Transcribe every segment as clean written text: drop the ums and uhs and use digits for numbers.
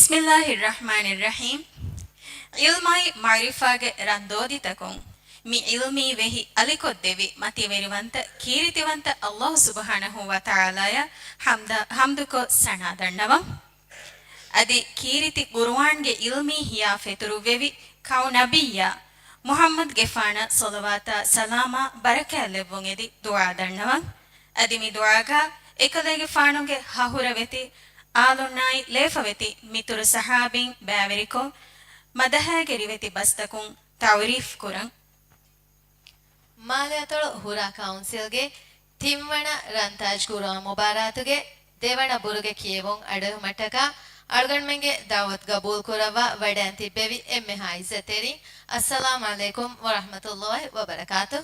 Bismillahirrahmanirrahim. Ilmai Marifage Randoditakon. Mi ilmi vehi alikod devi mati verivanta kiritivanta Allah subhanahu wa ta'ala hamduko sanadannavam. Adi kiriti Guruange ilmi hiya feturu vevi kau nabiyya Muhammad gefana salawata salama baraka levun edi dua dannavam. Adi mi duaga ekadege fanunge hahura veti ಆಲುನ್ನಾಯಿ ಲೇಫವೆತಿ ಮಿತುರು ಸಹಾಬಿನ್ ಬ್ಯಾವೆರಿಕೊ ಮದಹಾಗೆರಿವೆತಿ ಬಸ್ತಕುಂ ತೌರೀಫ್ ಕುರಂ ಮಾಲೆಯತೊಳು ಹುರಾ ಕೌನ್ಸಿಲ್ಗೆ ತಿಮ್ಮಣ ರಂತಾಜ್ ಗುರು ಮುಬಾರಾತುಗೆ ದೇವಣ ಬುರುಗೆ ಕಿಯೆವೊಂ ಅಡಹ ಮಟಕ ಅಳ್ಗಣ್ಮೆಂಗೆ ದಾವತ್ ಗಬೂಲ್ ಕುರವ ವಡ್ಯಾನ್ ತಿಬ್ಬೆವಿ ಎಮ್ಮೆ ಹಾಯಿಸತೆರಿ ಅಸ್ಸಲಾಮ್ ಅಲೈಕುಂ ವರಹಮತುಲ್ಲಾಹಿ ವಬರಕಾತು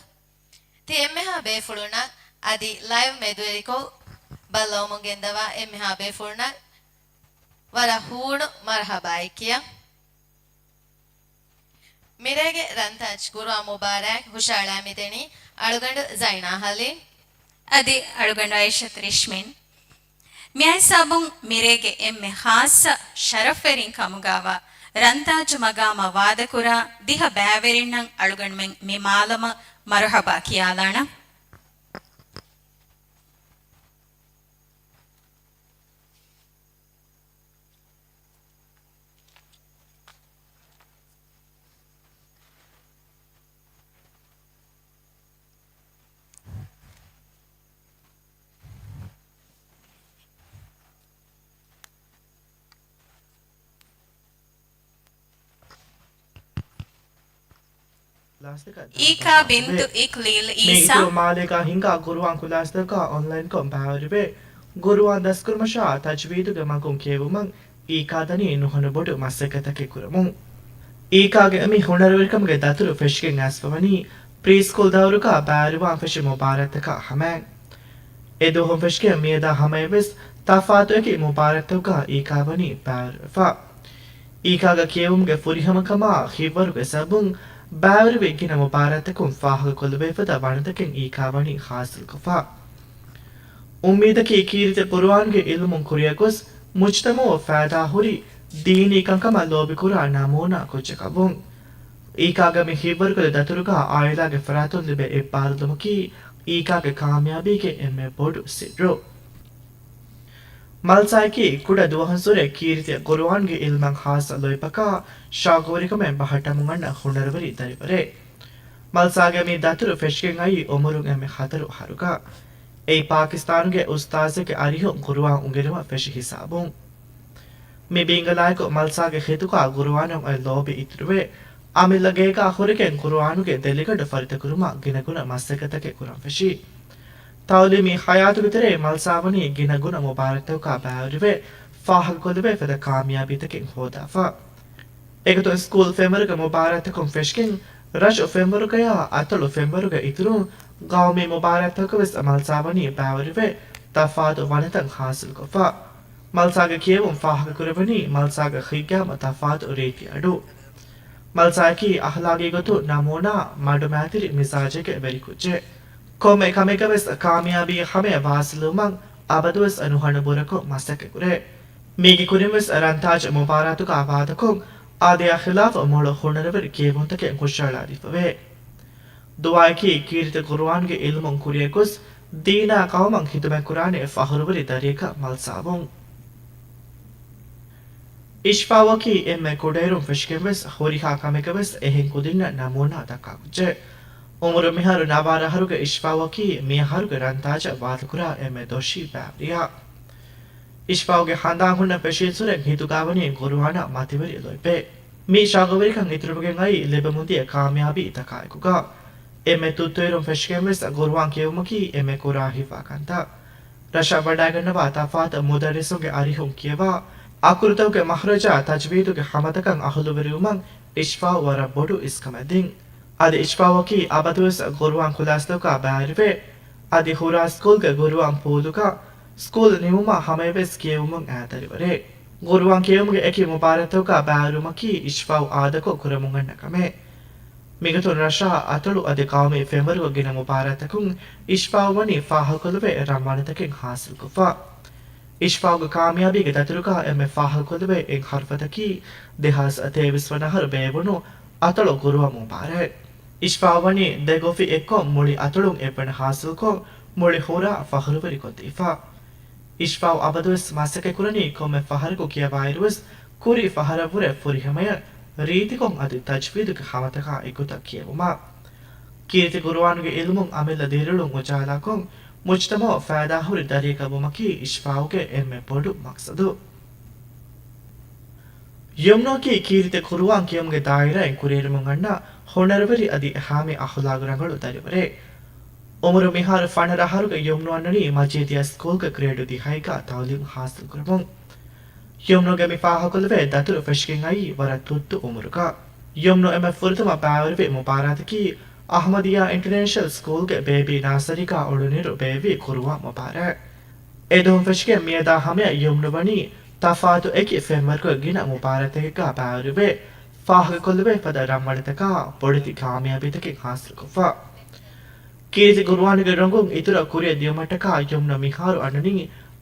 ತಿ ಎಮ್ಮೆ ಹಾ ಬೇಫುಳುನ ಅದಿ ಲೈವ್ ಮೆದುವೆರಿಕೊ ಬಲ್ಲವಮುಗೆಂದವ ಎಮ್ಮೆ ಹಾ ಬೇಫುಳುನ ವರ ಹೂಣು ಮರ್ಹಬಾಯಿ ಕಿಯ ಮಿರೆಗೆ ರಂತಾಜ್ ಗುರು ಮುಬಾರಕ್ ಹುಷಾಳಾಮಿದೆನಿ ಅಳುಗಂಡು ಜೈನಾ ಹಲಿ ಅದಿ ಅಳುಗಂಡು ಐಷತ್ ರಿಶ್ಮಿನ್ ಮ್ಯಾಯ್ ಸಾಬುಂ ಮಿರೆಗೆ ಎಮ್ಮೆ ಹಾಸ ಶರಫೆರಿನ್ ಕಮುಗಾವ ರಂತಾಜ್ ಮಗಾಮ ವಾದಕುರ ದಿಹ ಬ್ಯಾವೆರಿನ್ನಂ ಅಳುಗಣ್ಮೆಂ ಮಿಮಾಲಮ ಮರ್ಹಬಾ ಕಿಯಾಲಾಣ Ika bintu iklil Isa maleka hinga guruan kulastaka online compare guruan daskurmasha tajweedu ge magun kevumang ika dani nuhanu bodu masakatake kuramun ika ge ami hunarwirkam ge daturu feshgen asfawani preschool dawruka bariwan fesh mubarataka hamang edo hom feshgen mieda hamayves tafatu eki mubarataka ika bani barfa ika ge kevum ge furihamakama khiwaru ge sabun ಬಾವರಿ ವೆಗ್ಗಿನ ಮುಬಾರತಕುಂ ಫಾಹಗ ಕೊಲುಬೇಫದ ವಣದಕೆಂ ಈ ಕಾವಣಿ ಹಾಸಿಲ್ ಕುಫಾ ಉಮ್ಮೀದಕಿ ಕೀರಿತೆ ಕುರ್ಆನ್ಗೆ ಇಲ್ಮುಂ ಕುರಿಯಗೊಸ್ ಮುಜ್ತಮೋ ಫಾದಾ ಹುರಿ ದೀನಿ ಕಂಕಮ ಲೋಬಿ ಕುರಾ ನಮೂನಾ ಕೊಚ್ಚಕಬುಂ ಈಕಾಗಮಿ ಹಿಬ್ಬರುಗದ ದತುರುಗ ಆಯಿಲಾಗೆ ಫರಾತುನ್ ಲಿಬೆ ಎಬ್ಬಾರದುಮುಕಿ ಈಕಾಗೆ ಕಾಮಯಾಬಿಗೆ ಎಮ್ಮೆ ಬೋಡು ಸಿಡ್ರು ಮಲ್ಸಾಯ್ಕಿ ಕುಡ ದುವಹನ್ಸುರೆ ಕೀರಿತಿಯ ಕುರ್ಆನ್ಗೆ ಇಲ್ಮಂ ಹಾಸ ಲೋಯ್ಪಕ ಶಾಗೋರಿಕಮೆ ಬಹಟಮುಂಗಣ್ಣ ಹುಂಡರವರಿ ದರಿವರೆ ಮಲ್ಸಾಗೆ ಮಿ ದತುರು ಫೆಶ್ಗೆಂ ಐ ಒಮರುಂ ಎಮ್ಮೆ ಹತರು ಹರುಗ ei ಪಾಕಿಸ್ತಾನ್ಗೆ ಉಸ್ತಾಜೆಗೆ ಅರಿಹು ಕುರ್ಆನ್ ಉಂಗೆರಮ ಫೆಶಿ ಹಿಸಾಬುಂ ಮಿ ಬಿಂಗಲಾಯ್ಕೊ ಮಲ್ಸಾಗೆ ಖಿತುಕ ಕುರ್ಆನಂ ಐ ಲೋಬಿ ಇತ್ರುವೆ ಅಮಿಲ್ಲಗೇಗ ಹುರಿಕೆಂ ಕುರ್ಆನುಗೆ ದೆಲಿಗಡ ಫರಿತ ಕುರುಮ ಗಿನಗುಣ ಮಸ್ಸಕತಕೆ ಕುರಂ ಫೆಶಿ ತೌಲಿಮಿ ಹಯಾತು ಬಿತರೆ ಮಲ್ಸಾವನಿ ಗಿನಗುಣ ಮುಬಾರಕ್ತಕ ಬಾರಿವೆ ಫಾಹಗ ಕೊದವೆ ಫದ ಕಾಮಯಾಬಿತಕೆ ಹೋದಾಫಾ ekatu school femmeruga mubaraktakum feshkin rash femmerugaya atalu femmeruga ituru gawme mubaraktaku ves amalsavani bawrive tafadu wanatan hasil kofa malsaga kiyevum fahaga kurevani malsaga khigama tafadu reti adu malsaki ahlagi gotu namona madumatiri misajeke verikuje kome kameka ves kamiyabi hame vasilumang abadues anuhana burako masake kure megi kurimes arantaj mubaratuka avadakum Adiya खिलाफ मोड़ो होनरवर केवंत के खुशाला दिफवे दुआई की कीर्त कुरान के इल्म कुरिय कुस दीना कौमंग हितमे कुरान फहरवरी दरिका मलसाबुं इश्फावकी एमे कोडेरुम फिशकेमस होरिहा कामेकमस एहें कुदिन नमूना दकाकुजे उमर मिहारु नावारहरुगे इश्फावकी मिहारुगे रंताज वादकुरा एमे दोशी बारिया ಇಶ್ಫಾವ್ಗೆ ಹಾಂದಾಂಗ್ ಹುಣ್ಣ ಪೆಶೀಲ್ಸುರೆ ಹಿತುಗಾವನಿ ಗುರುವಾನ ಮಾತಿವರಿ ಲೊಯ್ಪೆ ಮೀ ಶಾಗವರಿಕಂ ಇತುರುಬಗೆ ngೈ ಲೆಬೆ ಮುಂದಿಯ ಕಾಮಯಾಬಿ ತಕಾಯಕುಗ ಎಮೆ ತುತ್ತುಯರುಂ ಫೆಶ್ಕೆಮೆಸ್ ಗುರುವಾನ್ ಕೇವುಮಕಿ ಎಮೆ ಕುರಾ ಹಿಫಾಕಂತ ರಶ ಬಡಾಗನ್ನವ ತಫಾತ ಮುದರಿಸುಗೆ ಅರಿಹುಂ ಕಿಯವಾ ಅಕುರುತವ್ಗೆ ಮಹ್ರಜ ತಜ್ವೀದುಗೆ ಹಮದಕಂ ಅಹಲುವರಿಯುಮಂ ಇಶ್ಫಾವ್ ವರ ಬೊಡು ಇಸ್ಕಮದಿಂ ಅದಿ ಇಶ್ಫಾವಕಿ ಅಬದುಸ್ ಗುರುವಾನ್ ಖುಲಾಸ್ತವ್ಕ ಬಾರಿವೆ ಅದಿ ಹುರಾ ಸ್ಕೂಲ್ಗೆ ಗುರುವಾನ್ ಪೂಲುಕ ಸ್ಕೂಲ್ ನಿಮುಮ ಹಮೈವೆಸ್ ಕೇವುಮಂ ಆದರಿವರೆ ಗುರುವಾನ್ ಕೇವುಮಗೆ ಎಕಿ ಮುಬಾರತೌಕ ಬಾರುಮಕಿ ಇಶ್ಫಾವ್ ಆದಕೊ ಕುರಮುಂಗಣ್ಣ ಕಮೆ ಮಿಗತು ರಶಾ ಅತಳು ಅದಿ ಕಾಮೆ ಫೆಮರುಗಿನ ಮುಬಾರತಕುಂ ಇಶ್ಫಾವ್ ವನಿ ಫಾಹಕೊಲುವೆ ರಮಾನತಕೆಂ ಹಾಸಿಲ್ ಕುಫಾ ඉශ්ෆාව්ග කාමියාබීගේ දතුරුකා එමෙ ෆාහල් කොදවේ එන් හර්ෆතකි දෙහස් අතේවිස් වනහර බේවුණු අතළු ගුරුව මුපාරේ ඉශ්ෆාවනි දෙගොෆි එක්කො මුලි අතළුන් එපන හාසල්කො මුලි හුරා ෆහරුවරි කොතීෆා ඉශ්ෆාව් අබදුවස් මස්සක කුරණී කොමෙ ෆහරකු කියවායිරුවස් කුරි ෆහරවුර ෆුරිහමය ರೀತಿಕೊಂ ಅದು ತಜ್ವೀದುಗೆ ಹಮತಕ ಇಗುತ ಕಿಯವುಮಾ ಕೀರ್ತಿ ಗುರುವಾನುಗೆ ಇಲ್ಮುಂ ಅಮೆಲ್ಲ ದೇರುಳುಂ ಉಜಾಲಾಕೊಂ ಮುಜ್ತಮೋ ಫಾದಾಹುರಿ ದರೀಕಬುಮಕಿ ಇಶ್ಫಾವುಗೆ ಎಮ್ಮೆ ಪೊಡು ಮಕ್ಸದು ಯಮ್ನೋಕಿ ಕೀರ್ತಿ ಗುರುವಾನ್ ಕಿಯಂಗೆ ದಾಯಿರ ಎನ್ ಕುರಿಯರುಮುಂ ಅಣ್ಣ ಹೊಣರವರಿ ಅದಿ ಹಾಮಿ ಅಹುಲಾಗುರಂಗಳು ದರಿವರೆ ಉಮರು ಮಿಹಾರ ಫಣರಹರುಗೆ ಯಮ್ನೋನ್ನನಿ ಮಜೀದಿಯ ಸ್ಕೂಲ್ಗೆ ಗ್ರೇಡು ದಿಹೈಗ ತಾಲಿಂ ಹಾಸಲ್ ಕುರಮುಂ ಯಮ್ನೋಗೆ ಮಿಫಾಹಕುಲವೆ ದತುರು ಫೆಶ್ಕಿಂಗ್ ಐ ವರ ತುತ್ತು ಉಮರುಗ ಯಮ್ನೋ ಎಮೆ ಫುರ್ತಮ ಬಾವರಿವೆ ಮುಬಾರಾತಕಿ ಅಹಮದಿಯಾ ಇಂಟರ್ನ್ಯಾಷನಲ್ ಸ್ಕೂಲ್ಗೆ ಬೇಬಿ ನಾಸರಿಕಾ ಒಳುನಿರು ಬೇಬಿ ಕುರುವ ಮುಬಾರ ಎದೋಂ ಫೆಶ್ಗೆ ಮಿಯದಾ ಹಮೆ ಯಮ್ನೋ ಬನಿ ತಫಾತು ಎಕಿ ಫೆಮರ್ಗ ಗಿನ ಮುಬಾರತಕ ಬಾವರಿವೆ ಫಾಹಕುಲವೆ ಪದ ರಮ್ಮಳತಕ ಪೊಡಿತಿ ಕಾಮಿಯಾಬಿತಕಿ ಹಾಸಲ್ ಕುಫಾ ಕೀರ್ತಿ ಗುರುವಾನಿಗೆ ರಂಗುಂ ಇತರ ಕುರಿಯ ದಿಯಮಟಕ ಯಮ್ನೋ ಮಿಹಾರು ಅಣ್ಣನಿ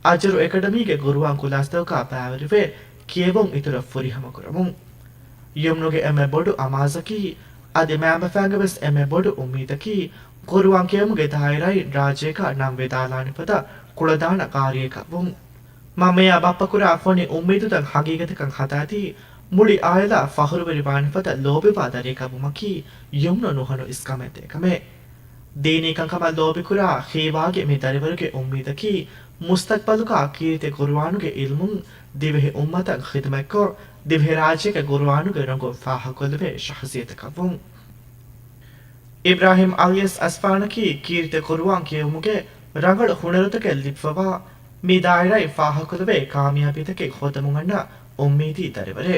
ಅಜರು ಎಕಡಮಿಗೆ ಗುರುವಾನ್ ಕುಲಾಸ್ತವಕ ಬಾವರಿವೆ ಕಿಯೆವೊಂ ಇತರ ಫುರಿಹಮ ಕುರಮುಂ ಯಮ್ನುಗೆ ಎಮೆ ಬೊಡು ಅಮಾಜಕಿ ಅದೆ ಮ್ಯಾಮಫಾಂಗವೆಸ್ ಎಮೆ ಬೊಡು ಉಮ್ಮೀದಕಿ ಗುರುವಾನ್ ಕಿಯಮುಗೆ ದಾಯಿರೈ ರಾಜೇಕ ನಂ ವೆದಾಲಾನಿಪದ ಕುಳದಾನ ಕಾರ್ಯಕವುಂ ಮಮೆಯ ಬಪ್ಪಕುರ ಫೊನಿ ಉಮ್ಮೀದುದಂ ಹಗೀಗತಕಂ ಹತಾತಿ ಮುಳಿ ಆಯಲ ಫಹರುವರಿ ಬಾನಿಪದ ಲೋಬೆವಾ ದರೇಕವುಮಕಿ ಯಮ್ನು ನುಹನು ಇಸ್ಕಮೆತೆಕಮೆ ದೀನಿಕಂ ಕಮ ಲೋಬಿಕುರ ಖೀವಾಗೆ ಮಿ ದರಿವರುಗೆ ಉಮ್ಮೀದಕಿ ಮುಸ್ತಕ್ಬಲುಕ ಕೀರ್ತಿ ಗುರುವಾನುಗೆ ಇಲ್ಮುಂ ದಿವೆಹಿ ಉಮ್ಮತಂ ಖಿದಮಕ್ಕೊ ದಿವೆಹಿ ರಾಜ್ಯಕ್ಕೆ ಗುರುವಾನುಗೆ ರಂಗು ಫಾಹಕೊಲುವೆ ಶಹಸಿಯತಕವುಂ ಇಬ್ರಾಹಿಂ ಅಲಿಯಸ್ ಅಸ್ಫಾನಕಿ ಕೀರ್ತಿ ಗುರುವಾನ್ ಕಿಯಮುಗೆ ರಂಗಳು ಹುಣರುತಕೆ ಲಿಪ್ವವಾ ಮಿ ದಾಯಿರೈ ಫಾಹಕೊಲುವೆ ಕಾಮಿಯಾಬಿತಕೆ ಖೋತಮುಂಗಣ್ಣ ಉಮ್ಮೀದಿ ದರಿವರೆ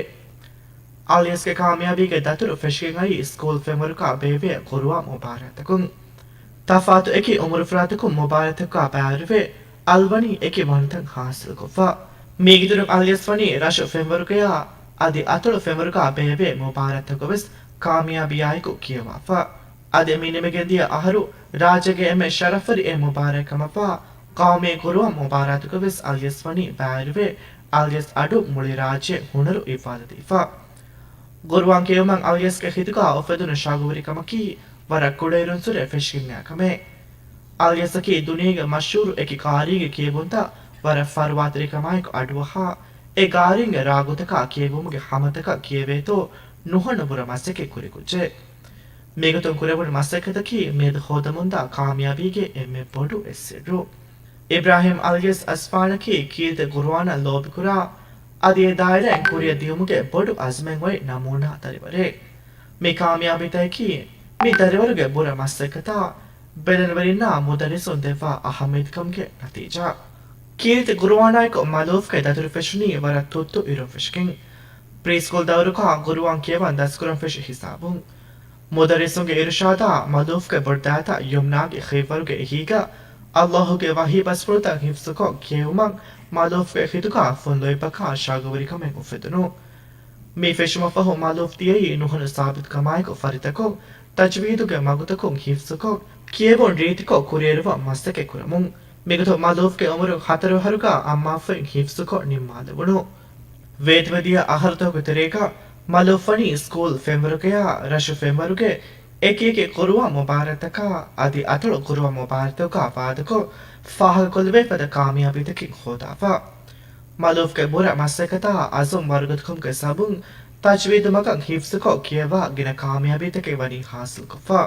ಅಲಿಯಸ್ಗೆ ಕಾಮಿಯಾಬಿಗೆ ದತುರು ಫೆಶ್ಕಿಂಗೈ ಸ್ಕೂಲ್ ಫೆಮರುಕ ಬೇವೆ ಗುರುವ ಮುಬಾರತಕುಂ ತಫಾತು ಎಕಿ ಉಮರು ಫ್ರಾತಕು ಮುಬಾರತಕ ಬಾರಿವೆ ಅಲ್ವನಿ ಎಕಿ ವಂತಂ ಹಾಸಲ್ ಕೊಫಾ ಮೀಗಿದುರು ಅಲಿಯಸ್ವನಿ ರಶು ಫೆಮರುಕಯ ಅದಿ ಅತಳು ಫೆಮರುಕ ಬೇವೆ ಮುಬಾರತಕವೆಸ್ ಕಾಮಿಯಾಬಿಯಾಯಿಕು ಕಿಯವಾಫಾ ಅದೆ ಮೀನೆಮೆಗೆಂದಿಯ ಅಹರು ರಾಜಗೆ ಎಮೆ ಶರಫರಿ ಎ ಮುಬಾರಕಮಫಾ ಕೌಮೆ ಗುರುವ ಮುಬಾರತಕವೆಸ್ ಅಲಿಯಸ್ವನಿ ಬಾರಿವೆ ಅಲಿಯಸ್ ಅಡು ಮುಳಿ ರಾಜ್ಯ ಹುಣರು ಇಫಾದತಿಫಾ ಗುರುವಾನ್ ಕಿಯಮಂ ಅಲಿಯಸ್ಗೆ ಹಿತುಕ ಒಫೆದುನ ಶಾಗುವರಿಕಮಕಿ ವರ ಕುಡೈರುನ್ ಸುರೆ ಫೆಶ್ಕಿನ್ಯಾಕಮೆ ಅಲಿಯಸಕಿ ದುನಿಯಗೆ ಮಶೂರು ಎಕಿ ಕಾರಿಗೆ ಕೇಬುಂತ ವರ ಫರ್ವಾತರಿಕಮಾಯಕ ಅಡುವಹ ಎ ಗಾರಿಂಗೆ ರಾಗುತಕ ಕೇಬುಮುಗೆ ಹಮತಕ ಕೇವೇತೋ ನುಹಣಬುರ ಮಸ್ಸೆಕೆ ಕುರಿಕುಜ್ಜೆ ಮೇಗತೊಂ ಕುರೆಬುರ ಮಸ್ಸೆಕತಕಿ ಮೇದ ಹೋದಮುಂದ ಕಾಮಿಯಾಬಿಗೆ ಎಮ್ಮೆ ಬೊಡು ಎಸ್ಸೆರು ಇಬ್ರಾಹಿಂ ಅಲಿಯಸ್ ಅಸ್ಫಾನಕಿ ಕೀರ್ತಿ ಗುರುವಾನ ಲೋಬಿಕುರ ಅದಿಯ ದಾಯಿರ ಕುರಿಯ ದಿಯುಮುಗೆ ಬೊಡು ಅಜ್ಮೆಂಗ್ ವೈ ನಮೂನಾ ತರಿವರೆ ಮಿ ಕಾಮಿಯಾಬಿತೈಕಿ ಮಿ ದರಿವರುಗೆ ಬುರ ಮಸ್ಸೆಕತ ಬೆದನವರಿನ ಮುದರಿಸುನ್ ದೆಫಾ ಅಹಮೀದ್ಕಂಗೆ ನತೀಜಾ ಕೀರ್ತಿ ಗುರುವಾನಾಯ್ಕ ಮಲೂಫ್ಗೆ ದತುರು ಫೆಶ್ನಿ ವರ ತುತ್ತು ಇರೋ ಫೆಶ್ಕಿಂಗ್ ಪ್ರೀಸ್ಕೂಲ್ ದವರುಕ ಗುರುವಾನ್ ಕೇವನ್ ದಸ್ಕುರಂ ಫೆಶ್ ಹಿಸಾಬುಂ ಮುದರಿಸುಂಗೆ ಇರುಷಾದ ಮಲೂಫ್ಗೆ ಬೊಡ್ದಾತ ಯಮ್ನಾಗೆ ಖೀಫರುಗೆ ಹೀಗ ಅಲ್ಲಾಹುಗೆ ವಹಿ ಬಸ್ಫುರುತ ಹಿಫ್ಸುಕೊ ಕೇವುಮಂ ಮಲೂಫ್ಗೆ ಹಿತುಕ ಫುಂದೊಯ್ಪಕ ಶಾಗುವರಿಕಮೆ ಉಫೆದನು ಮಿ ಫೆಶ್ಮಫಹು ಮಲೂಫ್ ದಿಯೈ ನುಹನು ಸಾಬಿತ್ ಕಮಾಯ್ಕ ಫರಿತಕೊ ತಜ್ವೀದುಗೆ ಮಗುತಕೊ ಹಿಫ್ಸುಕೊ ಕಿಯೆಬೊನ್ ರೀತಿಕೊ ಕುರಿಯರುವ ಮಸ್ತಕೆ ಕುರಮುಂ ಮಿಗತು ಮಲೂಫ್ಗೆ ಉಮರು ಹತರು ಹರುಗ ಅಮ್ಮಾಫೆನ್ ಹಿಫ್ಸುಕೊ ನಿಮ್ಮಾದವುಣು ವೇದ್ವದಿಯ ಅಹರ್ತೋಗೆ ತೆರೇಕ ಮಲೂಫನಿ ಸ್ಕೂಲ್ ಫೆಮರುಗೆಯ ರಶು ಫೆಮರುಗೆ ಏಕೇಕೆ ಕುರುವ ಮುಬಾರತಕ ಅದಿ ಅತಳು ಕುರುವ ಮುಬಾರತಕ ವಾದಕೊ ಫಾಹ ಕೊಲ್ವೆ ಪದ ಕಾಮಿಯಾಬಿತಕಿ ಹೋದಾಫಾ ಮಲೂಫ್ಗೆ ಬುರ ಮಸ್ತಕತ ಅಜುಂ ವರ್ಗತ್ಕುಂಗೆ ಸಬುಂ ತಜ್ವೀದು ಮಗಂ ಹಿಫ್ಸುಕೊ ಕಿಯವಾ ಗಿನ ಕಾಮಿಯಾಬಿತಕೆ ವನಿ ಹಾಸಿಲ್ ಕುಫಾ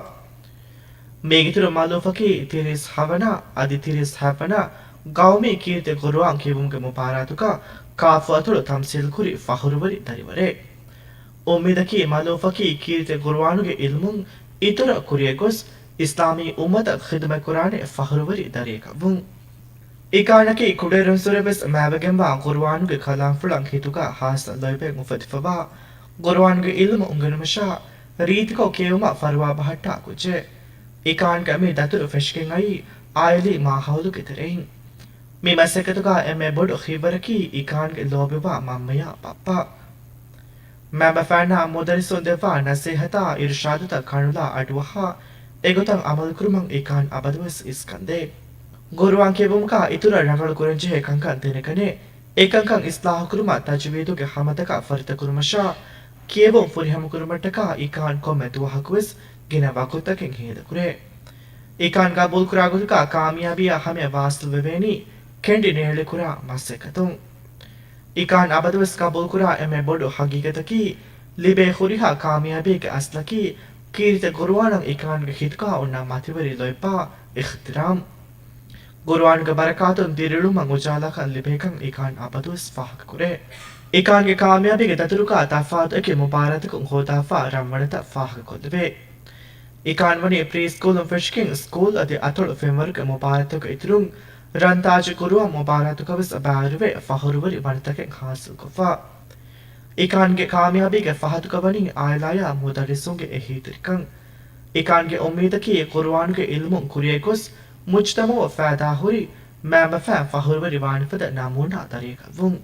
ಮೇಗಿತುರು ಮಲೂಫಕಿ ತಿರಿಸ್ ಹವನ ಅದಿ ತಿರಿಸ್ ಹವನ ಗೌಮಿ ಕೀರ್ತಿ ಗುರುವಾನ್ ಕಿವುಂಗೆ ಮುಬಾರತಕ ಕಾಫು ಅತಳು ತಮ್ಸಿಲ್ ಕುರಿ ಫಹುರುವರಿ ದರಿವರೆ ಉಮ್ಮಿದಕಿ ಮಲೂಫಕಿ ಕೀರ್ತಿ ಗುರುವಾನುಗೆ ಇಲ್ಮುಂ ಇತರ ಕುರಿಯಗೊಸ್ ಇಸ್ಲಾಮಿ ಉಮ್ಮತ ಖಿದಮೆ ಕುರಾನೆ ಫಹುರುವರಿ ದರೇಕವುಂ ಇಕಾಣಕಿ ಕುಡೇರುನ್ ಸುರೆಬೆಸ್ ಮ್ಯಾಬಗೆಂಬ ಗುರುವಾನುಗೆ ಕಲಾಂ ಫುಳಂ ಹಿತುಕ ಹಾಸ ಲೊಯ್ಬೆ ಮುಫತಿಫವಾ ಗುರುವಾನುಗೆ ಇಲ್ಮು ಉಂಗನುಮಶ ರೀತಿಕೊ ಕೇವುಮ ಫರ್ವಾ ಬಹಟ್ಟ ಕುಜೆ ಇಕಾಣ್ಗೆ ಮಿ ದತುರು ಫೆಶ್ಕಿಂಗ್ ಐ ಆಯಲಿ ಮಾಹೌದು ಕಿತರೆಯಿಂ ಮಿ ಮಸೆಕತುಗ ಎಮ್ಮೆ ಬೊಡು ಖಿಬರಕಿ ಇಕಾಣ್ಗೆ ಲೋಬೆವ ಮಮ್ಮಯ ಪಪ್ಪ ಮ್ಯಾಬಫಾನ ಮುದರಿಸುನ್ ದೆಫಾ ನಸೀಹತ ಇರ್ಷಾದುತ ಕಣುಲ ಅಡುವಹ ಎಗುತಂ ಅಮಲ್ ಕುರುಮಂ ಇಕಾಣ್ ಅಬದುವೆಸ್ ಇಸ್ಕಂದೆ ගොරුවන් කියවමුක ඉතුර රඟල කුරංචි එකංකන් දෙනකනේ ඒකංකන් ඉස්ලාහ කුරුම තජවීදුගේ හමතක ෆරිත කුරුමෂා කියවම් ෆුරිහම කුරුමටක ඉකාන් කොමෙතු වහකුස් ගෙන වකුතකින් හේද කුරේ ඉකාන් ගබුල් කුරාගුක කාමියාබිය හමෙ වාස්තු වෙවෙනි කෙන්ඩි නේල කුරා මස්සකතුන් ඉකාන් අබදවස් කබුල් කුරා එමෙ බොඩු හගීගතකි ලිබේ හුරිහා කාමියාබියගේ අස්ලකි කීරිත ගොරුවානන් ඉකාන්ගේ හිතකා උන්නා මතිවරි ලොයිපා ඉඛ්තිරාම් ගොරුවාන්ගේ බරකාතුන් දිරිළුමන් උජාලකන් ලිබේකන් ඉකාන් අබදවස් ෆාහක කුරේ ඉකාන්ගේ කාමියාබියගේ දතුරුකා තෆාත් එකේ මුබාරතකුන් හෝතාෆා රම්වනත ෆාහක කොල්ලවේ ඉකාන් වනි ප්‍රී ස්කූල් ෆෙෂ්කින් ස්කූල් අධි අතොල් ෆෙම්වර්ග මුබාරතක ඉතුරුන් රන්තාජ කුරුවා මුබාරතකවස් බාරුවේ ෆහරුවරි වනතකෙන් හාසල් කොෆා ඉකාන්ගේ කාමියාබියගේ ෆහතුකවනි ආයලායා මුදරිසුන්ගේ එහිතිරිකන් ඉකාන්ගේ උම්මීදකී කුරුවාන්ගේ ඉල්මුන් කුරියෙකුස් මුජ්තමෝ ෆෑදාහුරි මෑමෆෑ ෆහරුවරි වානිපද නමුනා දරියකවුන්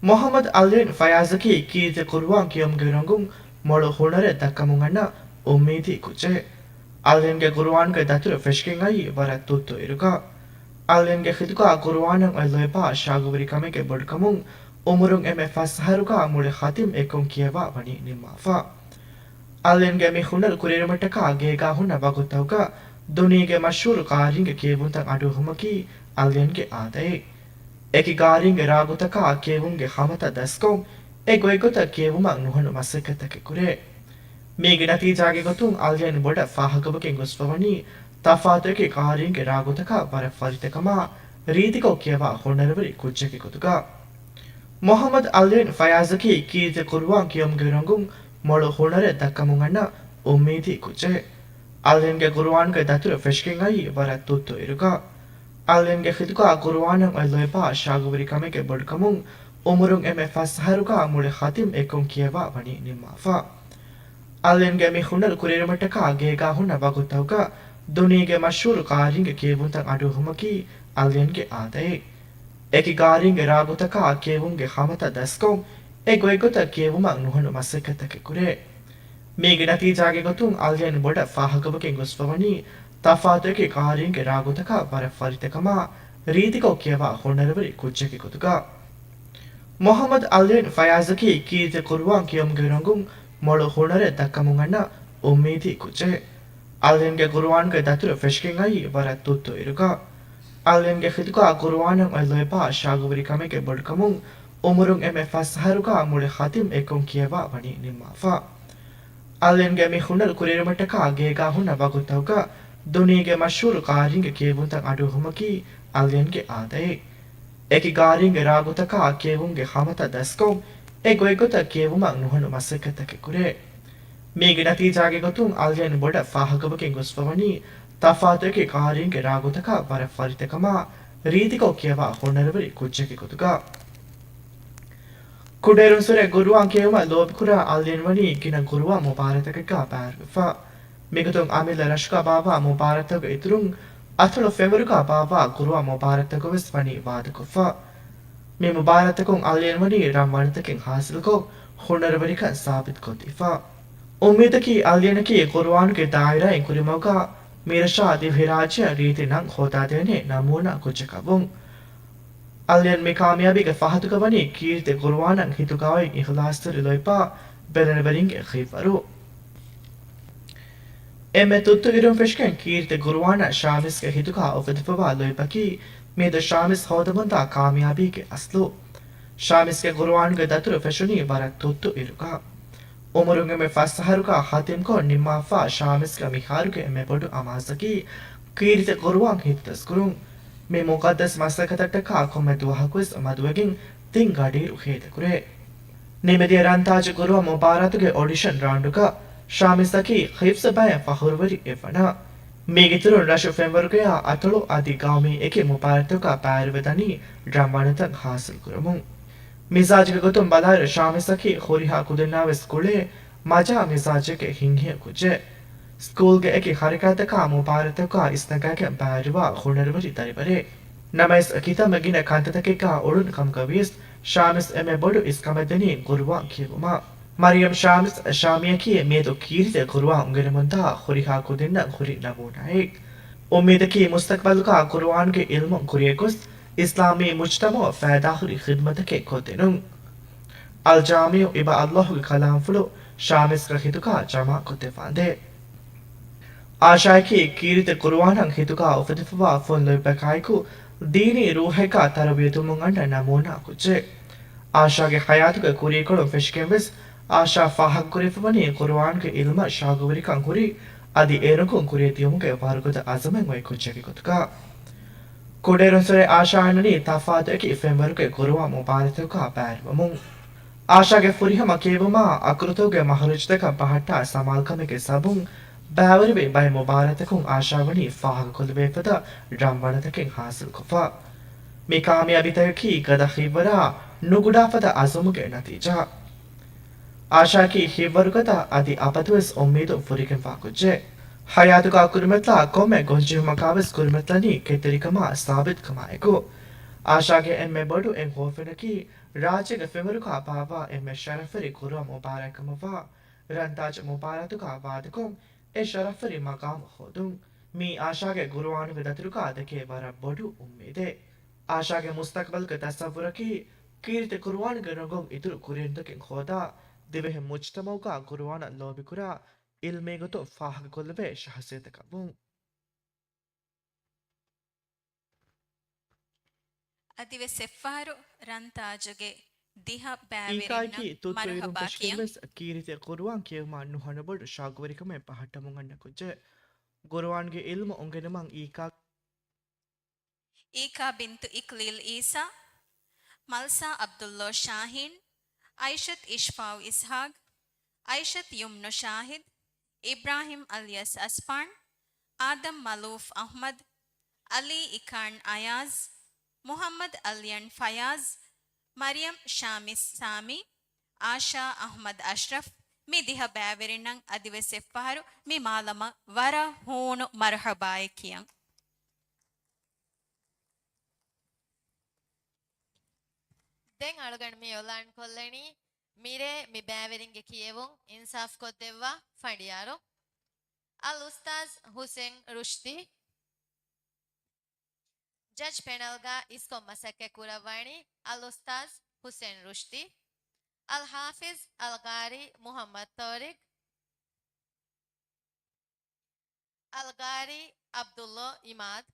ಮೊಹಮ್ಮದ್ ಅಲ್ರೇನ್ ಫಯಾಜಕಿ ಕೀರ್ತಿ ಕುರುವಾನ್ ಕಿಯಂಗಿರಂಗುಂ ಮೊಳು ಹುಣರೆ ದಕ್ಕಮುಂಗಣ್ಣ ಉಮ್ಮೀದಿ ಕುಚೆ ಅಲ್ರೇನ್ಗೆ ಗುರುವಾನ್ಗೆ ದತುರು ಫೆಶ್ಕಿಂಗ್ ಐ ವರ ತುತ್ತು ಇರುಗ ಅಲ್ರೇನ್ಗೆ ಖಿದುಕ ಗುರುವಾನಂ ಅಲ್ಲೋಯಪ ಶಾಗುವರಿ ಕಮೆಗೆ ಬಡ್ಕಮುಂ ಉಮುರುಂ ಎಮೆ ಫಸ್ಹರುಗ ಮುಳೆ ಖಾತಿಮ್ ಎಕುಂ ಕಿಯವ ವನಿ ನಿಮ್ಮಾಫಾ ಅಲ್ರೇನ್ಗೆ ಮಿ ಹುಣರ್ ಕುರಿರಮಟಕ ಗೇಗಾ ಹುಣ ಬಗುತ್ತೌಗ ದುನಿಗೆ ಮಶೂರು ಕಾರಿಂಗೆ ಕಿಯವುಂತಂ ಅಡುಹುಮಕಿ ಅಲ್ರೇನ್ಗೆ ಆದೈ eki garinge ragutaka kevunge hamata daskon egoegota kevuma nuhanu masekatake kure mege natijage gotun aljen boda fahagabaken gosfawani tafateke garinge ragutaka bara falitakama රීතිකෝ කියවා හොනරවරි කුච්චකි කොතුකා මොහමද් අල්රෙන් ෆයාසකි කීත කුරුවාන් කියම්ගේ රංගුම් මොළු හොනර දක්කමුන් අන්න උම්මීති කුච්චේ අල්රෙන්ගේ කුරුවාන්ගේ දතුර ෆෙෂ්කින් අයි වරත් තුත්තු ඉරුකා අල්රෙන්ගේ හිතුකා කුරුවානන් අල්ලොයපා ශාගවරි කමෙගේ බොඩ්කමුන් උමුරුන් එමෙ ෆස්හරුකා මුळे ඛතිම් එකුම් කියවා වනි නිම්මාෆා අල්රෙන්ගේ මි හොනර කුරිරමටකා ගේගා හොන වගුතවක දුනීගේ මෂූර් කාරින්ගේ කියවුන්තන් අඩුහුමකි අල්රෙන්ගේ ආදේ eki garinge ragutaka kevunge hamata daskon egoegota kevuma nuhanu masekatake kure mege natijage gotun aljen boda fahagabaken gosfawani tafateke garinge ragutaka bara falitakama රීතිකෝ කියවා හොනරවරි කුච්චකි කොතුකා මොහමද් අල්රෙන් ෆයාසකි කීත කුරුවාන් කියම්ගේ රංගුම් මොළු හොනර දක්කමුන් අන්න උම්මීති කුච්චේ අල්රෙන්ගේ කුරුවාන්ගේ දතුර ෆෙෂ්කින් අයි වරත් තුත්තු ඉරුකා අල්රෙන්ගේ හිතුකා කුරුවානන් අල්ලොයපා ශාගවරි කමෙගේ බොඩ්කමුන් උමුරුන් එමෙ ෆස්හරුකා මුळे ඛතිම් එකුම් කියවා වනි නිම්මාෆා අල්රෙන්ගේ මි හුනර් කුරිරමටකා ගේගා හුන වගුතවක දුනීගේ මෂූර් කාරින්ගේ කියවුන්තන් අඩුහුමකි අල්රෙන්ගේ ආදේ eki garinge ragutaka kevunge hamata daskon egoegota kevuma nuhanu masekatake kure mege natijage gotun aljen boda fahagabaken gosfawani tafateke garinge ragutaka bara falitakama රීතිකෝ කියවා හොනරවරි කුච්චකි කොතුකා කුඩේරුන් සුරේ ගුරුවාන් කියවම ලෝබිකුරා අල්ලෙන් වනි කින ගුරුවා මුබාරතකක පාර්ගෆා මෙගතුන් අමිල රෂ්කා බාබා මුබාරතක ඉතුරුන් අතල ෆෙවරුකා බාබා ගුරුවා මුබාරතක වෙස් වනි වාදකෆා මේ මුබාරතකුන් අල්ලෙන් වනි රම්වනතකින් හාසිලකෝ හොනරවරික සාබිත් කොතිෆා උම්මීදකි අල්ලෙනකි ගුරුවාන්ගේ දායිරා ඉකුරිමෝකා මීරෂා දිවිරාජ්‍ය රීතිනං හෝදාදෙනේ නමුනා කුච්චකවුන් අල්යන් මේ කාමියාබිගේ ෆහතුකවනි කීර්ති කුර්වානන් හිතුකාවෙන් ඉඛලාස්තර ලොයිපා බෙලනවරින්ගේ ඛීෆරු එමෙ තුත්තු ඉරුම් ෆෙෂ්කන් කීර්ති කුර්වාන ශාමිස්ගේ හිතුකා ඔෆදපවා ලොයිපකි මේද ශාමිස් හෝදමන්තා කාමියාබිගේ අස්ලු ශාමිස්ගේ කුර්වාන්ගේ දතුරු ෆෙෂුනි වරක් තුත්තු ඉරුකා උමරුන්ගේ මේ ෆස්හරුකා හතිම් කො නිම්මාෆා ශාමිස්ගේ මිහාරුගේ මේ බොඩු අමාසකි කීර්ති කුර්වාන් හිතස් කුරුන් මේ මොකද්දස් මස්සකටටකා කොමෙදුවහකුස් මදුවකින් තින් ගඩේ උහේද කුරේ නිමෙදිය රන්තාජ කුරුව මුබාරතුගේ ඔඩිෂන් රාන්ඩුක ශාමිසකි ඛිෆ්සබය ෆහුරවරි එවනා මේගිතුරු රෂ ෆෙම්වර්ගය අතලු අධිගාමී එකේ මුබාරතුක පාරවදනි ඩ්‍රම්වනතක් හාසල් කුරමුන් මිසාජක ගොතුම් බලාර ශාමිසකි khuriha kudennawe skule maja misajeke hinghe kuje ස්කූල්ගේ එක හරිකාතක මුපාරතක ඉස්නගක බාරවා හොනරවරි දරිබරේ නමයිස් කිතමගින කන්තතකක ඔරුන් කම්කවිස් ශාමිස් එමෙ බොඩු ඉස්කමදනි ගුරුවා කියවුමා මරියම් ශාමිස් ශාමියකි මේදු කීරිත ගුරුවා උංගෙනමන්තා khuriha kudenna khuri නමුනායි उम्मीदकी मुस्तकबल का कुरआन के इल्म कुरियकुस इस्लामी मुज्तमा फैदाहुरी खिदमत के खोतेनुं अल जामिउ इबा अल्लाह के कलाम फुलो शामिस का हितुका जमा कोते फांदे आशा की कीरित कुरआन हितुका उफदिफवा फोन लोय बकायकु दीनी रूह का तरबियतुमुं अंड नमूना कुचे आशा के हयात के कुरियकोड़ फिशकेविस आशा फाहक कुरिफवनी कुरआन के इल्म शागवरिकं कुरी अदि एरकुं कुरियतियुमुगे वारुगुद अजमें वै कुचे की कुतका कुडेरुसरे आशाननी तफादकी फेमरुके कुरुआ मुबारतुका बैरवमुं ಆಶಾಗೆ ಫುರಿಹಮ ಕೇವಮ ಅಕೃತೋಗೆ ಮಹರುಜ್ದಕ ಬಹಟ್ಟ ಸಮಾಲ್ಕಮೆಗೆ ಸಬುಂ ಬಾವರಿವೆ ಬೈ ಮುಬಾರತಕುಂ ಆಶಾವಣಿ ಫಾಹಗ ಕೊಲ್ಬೇಪದ ರಂವಣದಕೆ ಹಾಸಿಲ್ ಕೊಫಾ ಮಿ ಕಾಮಯಾಬಿತಯಕಿ ಗದ ಖಿವರ ನುಗುಡಾಫದ ಅಜುಮುಗೆ ನತೀಜಾ ಆಶಾಕಿ ಹಿವರುಗದ ಅದಿ ಅಪತುವೆಸ್ ಒಮ್ಮೀದು ಫುರಿಗೆಂ ಫಾಕುಜ್ಜೆ ಹಯಾತುಗ ಕುರುಮೆತ್ಲ ಕೊಮ್ಮೆ ಗೊಂಜಿಹುಮಕಾವೆಸ್ ಕುರುಮೆತ್ಲನಿ ಕೆತ್ತರಿಕಮ ಸಾಬಿತ್ ಕಮಾಯಕು ಆಶಾಗೆ ಎಮ್ಮೆ ಬಡು ಎಂ ಹೋಫೆನಕಿ ರಾಜೆಗೆ ಫೆಮರುಕ ಬಾವಾ ಎಮ್ಮೆ ಶರಫರಿ ಕುರುವ ಮುಬಾರಕಮವ ರಂತಾಜ ಮುಬಾರತುಕ ವಾದಕುಂ ಎ ಶರಫರಿ ಮಕಾಮ ಹೋದುಂ ಮೀ ಆಶಾಗೆ ಗುರುವಾನು ವಿದತುರುಕ ಅದಕ್ಕೆ ವರ ಬಡು ಉಮ್ಮೇದೆ ಆಶಾಗೆ ಮುಸ್ತಕ್ಬಲ್ಗೆ ತಸವ್ವುರಕಿ ಕೀರ್ತಿ ಕುರುವಾನ್ಗೆ ನಗೊಂ ಇದುರು ಕುರಿಯಂದಕ್ಕೆ ಹೋದ ದಿವೆಹೆ ಮುಜ್ತಮೌಕ ಕುರುವಾನ ಲೋಬಿಕುರ ಇಲ್ಮೇಗತು ಫಾಹಗ ಕೊಲ್ಲವೆ ಶಹಸೇತಕಬುಂ ಅದಿವೆ ಸೆಫಾರು ರಂತಾಜಗೆ ದಿಹ ಈಕಾಕಿ ಬ್ಯಾವೆರಿನ ತುತ್ತು ಇರುಂ ಮರಹಬಾಕಿಯಂ ಪೆಶ್ಕೆವೆಸ್ ಕೀರಿತೆ ಕುರುವಾನ್ ಕೇವಮ ನುಹಣಬಡು ಶಾಗುವರಿಕಮೆ ಪಹಟ್ಟಮುಂಗಣ್ಣ ಕುಜ್ಜೆ ಗುರುವಾನ್ಗೆ ಇಲ್ಮ ಉಂಗೆನಮಂ ಈಕಾ ಈಕಾ ಬಿಂತು ಇಕ್ಲೀಲ್ ಈಸಾ ಮಲ್ಸಾ ಅಬ್ದುಲ್ಲೋ ಶಾಹೀನ್ ಐಷತ್ ಇಶ್ಫಾವ್ ಇಸ್ಹಾಗ್ ಐಷತ್ ಯುಮ್ನು ಶಾಹಿದ್ ಇಬ್ರಾಹಿಂ ಅಲಿಯಸ್ ಅಸ್ಪಾನ್ ಆದಮ್ ಮಲೂಫ್ ಅಹ್ಮದ್ ಅಲಿ ಇಖಾನ್ ಅಯಾಜ್ ಮುಹಮ್ಮದ್ ಅಲಿಯನ್ ಫಯಾಜ್ ಮರಿಯಂ ಶಾಮಿಸ್ ಸಾಮಿ ಆಶಾ ಅಹ್ಮದ್ ಅಶ್ರಫ್ ಮಿ ದಿಹ ಬ್ಯಾವೆರಿನಂ ಅದಿವೆ ಸೆಫಾರು ಮಿ ಮಾಲಮ ವರ ಹೂಣು ಮರಹಬಾಯಕಿಯಂ දැන් අලුගණ මේ ඔලාන් කොල්ලණි මිරේ මි බෑවරින්ගේ කියවුන් ඉන්සාෆ් කොද්දෙව්වා ෆඩියාරෝ අල් උස්තාස් ಹುಸೇನ್ ರುಶ್ದಿ ಜಜ್ ಪೆನಲ್ಗಾ ಇಸ್ಕೊ ಮಸಕ್ಕೆ ಕುರವಾಣಿ ಅಲ್ ಉಸ್ತಾಸ್ ಹುಸೇನ್ ರುಶ್ದಿ ಅಲ್ ಹಾಫಿಜ್ ಅಲ್ ಗಾರಿ ಮುಹಮ್ಮದ್ ತೌರಿಕ್ ಅಲ್ ಗಾರಿ ಅಬ್ದುಲ್ಲೋ ಇಮಾದ್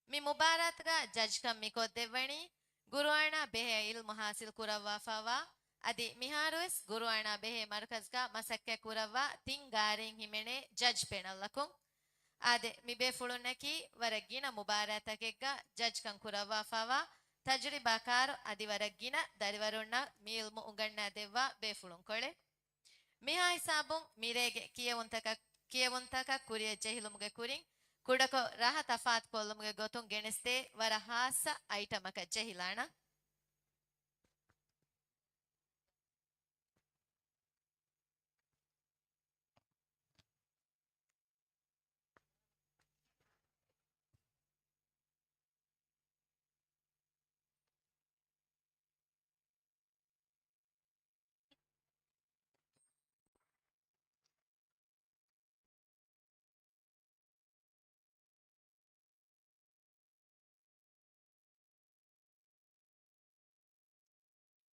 ಮಿ ಮುಬಾರತ್ಗ ಜಜ್ ಕಮ್ಮಿ ಕೊದ್ದೆವ್ವಣಿ ಗುರುವಾಣ ಬೆಹೆ ಇಲ್ಮು ಹಾಸಿಲ್ ಕುರವ್ವಾ ಫವಾ ಅದಿ ಮಿಹಾರುವೆಸ್ ಗುರುವಾಣ ಬೆಹೆ ಮರ್ಕಜ್ಗ ಮಸಕ್ಕೆ ಕುರವ್ವಾ ತಿಂಗ್ ಗಾರೆಂ ಹಿಮೆಣೆ ಜಜ್ ಪೆನಲ್ಲಕುಂ ಆದೆ ಮಿ ಬೆ ಫುಳುನ್ನಕಿ ವರಗ್ಗಿನ ಮುಬಾರತಕೆಗ್ಗ ಜಜ್ ಕಂ ಕುರವ್ವಾ ಫವಾ ತಜ್ರಿಬಾಕಾರು ಅದಿ ವರಗ್ಗಿನ ದರಿವರುಣ್ಣ ಮಿ ಇಲ್ಮು ಉಂಗಣ್ಣ ದೆವ್ವಾ ಬೆ ಫುಳುಂ ಕೊಳೆ ಮಿಹಾ ಹಿಸಾಬುಂ ಮಿರೇಗೆ ಕಿಯವುಂತಕ ಕುರಿಯ ಜಹಿಲುಮ್ಗೆ ಕುರಿಂ ಕುಡಕೊ ರಹ ತಫಾತ್ ಕೊಲ್ಲುಮ್ಗೆ ಗೊತ್ತುಂ ಗೆಣಸ್ತೆ ವರ ಹಾಸ ಐಟಮಕ ಜಹಿಲಾಣ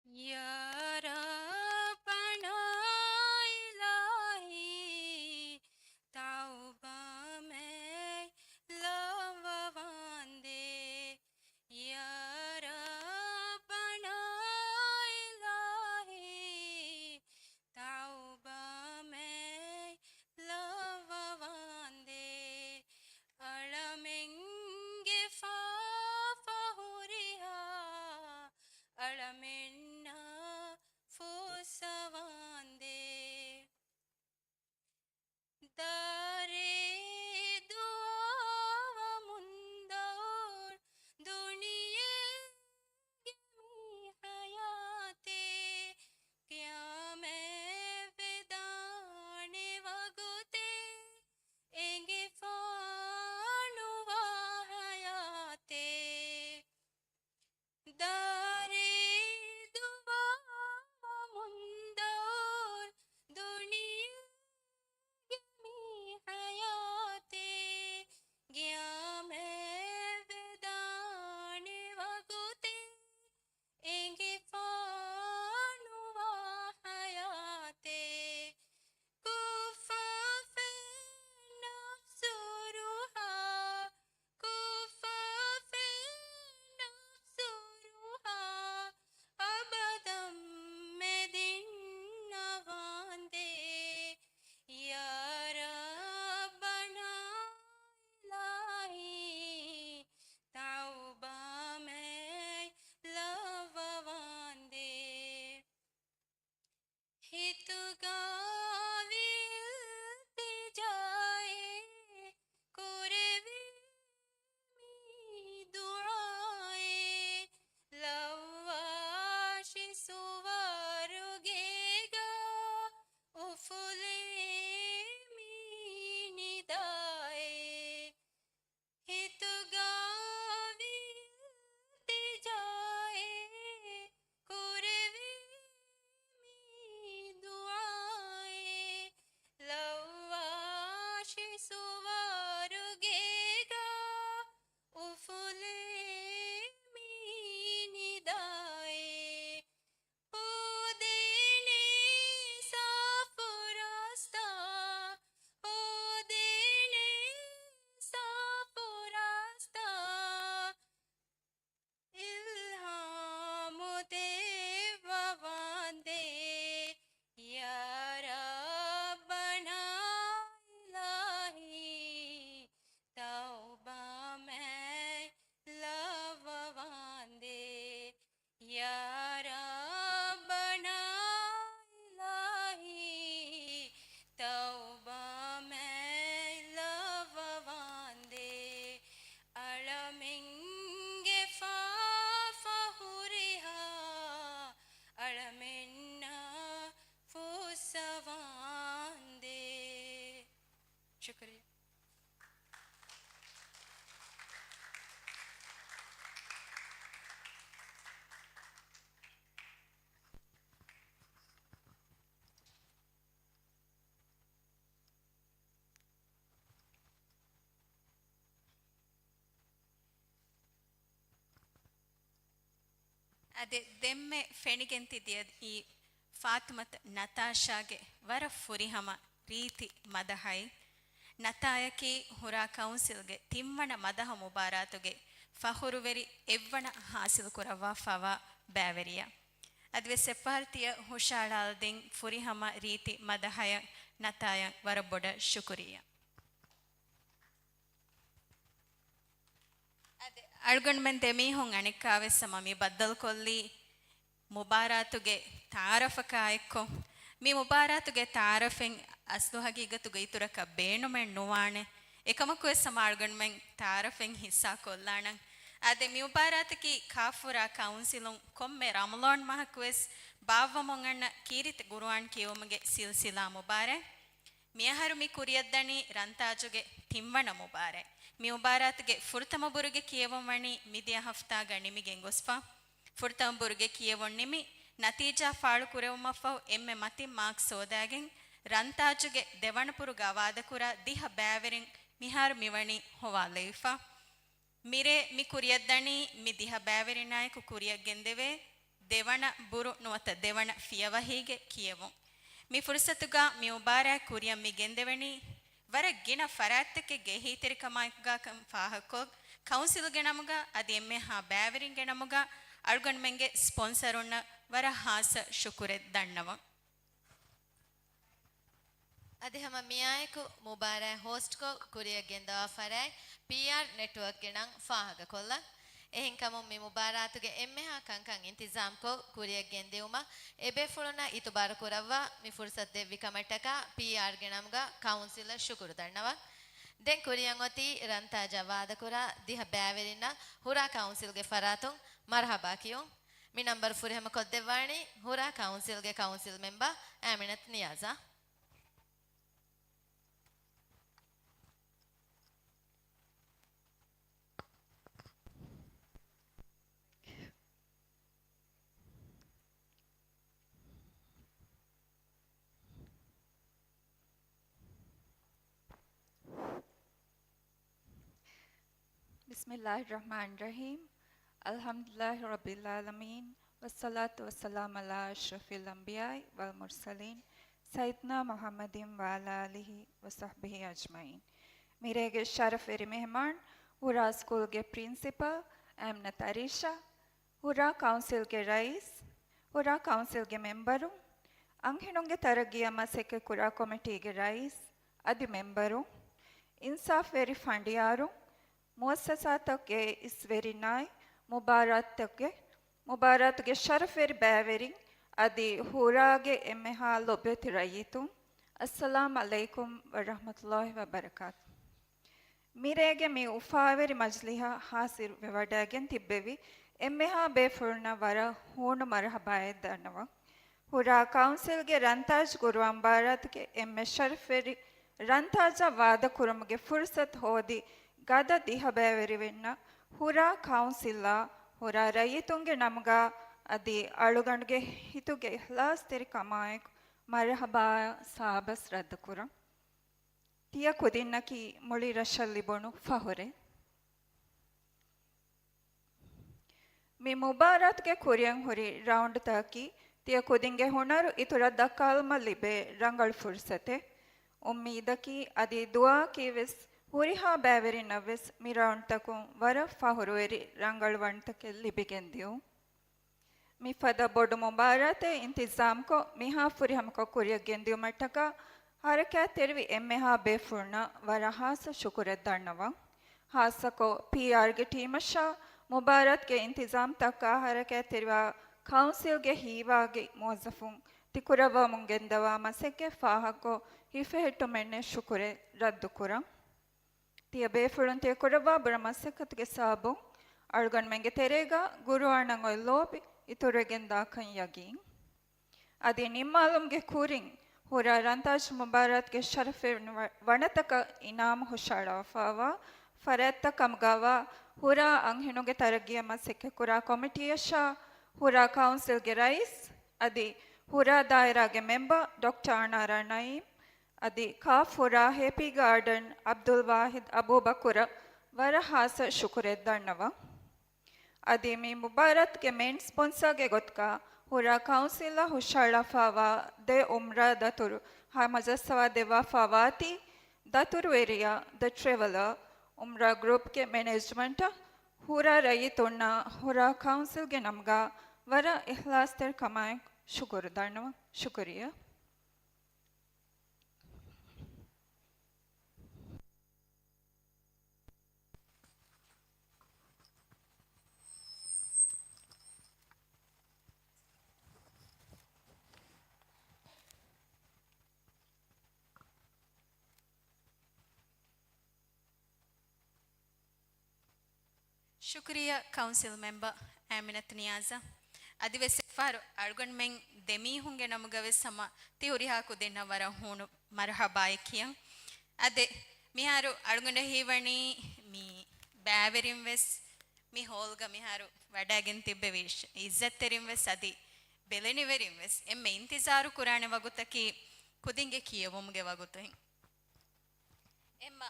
Ya Rabbana ilahi tauba mein lavavande Ya Rabbana ilahi tauba mein lavavande alamenge fa fahuriha alamenna ಸುವಾರುಗೇಗ ಉಫುಲೆ ಮೀನಿದಾಯೆ ಓದೇನೆ ಸಾಪುರಸ್ತಾ ಓದೇನೆ ಸಾಪುರಸ್ತಾ ಇಲ್ಹಾಮು ದೇವವಂದೇ ಯಾರ ಬನಾ ಇಲಾಹಿ ತೌಬಾ ಮೈ ಲವವಂದೇ ಯಾರ ಬನಾ ಇಲಾಹಿ ತೌಬಾ ಮೈ ಲವವಂದೇ ಅಳಮೆಂಗೆ ಫಹುರಿಹ ಅಳಮೆನ್ನ ಫುಸವಾಂದೆ ಶುಕ್ರಿಯ ಅದೇ ದೆಮ್ಮೆ ಫೆಣಿಗೆಂತಿದೆಯ ಈ ಫಾತ್ಮತ್ ನತಾಶಾಗೆ ವರ ಫುರಿಹಮ ರೀತಿ ಮದಹೈ ನತಾಯಕಿ ಹುರಾ ಕೌನ್ಸಿಲ್ಗೆ ತಿಮ್ಮಣ ಮದಹ ಮುಬಾರಾತುಗೆ ಫಹುರುವೆರಿ ಎವ್ವಣ ಹಾಸಿಲ್ ಕುರವ ಫವ ಬ್ಯಾವೆರಿಯ ಅದ್ವೆ ಸೆಪಾರ್ತಿಯ ಹುಷಾಳಾಲ್ದೆಂಗ್ ಫುರಿಹಮ ರೀತಿ ಮದಹಯ ನತಾಯ ವರಬೊಡ ಶುಕುರಿಯ ಅದೇ ಅಳ್ಗೊಂಡ್ ಮೆಂತೆ ಮೀಹೊಂಗ್ ಅಣಿಕಾವೆಸ್ಸ ಮಮ್ಮಿ ಬದ್ದಲ್ ಕೊಲ್ಲಿ ಮುಬಾರಾತುಗೆ ತಾರಫಕ ಆಯ್ಕೊ ಮೀ ಮುಬಾರಾತುಗೆ ತಾರಫೆಂಗ್ ಅಸ್ಲು ಹಗೀಗತುಗೆ ಇತುರಕ ಬೇಣುಮೆಣ್ ನುವಾಣೆ එකමක වෙස්සම අල්ගන් මෙන් තාරෆෙන් හිස්සා කොල්ලාණන් අද මියුපාරාතකි කාෆුරා කවුන්සිලුන් කොම්මේ රමලෝන් මහක්වෙස් බාවමොන් අන්න කීරිත ගුරුවන් කියවමගේ සිල්සිලා මුබාරේ මියහරු මි කුරියද්දනි රන්තාජුගේ තිම්වන මුබාරේ මියුපාරාතගේ ෆුර්තම බුරුගේ කියවමණි මිදිය හෆ්තා ගනිමි ගෙන්ගොස්පා ෆුර්තම බුරුගේ කියවොන් නිමි ನತೀಜಾ ಫಾಳು ಕುರೆವುಮಫೌ ಎಮ್ಮೆ ಮತಿ ಮಾರ್ಕ್ ಸೋದಾಗೆನ್ ರಂತಾಜುಗೆ ದೆವಣಪುರು ಗವಾದಕುರ ದಿಹ ಬ್ಯಾವೆರಿನ್ ಮಿಹಾರ್ ಮಿವಣಿ ಹೊವಾಲೇಫಾ ಮಿರೆ ಮಿ ಕುರಿಯದ್ದಣಿ ಮಿ ದಿಹ ಬ್ಯಾವೆರಿನಾಯಕು ಕುರಿಯಗೆಂದೆವೆ ದೆವಣ ಬುರು ನುವತ ದೆವಣ ಫಿಯವಹೀಗೆ ಕಿಯವು ಮಿ ಫುರ್ಸತುಗ ಮಿ ಉಬಾರ ಕುರಿಯ ಮಿ ಗೆಂದೆವಣಿ ವರ ಗಿನ ಫರಾತ್ತಕ್ಕೆ ಗೆಹೀತಿರಿಕಮಾಯ್ಗ ಫಾಹಕೋ ಕೌನ್ಸಿಲ್ಗೆ ನಮಗ ಅದು ಎಮ್ಮೆ ಹಾ ಬ್ಯಾವೆರಿಂಗೆ ನಮಗ ಅಳ್ಗೊಂಡ್ ಮೆಂಗೆ ಸ್ಪಾನ್ಸರುಣ್ಣ ವರ ಹಾಸ ಶುಕುರೆ ದಂಡವ ಅದೇ ಹಮ ಮಿಯಾಯಕು ಮುಬಾರ ಹೋಸ್ಟ್ ಕೋ ಕುರಿಯ ಗೆಂದವ ಫರೈ ಪಿಆರ್ ನೆಟ್ವರ್ಕ್ ಗೆಣಂ ಫಾಹಗ ಕೊಲ್ಲ එහෙන් කම මේ මුබාරාතුගේ එම්මෙහා කංකං ඉන්තිසාම් කෝ කුරිය ගෙන්දෙවුම එබේ ෆුලුන ඉතුබාර කුරවවා මි ෆුර්සත් දෙවි කමටක PR ගෙනම්ගා කවුන්සිල් ಶುಕುರು දන්නවා දැන් කුරියන් ඔති රන්තා ජවාද කුරා දිහ බෑවෙරින්න හුරා කවුන්සිල්ගේ ෆරාතුන් මර්හබා කියුන් මි නම්බර් ෆුරහෙම කොද්දෙවාණි හුරා කවුන්සිල්ගේ කවුන්සිල් මෙම්බර් ආමිනත් නියාසා Bismillahirrahmanirrahim. Alhamdulillahi Rabbil Alameen. Wassalatu wassalamu ala ashrafil anbiya'i wal mursalin. Sayyidina Muhammadin wa ala alihi wa sahbihi ajmain. Mirege sharaf eri mehman, Hura School ge principal, Amnat Arisha, Hura Council ge rais, Hura Council ge memberu, Anghinunge Taragiya Maseke Kura Committee ge rais, Adi memberu, Insaf eri fandiyaru, ಮುಅಸ್ಸಸಾತಕ್ಕೆ ಇಸ್ವೆರಿನಾಯ್ ಮುಬಾರಾತ್ಗೆ ಶರಫೆರಿ ಬ್ಯಾವೆರಿ ಅದಿ ಹೂರಾಗೆ ಎಮ್ಮೆಹಾ ಲೊಬೆತಿರಯಿತು ಅಸ್ಸಲಾಮ್ ಅಲೈಕುಂ ವರಹಮತುಲ್ಲಾಹಿ ವಬರಕಾತ್ ಮಿರೆಗೆ ಮಿ ಉಫಾವೆರಿ ಮಜ್ಲಿಹ ಹಾಸಿರ್ ವೆವಡಾಗೆನ್ ತಿಬ್ಬೆವಿ ಎಮ್ಮೆಹಾ ಬೇಫುರ್ನ ವರ ಹೂಣ ಮರಹಬಾಯದ್ ದನವ ಹುರಾ ಕೌನ್ಸಿಲ್ಗೆ ರಂತಾಜ್ ಗುರು ಅಂಬಾರತ್ಗೆ ಎಮ್ಮೆ ಶರಫೆರಿ ರಂತಾಜ ವಾದ ಕುರಮ್ಗೆ ಫುರ್ಸತ್ ಹೋದಿ ಗದ ದಿಹ ಬೇವೆರಿವೆನ್ನ ಹುರಾ ಕೌನ್ಸಿಲ್ಲ ಹುರಾ ರೈತುಂಗೆ ನಮ್ಗ ಅದಿ ಅಳುಗಂಡ್ಗೆ ಹಿತುಗೆ ಇಹ್ಲಾಸ್ ತೆರಿ ಕಮಾಯಕ್ ಮರಹಬಾ ಸಾಬಸ್ ರದ್ದ ಕುರ තිය කොදින්නකි මොළි රශල් ලිබොණු ෆහොරෙ ಮಿ ಮುಬಾರತ್ಗೆ ಕೊರಿಯಂ ಹೊರಿ ರೌಂಡ್ ತಾಕಿ ತಿಯ ಕೊದಿಂಗೆ ಹುಣರು ಇತುರ ದಕ್ಕಾಲ್ಮ ಲಿಬೆ ರಂಗಳ್ ಫುರ್ಸತೆ ಉಮ್ಮೀದಕಿ ಅದಿ ದುವಾ ಕೀವೆಸ್ ಹುರಿಹಾ ಬ್ಯಾವೆರಿ ನವೆಸ್ ಮಿ ರೌಂಡ್ ತಕು ವರ ಫಹುರುವೆರಿ ರಂಗಳ್ ವಂಟಕೆ ಲಿಬಿಗೆಂದಿಯು ಮಿ ಫದ ಬೊಡು ಮುಬಾರತೆ ಇಂತಿಜಾಮ್ ಕೊ ಮಿಹಾ ಫುರಿ ಹಮಕ ಕೊರಿಯ ಗೆಂದಿಯು ಮಟ್ಟಕ ಹರಕ್ಯಾ ತೆರವಿ ಎಮ್ಮೆಹಾ ಬೇಫುರ್ಣ ವರ ಹಾಸ ಶುಕುರೆದ್ದಣ್ಣವ ಹಾಸಕೊ ಪಿಆರ್ಗೆ ಟೀಮಶಾ ಮುಬಾರತ್ ಗೆ ಇಂತಿಜಾಮ್ ತಕ್ಕ ಹರಕೆ ತಿರುವ ಕೌನ್ಸಿಲ್ ಗೆ ಹೀವಾಗೆ ಮೋಜಫುಂ ತಿಕುರವ ಮುಂಗೆಂದವ ಮಸೆಕೆ ಫಾಹಕೊ ಹಿಫೆ ಹಿಟ್ಟು ಮೆಣ್ಣೆ ಶುಕುರೆ ರದ್ದು ಕುರ ತಿಯ ಬೇಫುಳುನ್ ತಿಯ ಕುರವ ಬುರ ಮಸೆಕತ್ಗೆ ಸಾಬು ಅಳ್ಗಣ್ ಮೆಂಗೆ ತೆರೆಗ ಗುರು ಅಣ್ಣಂಗೊಯ್ ಲೋಬಿ ಇತುರೆಗೆಂದ ಕನ್ಯಗಿ ಅದಿ ನಿಮ್ಮಾಲುಮ್ಗೆ ಕೂರಿಂಗ್ ಹುರ ರಂತಾಜ್ ಮುಬಾರತ್ ಗೆ ಶರಫೆ ವಣತಕ ಇನಾಮ್ ಹುಷಾಳ ಫಾವ ಫರತ್ತ ಕಮ್ಗಾವ ಹುರಾ ಅಂಹಿನುಗೆ ತರಗಿಯ ಮಸೆಕ್ಕೆ ಕುರಾ ಕಮಿಟಿಯಶ ಹುರಾ ಕೌನ್ಸಿಲ್ಗೆ ರೈಸ್ ಅದಿ ಹುರಾ ದಾಯರಾಗೆ ಮೆಂಬರ್ ಡಾಕ್ಟರ್ ಅನಾರ ನಯೀಮ್ ಅದಿ ಕಾಫ್ ಹುರಾ ಹೇಪಿ ಗಾರ್ಡನ್ ಅಬ್ದುಲ್ ವಾಹಿದ್ ಅಬೂಬಕುರ ವರ ಹಾಸ ಶುಕುರೆದ್ದಣ್ಣವ ಅದಿ ಮಿ ಮುಬಾರತ್ಗೆ ಮೇನ್ ಸ್ಪಾನ್ಸರ್ಗೆ ಗೊತ್ಕ ಹುರಾ ಕೌನ್ಸಿಲ ಹುಷಾಳ ಫಾವಾ ದೆ ಉಮ್ರಾ ದತುರು ಹಾ ಮಜಸ್ಸವ ದೇವಾ ಫಾವಾತಿ ದತುರು ಏರಿಯಾ ದ ಟ್ರೆವಲರ್ उम्रा ग्रुप के मैनेजमेंट हुरा रही तोड़ना हुरा काउंसिल के नमगा वरा इखलास तर कमाए शुक्रिया ಶುಕ್ರಿಯಾ ಕೌನ್ಸಿಲ್ ಮೆಂಬರ್ ಆಮಿನತ್ ನಿಯಾಜ ಅದಿವೆ ಸೆಫಾರು ಅಳ್ಗಣ್ ಮೆಂಗ್ ದೆಮೀಹುಂಗೆ ನಮಗವೆ ಸಮ ತಿಹುರಿ ಹಾಕು ದೆನ್ನವರ ಹೂಣು ಮರಹಬಾಯಕಿಯಂ ಅದೆ ಮಿಹಾರು ಅಳ್ಗಂಡ ಹೀವಣಿ ಮಿ ಬ್ಯಾವೆರಿಂ ವೆಸ್ ಮಿ ಹೋಲ್ಗ ಮಿಹಾರು ವಡಾಗಿನ್ ತಿಬ್ಬೆ ವಿಶ್ ಇಜ್ಜತ್ ತೆರಿಂ ವೆಸ್ ಅದಿ ಬೆಲೆನಿವೆರಿಂ ವೆಸ್ ಎಮ್ಮೆ ಇಂತಿಜಾರು ಕುರಾಣೆ ವಗುತಕಿ ಕುದಿಂಗೆ ಕಿಯವೊಮ್ಗೆ ವಗುತು ಹಿಂಗ್ ಎಮ್ಮ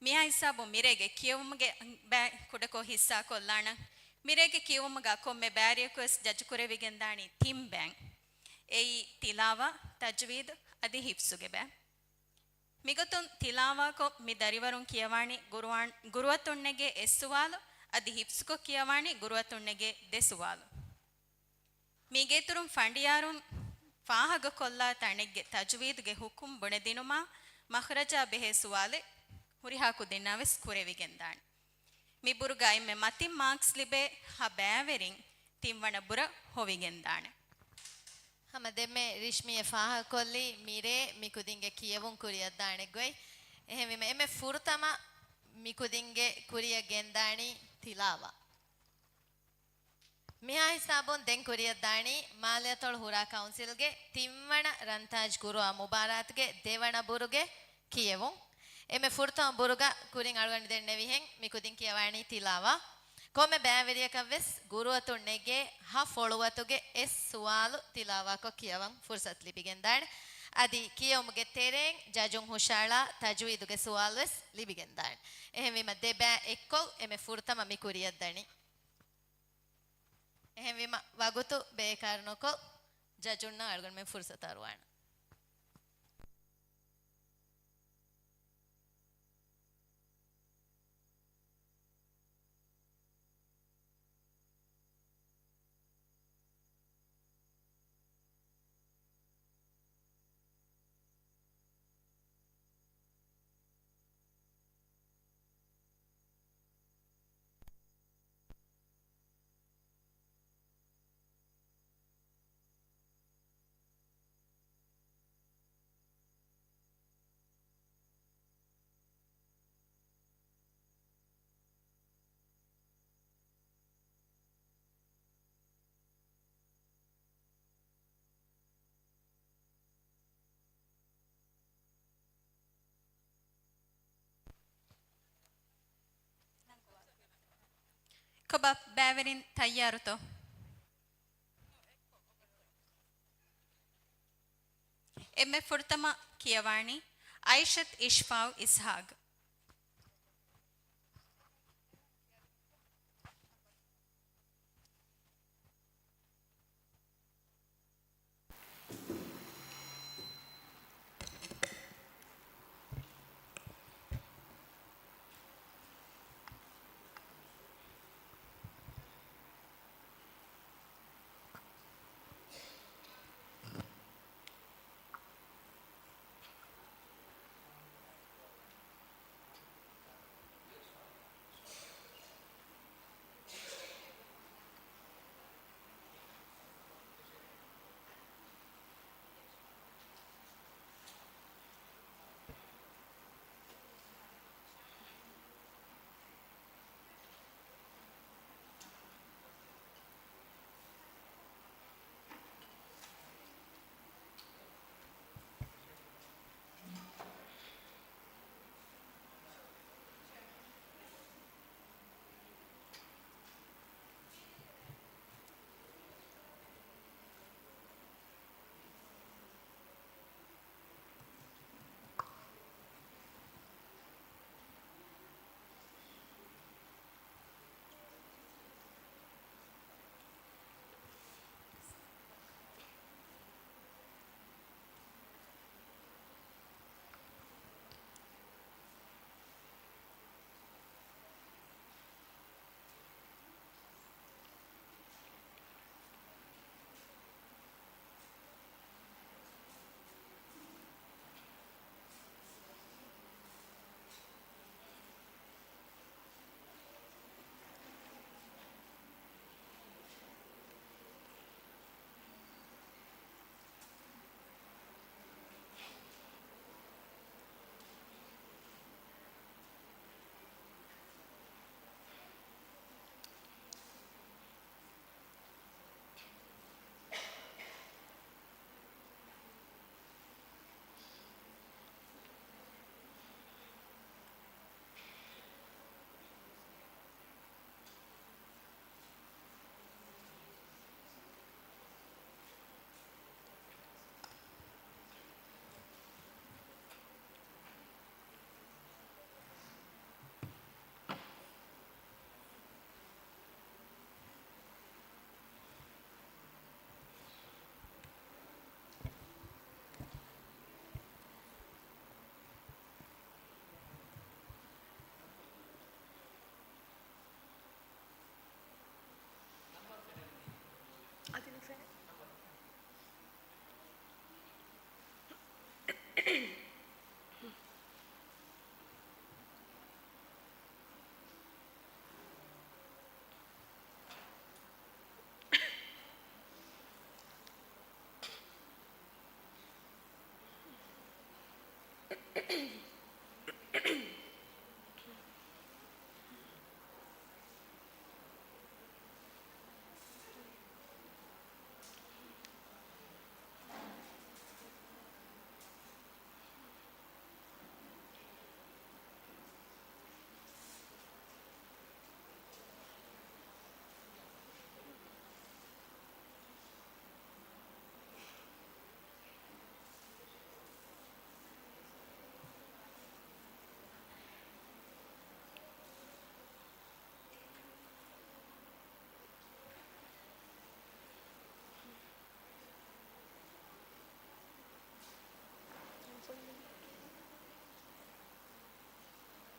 ಮಿಯಾ ಹಿಸಾಬು ಮಿರೆಗೆ ಕಿಯವಮ್ಗೆ ಬ್ಯಾ ಕುಡಕೋ ಹಿಸ್ಸಾ ಕೊಲ್ಲಾಣ ಮಿರೆಗೆ ಕಿಯವಮ್ಗ ಕೊಮ್ಮೆ ಬ್ಯಾರಿಯಕು ಎಸ್ ಜಜ್ಕುರೆವಿಗೆಂದಾಣಿ ಥಿಮ್ ಬ್ಯಾಂಗ್ ಏಯಿ ತಿಲಾವ ತಜ್ವೀದ್ ಅದಿ ಹಿಫ್ಸುಗೆ ಬ್ಯಾ ಮಿಗತುನ್ ತಿಲಾವಾಕೊ ಮಿ ದರಿವರುನ್ ಕಿಯವಾಣಿ ಗುರುವತುಣ್ಣೆಗೆ ಎಸ್ಸುವಾಲು ಅದಿ ಹಿಫ್ಸುಕೊ ಕಿಯವಾಣಿ ಗುರುವತುಣ್ಣೆಗೆ ದೆಸುವಾಲು ಮಿಗೇತುರುನ್ ಫಂಡಿಯಾರುನ್ ಫಾಹಗ ಕೊಲ್ಲಾ ತಣೆಗೆ ತಜ್ವೀದ್ಗೆ ಹುಕುಂ ಬುಣೆದಿನುಮಾ ಮಖ್ರಜಾ ಬೆಹೆಸುವಾಲೆ ಹುರಿಹಾಕು ದಿನಾವೆಸ್ ಕುರೆವಿಗೆಂದಾಣಿ ಮಿ ಬುರುಗ ಎಮ್ಮೆ ಮತಿಂ ಮಾರ್ಕ್ಸ್ ಲಿಬೆ ಹ ಬ್ಯಾವೆರಿಂಗ್ ತಿಂವಣ ಬುರ ಹೊವಿಗೆಂದಾಣೆ ಹಮ ದೆಮ್ಮೆ ರಿಶ್ಮಿಯ ಫಾಹ ಕೊಲ್ಲಿ ಮಿರೆ ಮಿಕುದಿಂಗೆ ಕಿಯವುಂ ಕುರಿಯದ್ದಾಣೆ ಗೊಯ್ ಎಹೆಮಿಮ ಎಮ್ಮೆ ಫುರ್ತಮ ಮಿಕುದಿಂಗೆ ಕುರಿಯ ಗೆಂದಾಣಿ ತಿಲಾವ ಮಿಹಾ ಹಿಸಾಬುನ್ ದೆಂ ಕುರಿಯದ್ದಾಣಿ ಮಾಲ್ಯತೊಳ ಹುರಾ ಕೌನ್ಸಿಲ್ಗೆ ತಿಂವಣ ರಂತಾಜ್ ಗುರು ಮುಬಾರಾತ್ಗೆ ದೇವಣ ಬುರುಗೆ ಕಿಯವುಂ ಎಮ್ಮೆ ಫುರ್ತ ಬುರುಗ ಕುರಿಂಗ್ ಅಳ್ಗಂಡು ದೆಣ್ಣೆವಿ ಹೆಂಗ್ ಮಿಕುದಿಂ ಕಿಯವಾಣಿ ತಿಲಾವ ಕೊಮ್ಮೆ ಬ್ಯಾವೆರಿಯಕವೆಸ್ ಗುರುವತುಣ್ಣೆಗೆ ಹ ಫೊಳುವತುಗೆ ಎಸ್ ಸುವಾಲು ತಿಲಾವಾಕೊ ಕಿಯವಂ ಫುರ್ಸತ್ ಲಿಬಿಗೆಂದಾಣ್ ಅದಿ ಕಿಯವಮ್ಗೆ ತೆರೆಂಗ್ ಜಜುಂ ಹುಷಾಳ ತಜ್ವೀದುಗೆ ಸುವಾಲು ವೆಸ್ ಲಿಬಿಗೆಂದಾಣ್ ಎಹೆಂ ವಿಮ ದೆಬ್ಯಾ ಎಕ್ಕೊಲ್ ಎಮ್ಮೆ ಫುರ್ತಮ ಮಿಕುರಿಯದ್ದಣಿ ಎಹೆಂ ವಿಮ ವಗುತು ಬೇಕಾರ್ನೊಕೊಲ್ ಜಜುಣ್ಣ ಅಳ್ಗಂಡು ಮೆ ಫುರ್ಸತ್ ಅರುವಾಣ ಕೊಬ ಬ್ಯಾವೆರಿನ್ ತಯ್ಯಾರುತೋ ಎಮ್ಮೆ ಫುರ್ತಮ ಕಿಯವಾಣಿ ಐಷತ್ ಇಶ್ಫಾವ್ ಇಸ್ಹಾಗ್.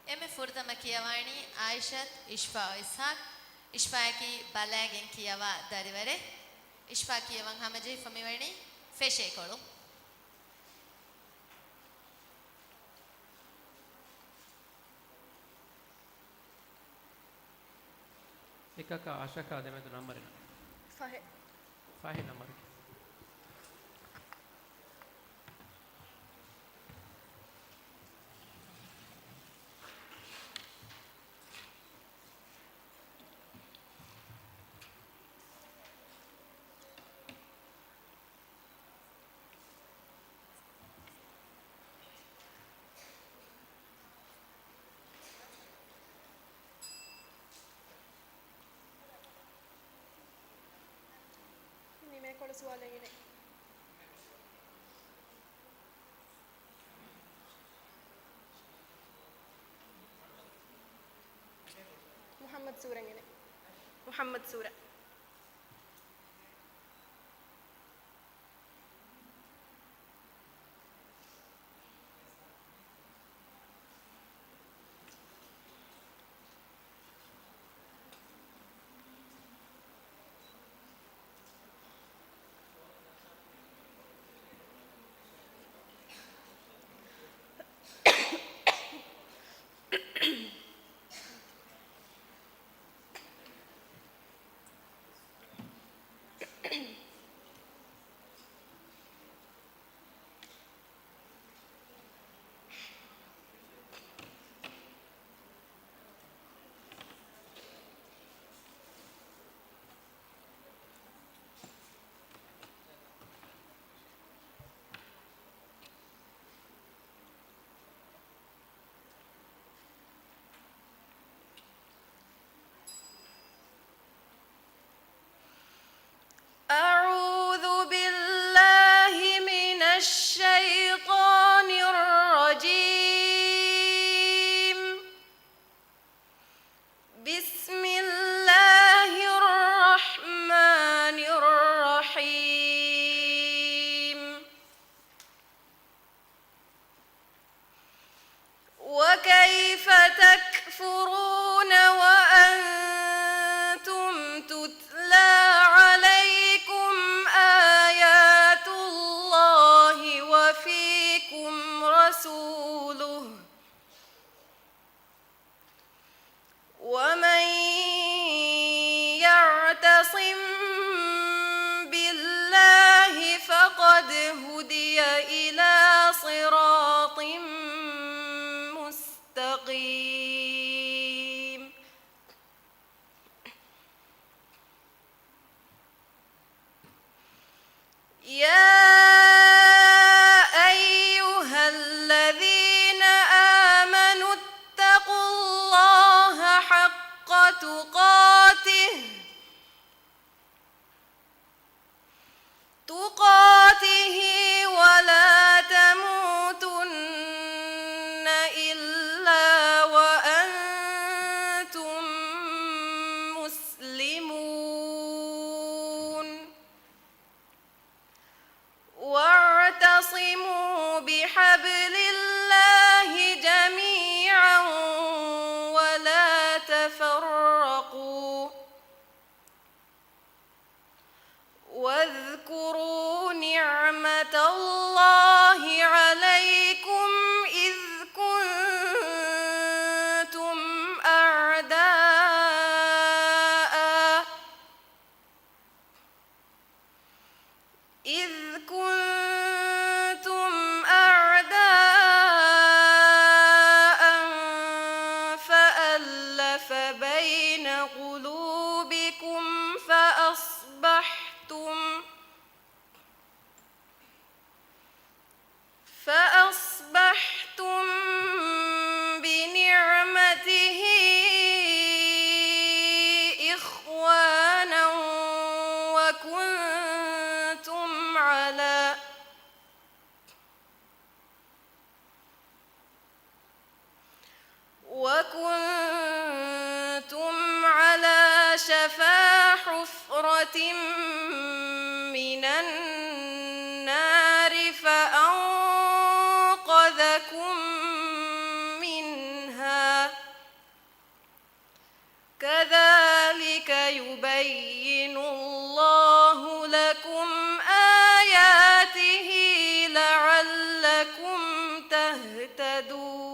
එමෙ ෆුර්දම කියවණි ආයිෂත් ඉෂ්ෆා ඉස්හාක් ඉෂ්ෆාකි බලාගෙන් කියවා දරිවරේ ඉෂ්ෆා කියවන් හැමජේ ෆමිවණි ෆෙෂේ කොළු එකක ආශකා දෙමෙත නම්බරේ ෆහේ නම්බරේ സൂര മുഹമ്മദ് സൂര. أعوذ بالله من الشيطان الرجيم. بسم الله الرحمن الرحيم. وكيف تكفرون وأنتم تتلى عليكم آيات الله وفيكم رسوله ومن يعتصم بالله فقد هدي إلى صراط مستقيم. يا أيها الذين آمنوا اتقوا الله حق تقاته ولا تموتن إلا وأنتم مسلمون. واعتصموا بحبل الله جميعا ولا تفرقوا. واذكروا نعمة الله عليكم إذ كنتم أعداء فألف بين قلوبكم فأصبحتم بنعمته إخوانا وكنتم على شفا حفرة من النار فأنقذكم منها. كذلك يبين الله لكم آياته لعلكم تهتدون.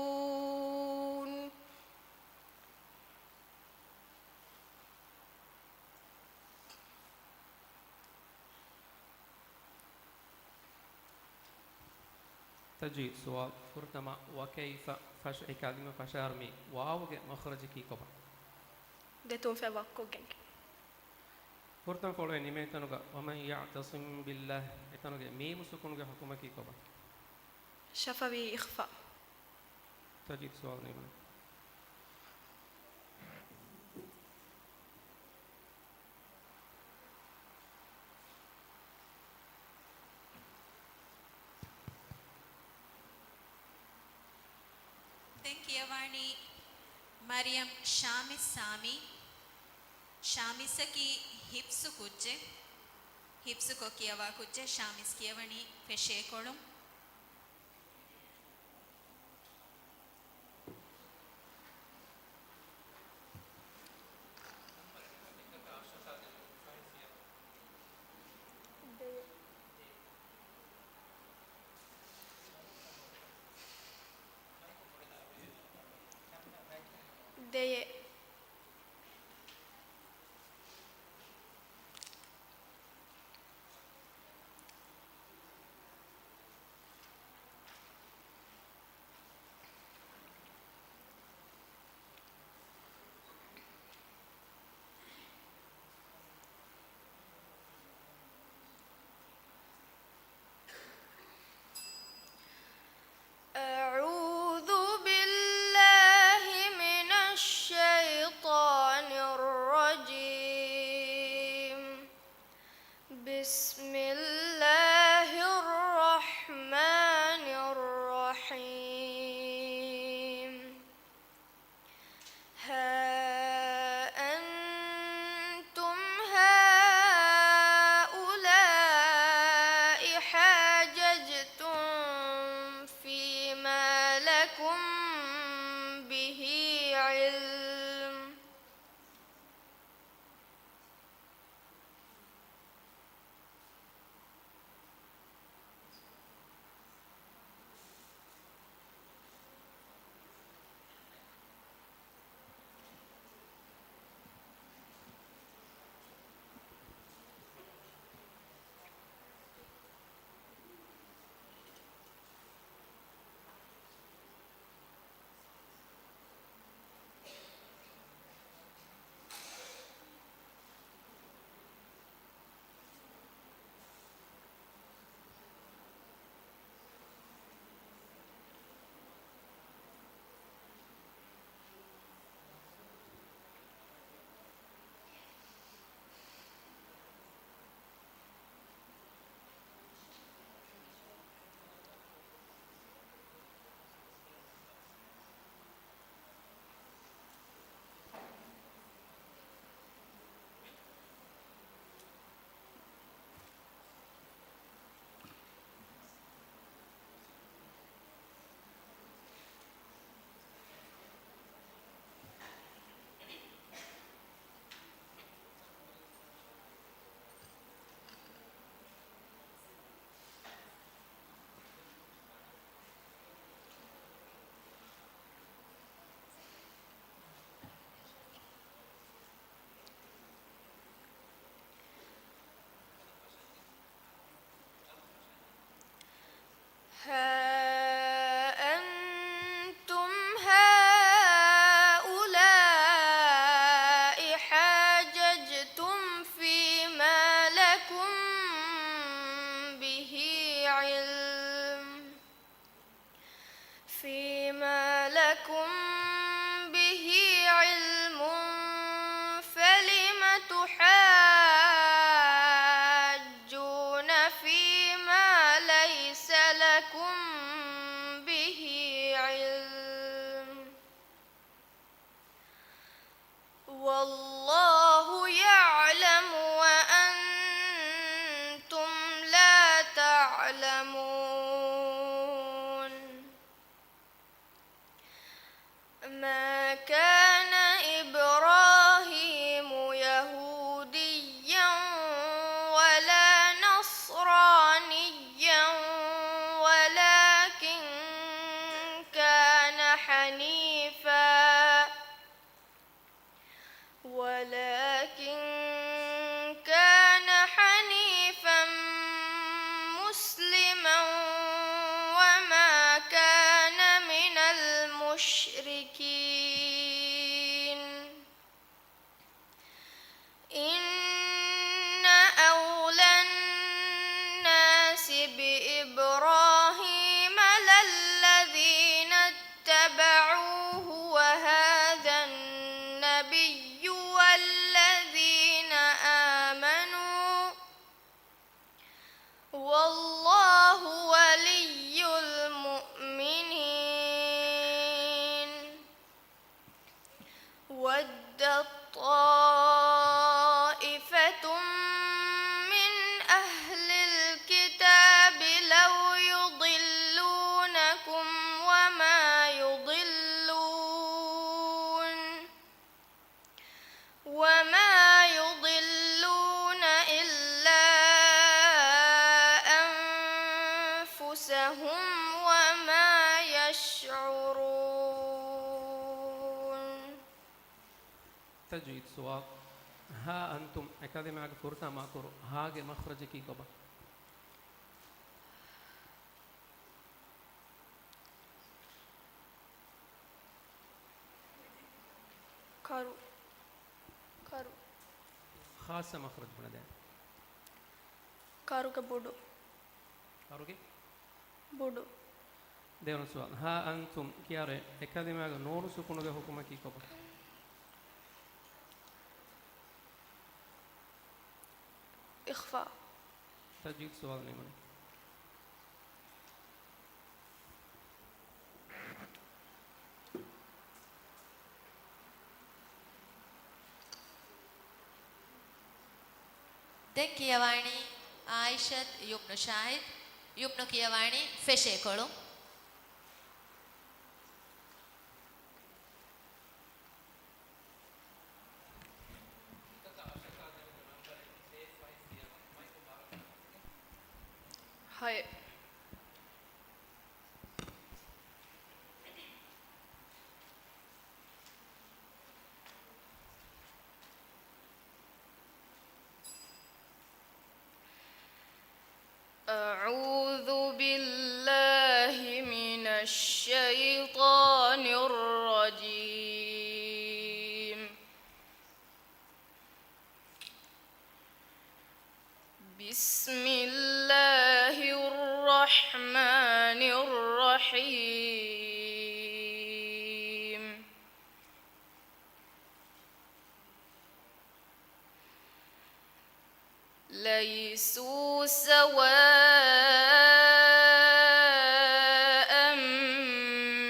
تجي سؤال فرتما وكيف فش كلمة فشارمي واو مخرجك كوبا دتون فباكوجن فرتما فلو نيمتنوغا ومن يعتصم بالله اتنوغا ميم سكونغا حكمك كوبا شفوي إخفاء. تجي سؤال نيمان Thank you, Varni. Mariam Shami Sami. ಶಾಮಿಸಕಿ ಹಿಪ್ಸು ಕುಜ್ಜೆ ಹಿಪ್ಸು ಕೊಕ್ಕಿಯವ ಕುಜ್ಜೆ ಶಾಮಿಸ್ ಕಿಯವಣಿ ಫೆಶೇಕೊಳು دي أعوذ بالله من الشيطان الرجيم بسم الله الرحمن الرحيم ها أنتم هؤلاء حاججتم فيما لكم به علم ها أنتم هؤلاء حاججتم فيما لكم به علم فلم تحاجون فيما ليس لكم به علم والله يعلم وأنتم لا تعلمون ما كان إبراهيم يهوديا ولا نصرانيا ولكن كان حنيفا مسلما وما كان من المشركين إن أولى الناس بإبراهيم للذين اتبعوه وهذا النبي والذين آمنوا والله ولي المؤمنين ود الطائفة تجويد سواق ها أنتم أكاديمي فرتا ما كرو هاجي مخرجك كبا කරු කරු خاصة مخرج من ده කරුක බොඩු أروكي බොඩු ديون سواق ها أنتم كيارة أكاديمي نور سكونو حكومة كبا إخفاء تجويد سؤال نيمان දැන් කියවන්නේ ආයිෂත් යුම්නු ෂාහිද් යුම්නු කියවන්නේ ෆෙෂේකොළු هاي أعوذ بالله من الشيطان الرجيم بسم الله الرحمن الرحيم ليسوا سواء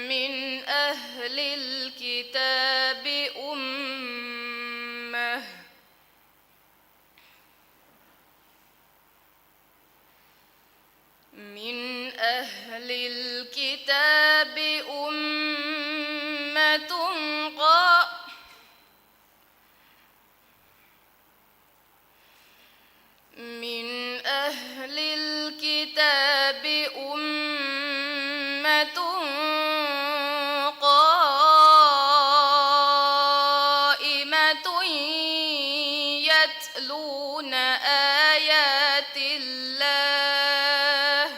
من أهل الكتاب أمة من أهل الكتاب أمة من أهل الكتاب أمة قائمة يتلون آيات الله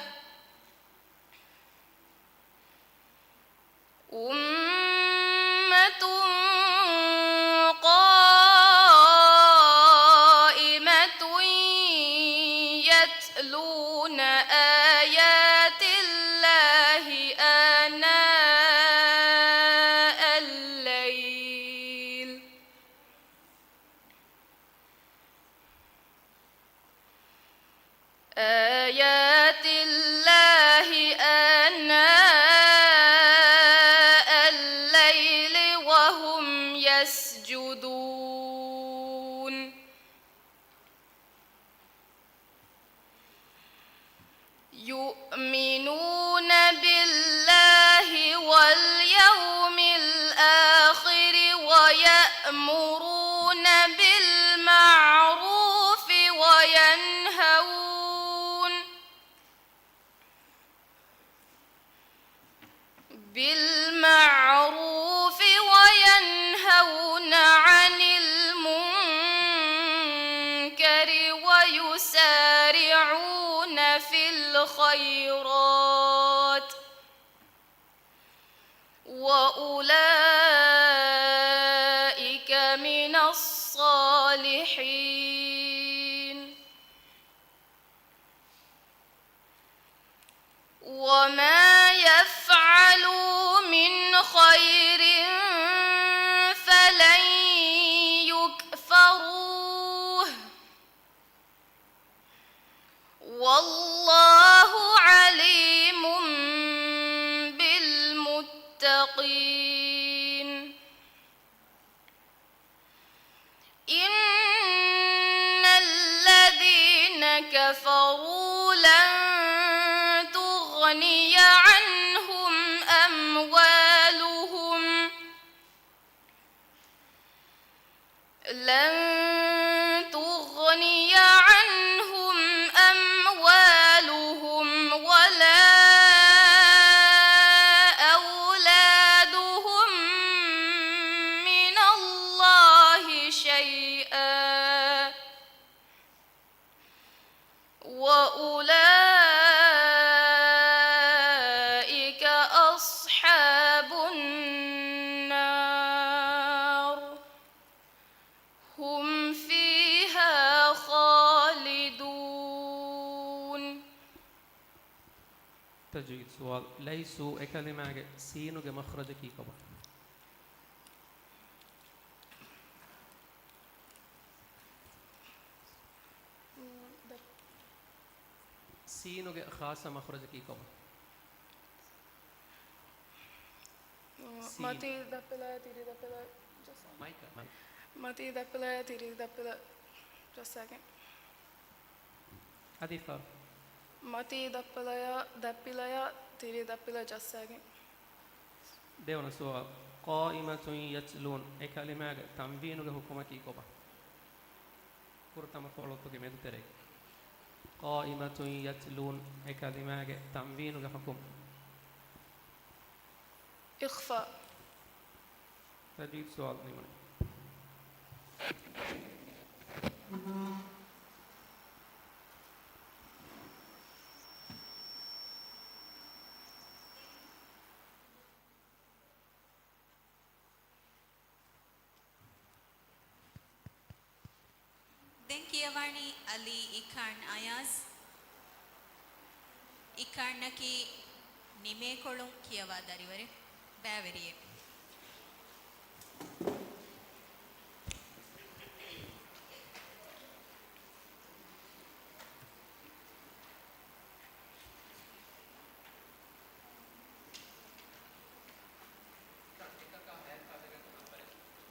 أمة قائمة يتلون آيات الله آناء الليل آيات الله آناء الليل وهم يسجدون يؤمنون بالله واليوم الآخر ويأمرون بالمعروف وينهون عن المنكر ويسارعون في الخيرات وأولئك من الصالحين وما يفعلوا من خير فلن يكفروه والله عليم بالمتقين إن الذين كفروا لن تغني عنهم أموالهم ولا أولادهم من الله تجويد سؤال ليسوا كلمة سينو مخرج كي كبا سينو خاصة مخرج كي كبا Mati dappila tiri dappila. Just a مايكا مايكا Mati dappila tiri dappila. Just a second. هذه فار Mati dappilaya tiri dappila. Just a second. ديونا سؤال قائمة يتلون كلمة تنبين حكومة كي كبا كرتما فعلت كمية تري قائمة يتلون كلمة تنبين حكومة إخفاء. تجيب سؤال نيمان දෙන්කියවනි අලි ඉකන් අයස් ඉකන්නකි නිමේ කොළුන් කියවා දරිවර බෑවරියේ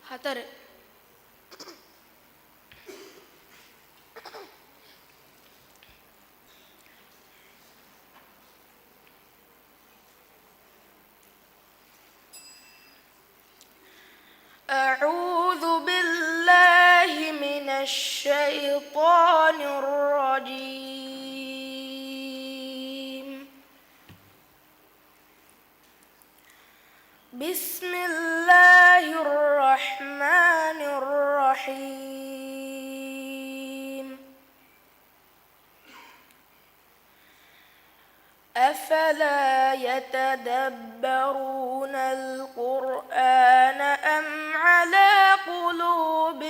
හතර. أعوذ بالله من الشيطان الرجيم. بسم الله الرحمن الرحيم. أفلا يتدبرون القرآن أم على قلوب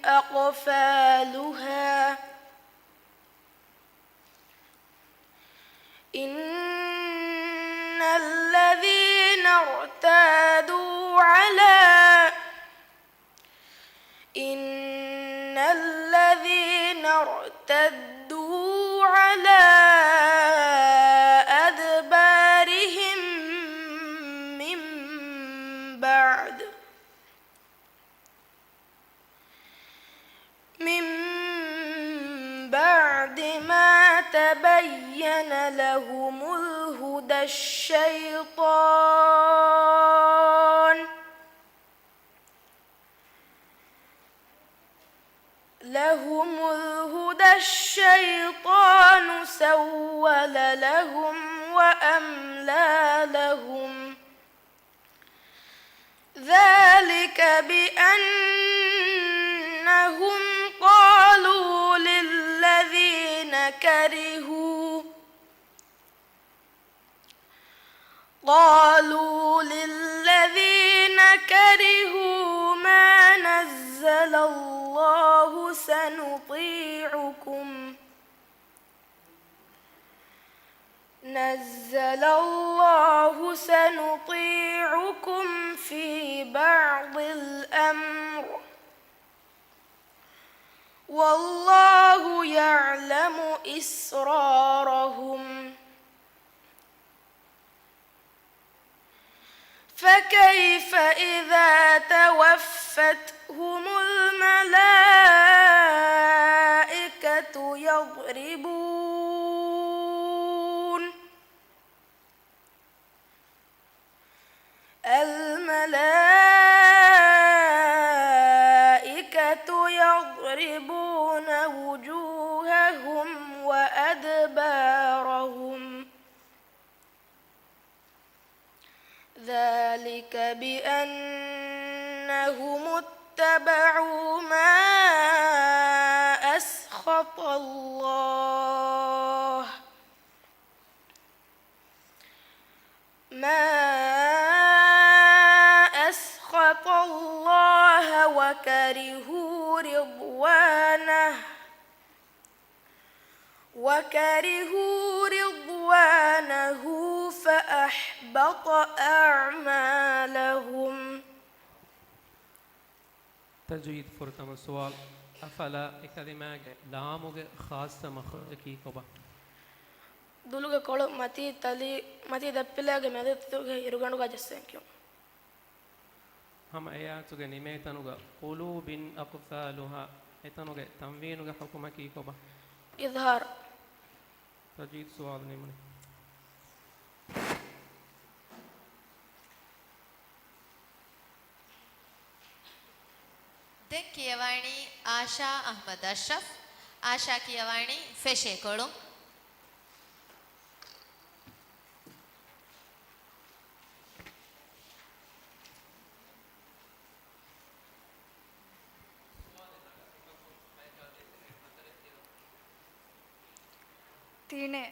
أقفالها إن الذين ارتادوا على أدبارهم من بعد ما تبين لهم الهدى الشيطان سول لهم وأملى لهم ذلك بأنهم قالوا للذين كرهوا ما نزل الله سنطيعكم في بعض الأمر والله يعلم إسرارهم فكيف إذا توفتهم الملائكة يضربون وجوههم وأدبارهم ذلك بأنهم اتبعوا ما أسخط الله وكرهوا رضوانه يحبط أعمالهم. تجوید فرتم سوال افلا اکلمه لاموگ خاص مخرجکی کوبا දුළුගේ කොළු මතී තලි මතී දප්පිලාගේ මැදතුගේ ඉරුගණුගා ජස්සෙන්කියු. هم آياتك نميتنوغ قلوب أقفالها إتنوغ تنوينوغ حكمكي كوبا إظهار. تجيد سؤال نمني දැන් කියවණි ආෂා අහමද් අෂ්රෆ්. ආෂා කියවණි ෆෙෂේ කොළු. තීනේ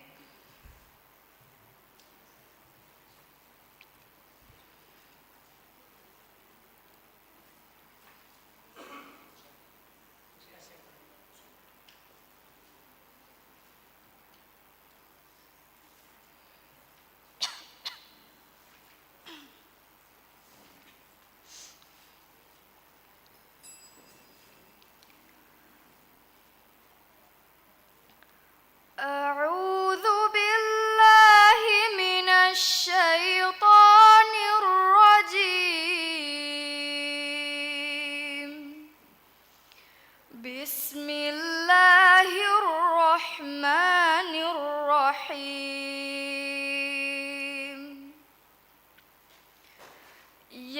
أعوذ بالله من الشيطان الرجيم. بسم الله الرحمن الرحيم.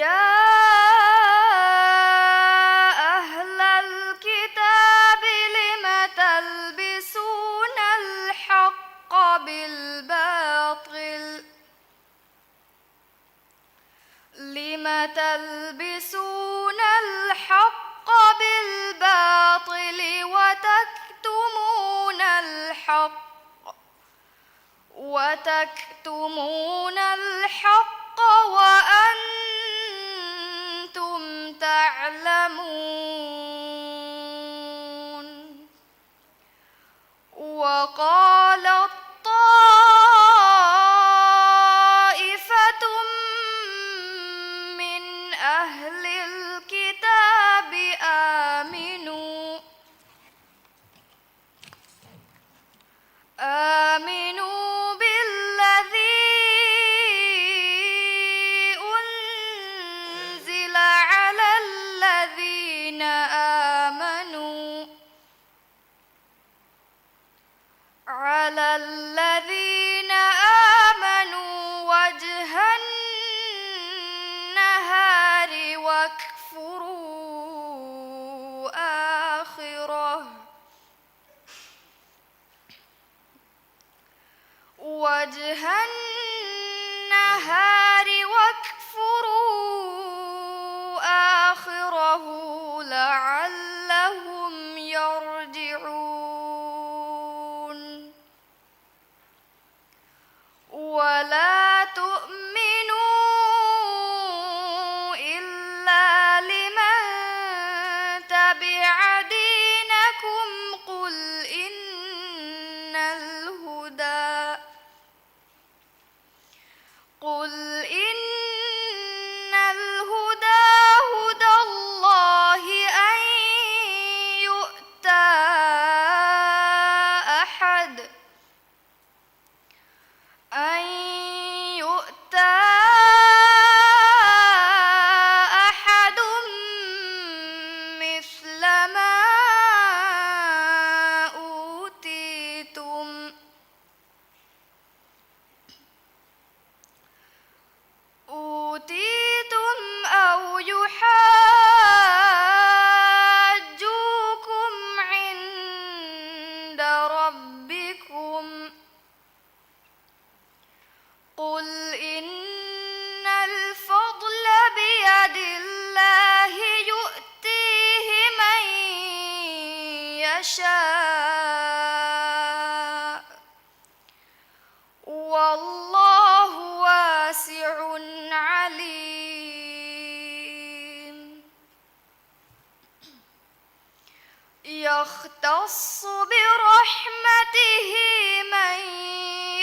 يا أهل الكتاب لم تلبسون الحق بالباطل لم تلبسون الحق بالباطل وتكتمون الحق وأنتم تعلمون. وقالت طائفة من أهل الكتاب آمنوا بالذي أنزل على الذين آمنوا وجه النهار واكفروا آخره لعلهم يرجعون. ولا تؤمنوا إلا لمن تبع دينكم قل إن الهدى هدى الله أن يؤتى أحد مثل ما أوتيتم أو يحاجوكم عند ربكم قل إن الفضل بيد الله يؤتيه من يشاء والله واسع عليم. يختص برحمته من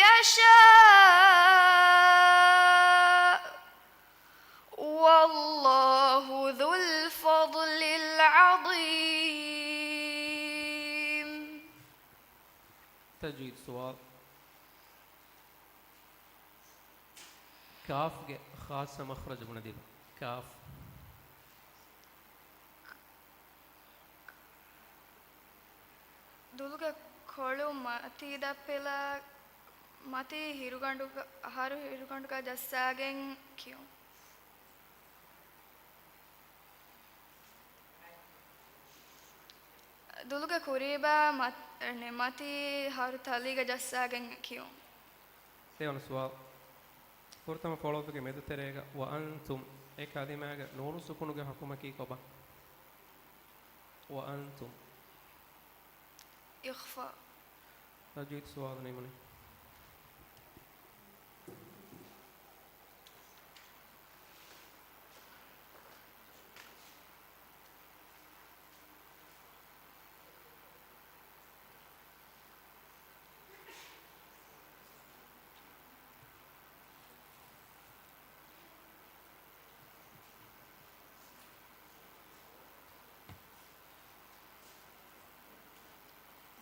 يشاء تجويد سؤال كاف خاصة مخرج بنديب كاف දුලුගේ කොළු මති දප්පෙලා මති හිරුගණ්ඩුක ආහාර හිරුගණ්ඩුක ජස්සාගෙන් කියමු. දුලුගේ කුරීබා මති හාරු තලිග ජස්සාගෙන් කියමු. سيون سؤال فورتما فولوتك مدتريغا وأنتم إيه كلمة نون سكونك حكومة كوبا وأنتم إخفاء. تجويد سؤال نيموني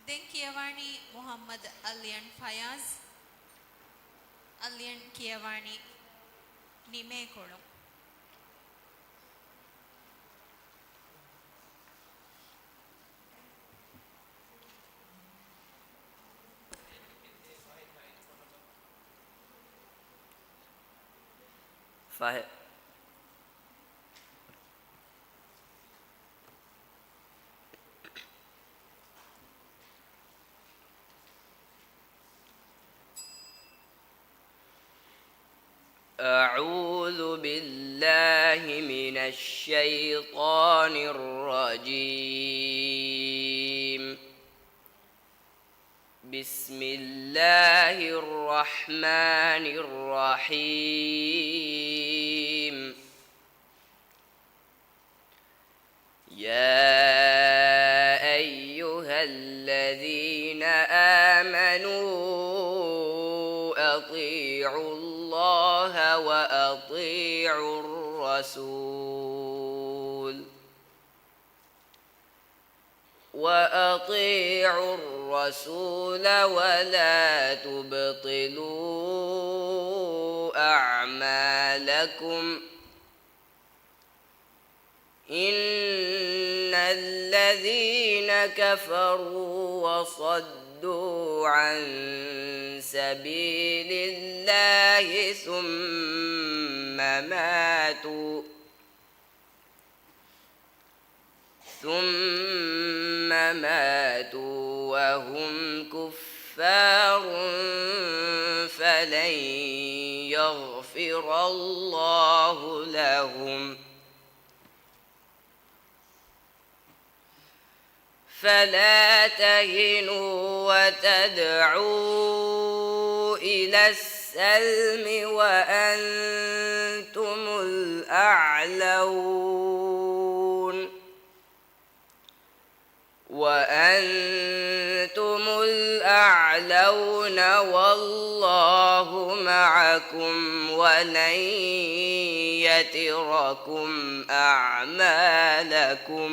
දැන් කියවani මොහම්මද් අලියන් ෆයාස් අලියන් කියවani නිමේ කොළොම් فاهم أعوذ بالله من الشيطان الرجيم بسم الله الرحمن الرحيم يا أيها الذين آمنوا أطيعوا الله وأطيعوا الرسول ولا تبطلوا أعمالكم إن الذين كفروا وصدوا عن سبيل الله ثم ماتوا وهم كفار فلن يغفر الله لهم فلا تهنوا وتدعوا إلى السلم وأنتم الأعلون والله معكم ولن يتركم أعمالكم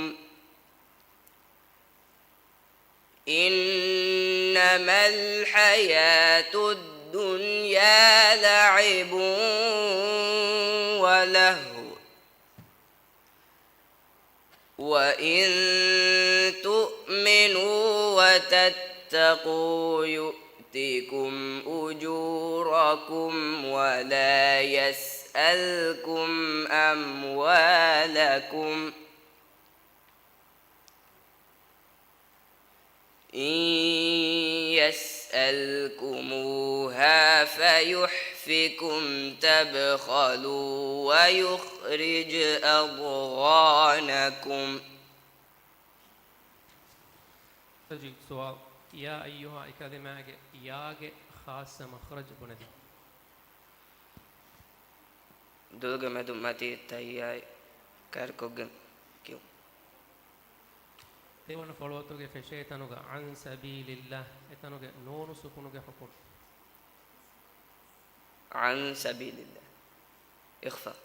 إنما الحياة الدنيا لعب ولهو وإن تؤمنوا وتتقوا يؤتكم أجوركم ولا يسألكم أموالكم إن يسألكموها فيحفكم تبخلوا ويخرج أضغانكم. تجي سؤال يا أيها الكلمة يا خاصة مخرج بندي دولغ مدوماتي تاياي كاركوغن كيو تيوانا فولوتوغي فشيتانوغا عن سبيل الله اتانوغا نونو سكونوغا حكم عن سبيل الله إخفاء.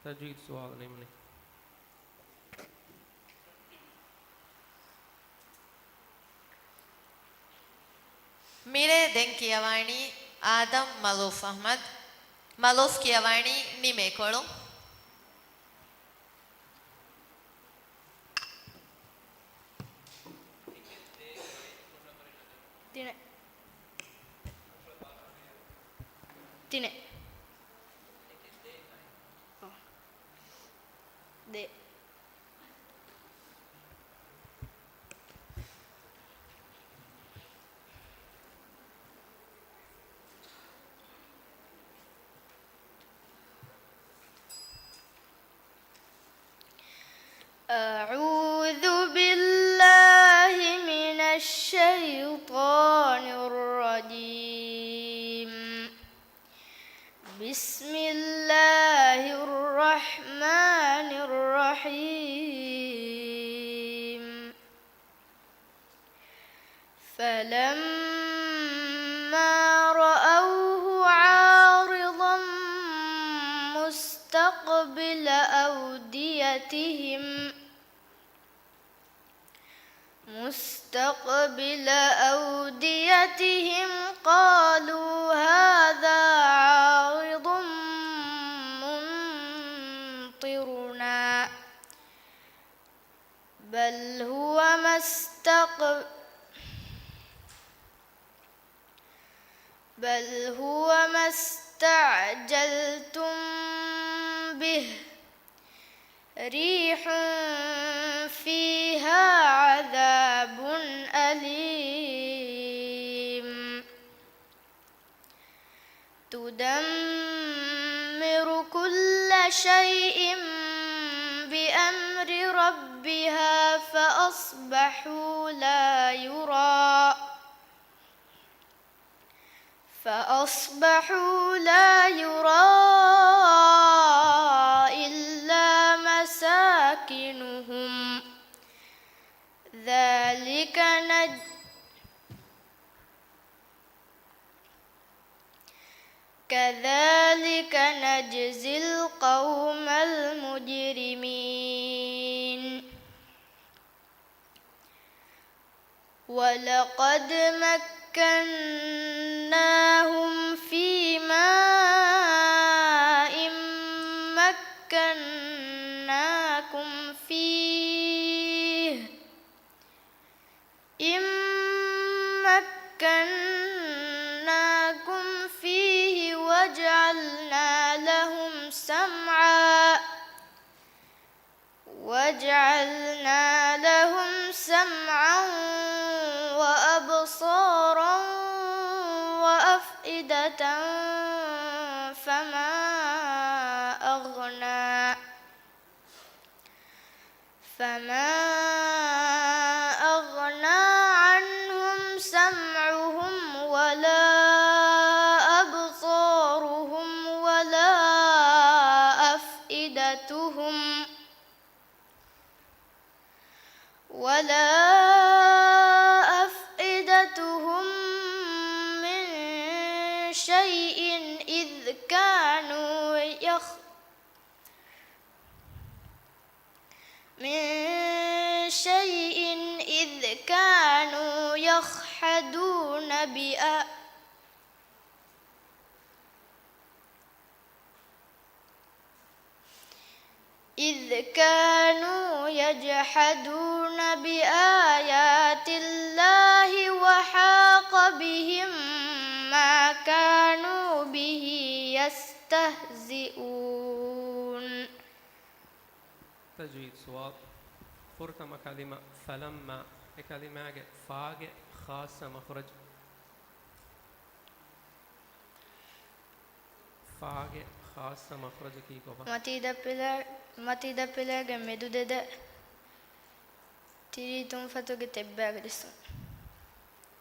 تجيد سؤال نيمني ಮಿರೆ ದೆನ್ ಕಿಯವಾಣಿ ಆದಮ್ ಮಲೂಫ್ ಅಹ್ಮದ್ ಮಲೂಫ್ ಕಿಯವಾಣಿ ನಿಮೇಕೊಳು Tine. Tine. Oh. De. أعوذ بالله من الشيطان الرجيم بسم الله الرحمن الرحيم فلما رأوه عارضا مستقبل أوديتهم قالوا هذا عارض ممطرنا بل هو ما استعجلتم به ريح فيها عذاب أليم تدمر كل شيء بأمر ربها فأصبحوا لا يرى إلا مساكنهم كذلك نجزي القوم المجرمين ولقد مكناهم في ماء مكناكم فيه وجعلنا لهم سمعا وأبصارا وأفئدة فما أغنى عنهم سمعهم ولا أبصارهم ولا أفئدتهم من شيء إذ كانوا يجحدون بآيات الله وحاق بهم ما كانوا به يستهزئون. تجويد سواب فرتم كلمة فلما كلمة فاج خاصة مخرج فاج خاصة مخرج كي كوبا متي دبلا مدو دد تري تون فتوك تباغ دسون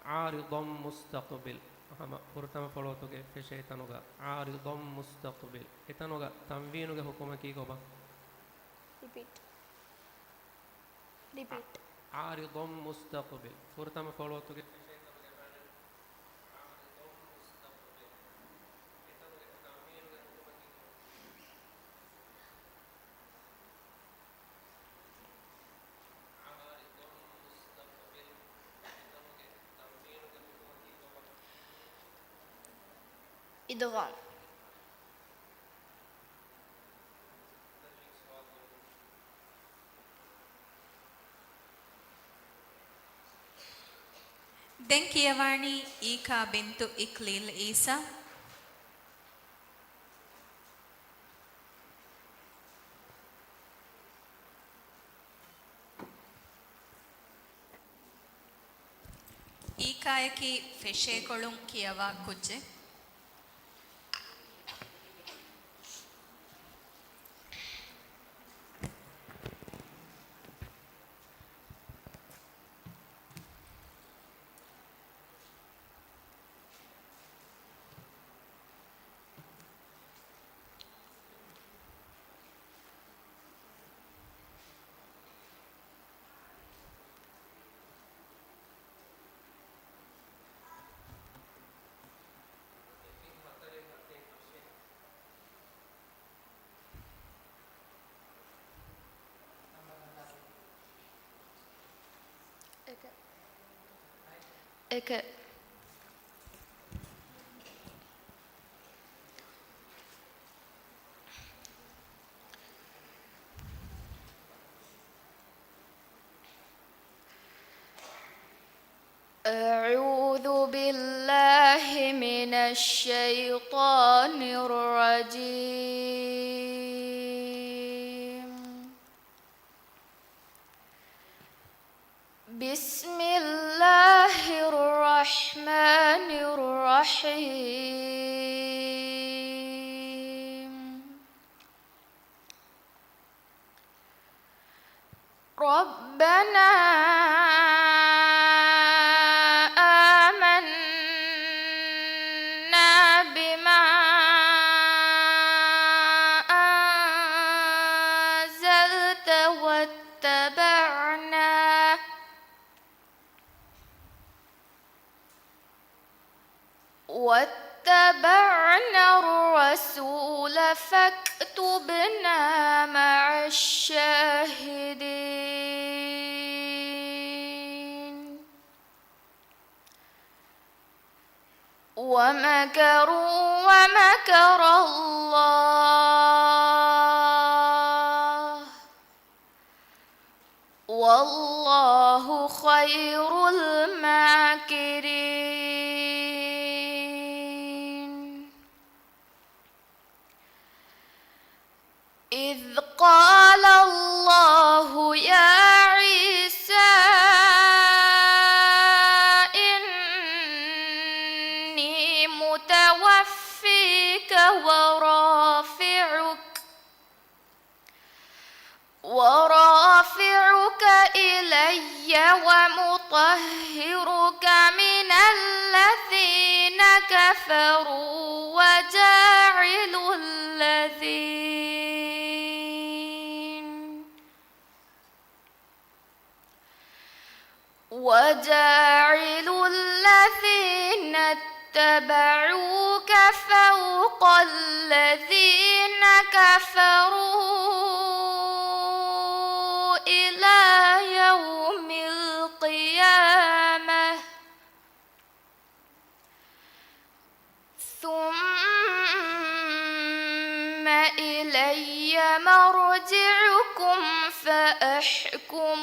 عارض مستقبل هم فرتم فلوتوك في شيطانوغا عارض مستقبل إتانوغا تنوينوغا حكومة كي كوبا repeat عارض مستقبل فرتم فلوتوك إدغام. දැන් කියවන්නේ ඊකා බින්තු ඉක්ලීල් ඊසා. ಈಕಾಯಕಿ ಫೆಶೆ ಕೊಳುಂ ಕಿಯವಾ ಕುಜ್ಜೆ. එක أعوذ بالله من الشيطان الرجيم. بسم الله الرحمن الرحيم. ربنا آمنا بما أنزلت واتبعنا الرسول فاكتبنا مع الشاهدين. ومكروا ومكر الله والله خير الماكرين. إذ قال الله يا عيسى إني متوفيك ورافعك إلي ومطهرك من الذين كفروا وجاعل الذين اتبعوك فوق الذين كفروا إلى يوم القيامة ثم إلي مرجعكم فأحكم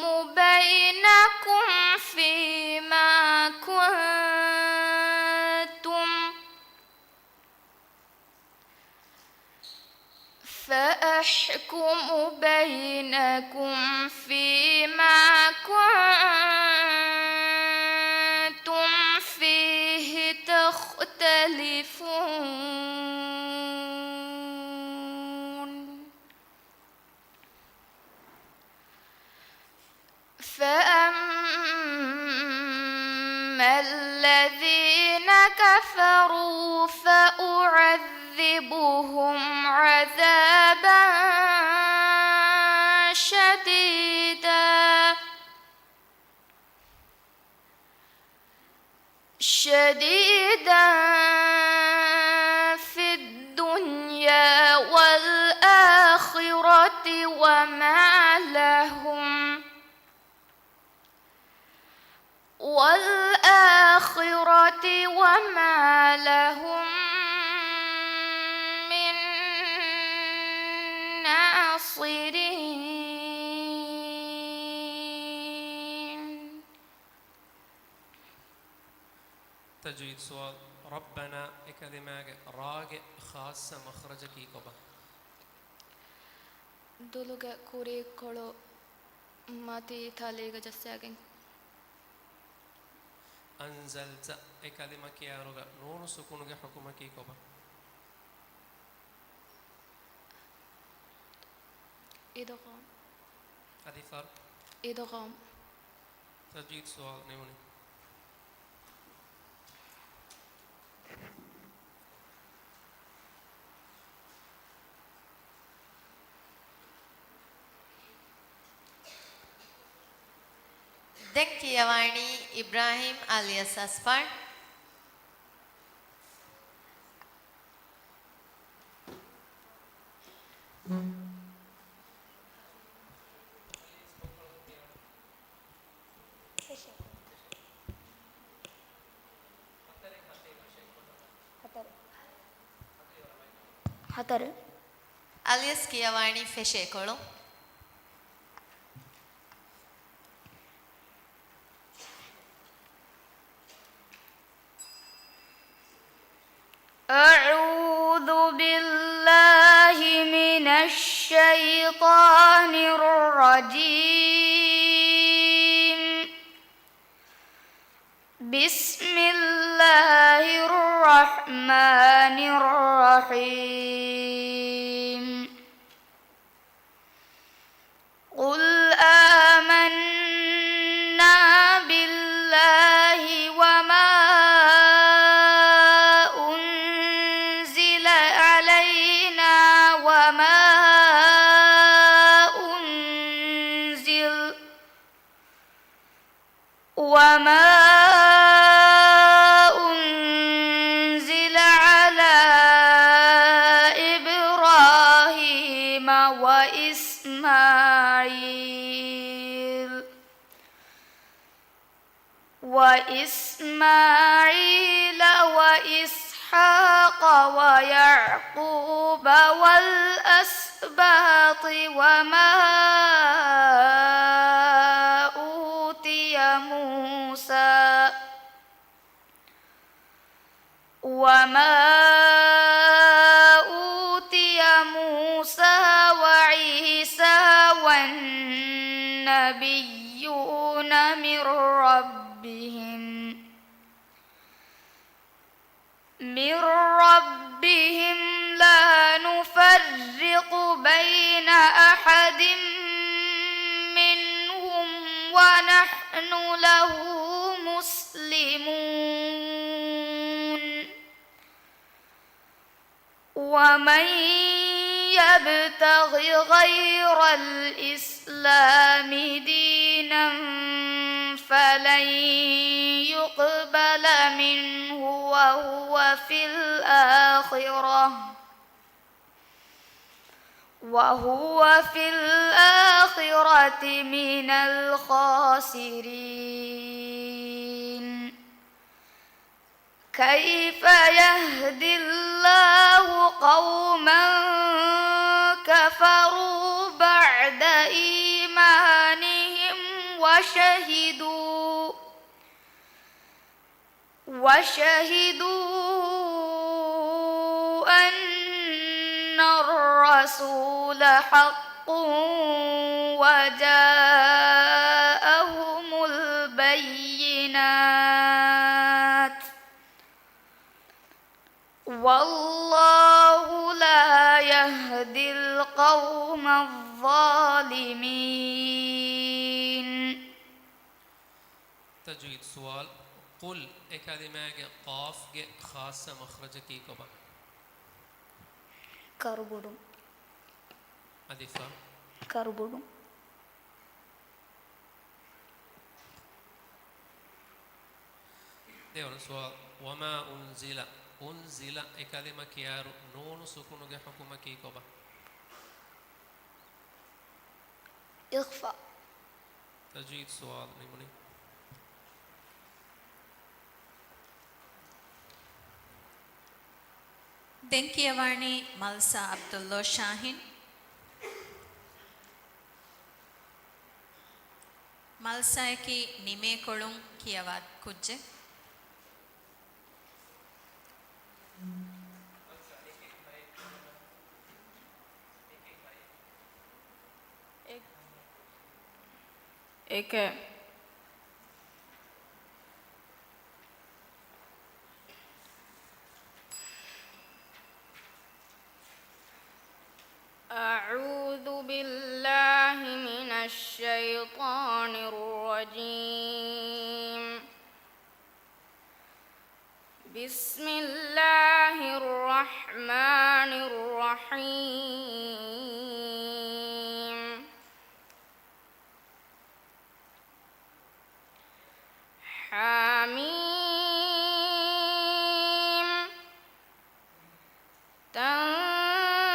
بينكم فيما كنتم فيه تختلفون. فأما الذين كفروا فأعذبهم عذابا شديدا في الدنيا والآخرة وما لهم الناصرين تجويد سؤال ربنا كلمة راجع خاصة مخرج كي كبا දුලුග කුරී කොළු මති තලීග ජස්සයාගෙන් أنزلت كلمة كي أروجا نون سكون حكومة كي كبا إدغام هذه فرق إدغام تجويد سؤال نيوني දැන් කියවන්නේ ඉබ්‍රාහීම් අලියස් අස්ෆාන්. හතර අලියස් කියවන්නේ ෆෙෂේකොළු. أعوذ بالله من الشيطان الرجيم بسم الله الرحمن الرحيم قل آمنا بالله وما أنزل علينا وما أنزل على إبراهيم وإسماعيل وإسحاق ويعقوب والأسباط وما أوتي موسى وعيسى والنبيون من ربهم لا نفرق بين أحد منهم ونحن له مسلمون ومن يبتغ غير الإسلام دينا فلن يقبل منه وهو في الآخرة من الخاسرين كيف يهدي الله قوما كفروا بعد إيمانهم وشهدوا أن الرسول حق وجاءهم البينات والله لا يهدي القوم الظالمين. تجويد سؤال قل كلمة قاف خاصة مخرج كي كبا කරුබුඩු أدفع කරුබුඩු ديون سؤال وما أنزل كلمة كيارو نون سكون حكومة كي كبا إخفاء تجويد سؤال نيموني දැන් කියවන්නේ මල්සා අබ්දුල්ලා ෂාහින්. මල්සයකි නිමේ කොළුන් කියවත් කුජ්ජෙ එක أعوذ بالله من الشيطان الرجيم بسم الله الرحمن الرحيم حميم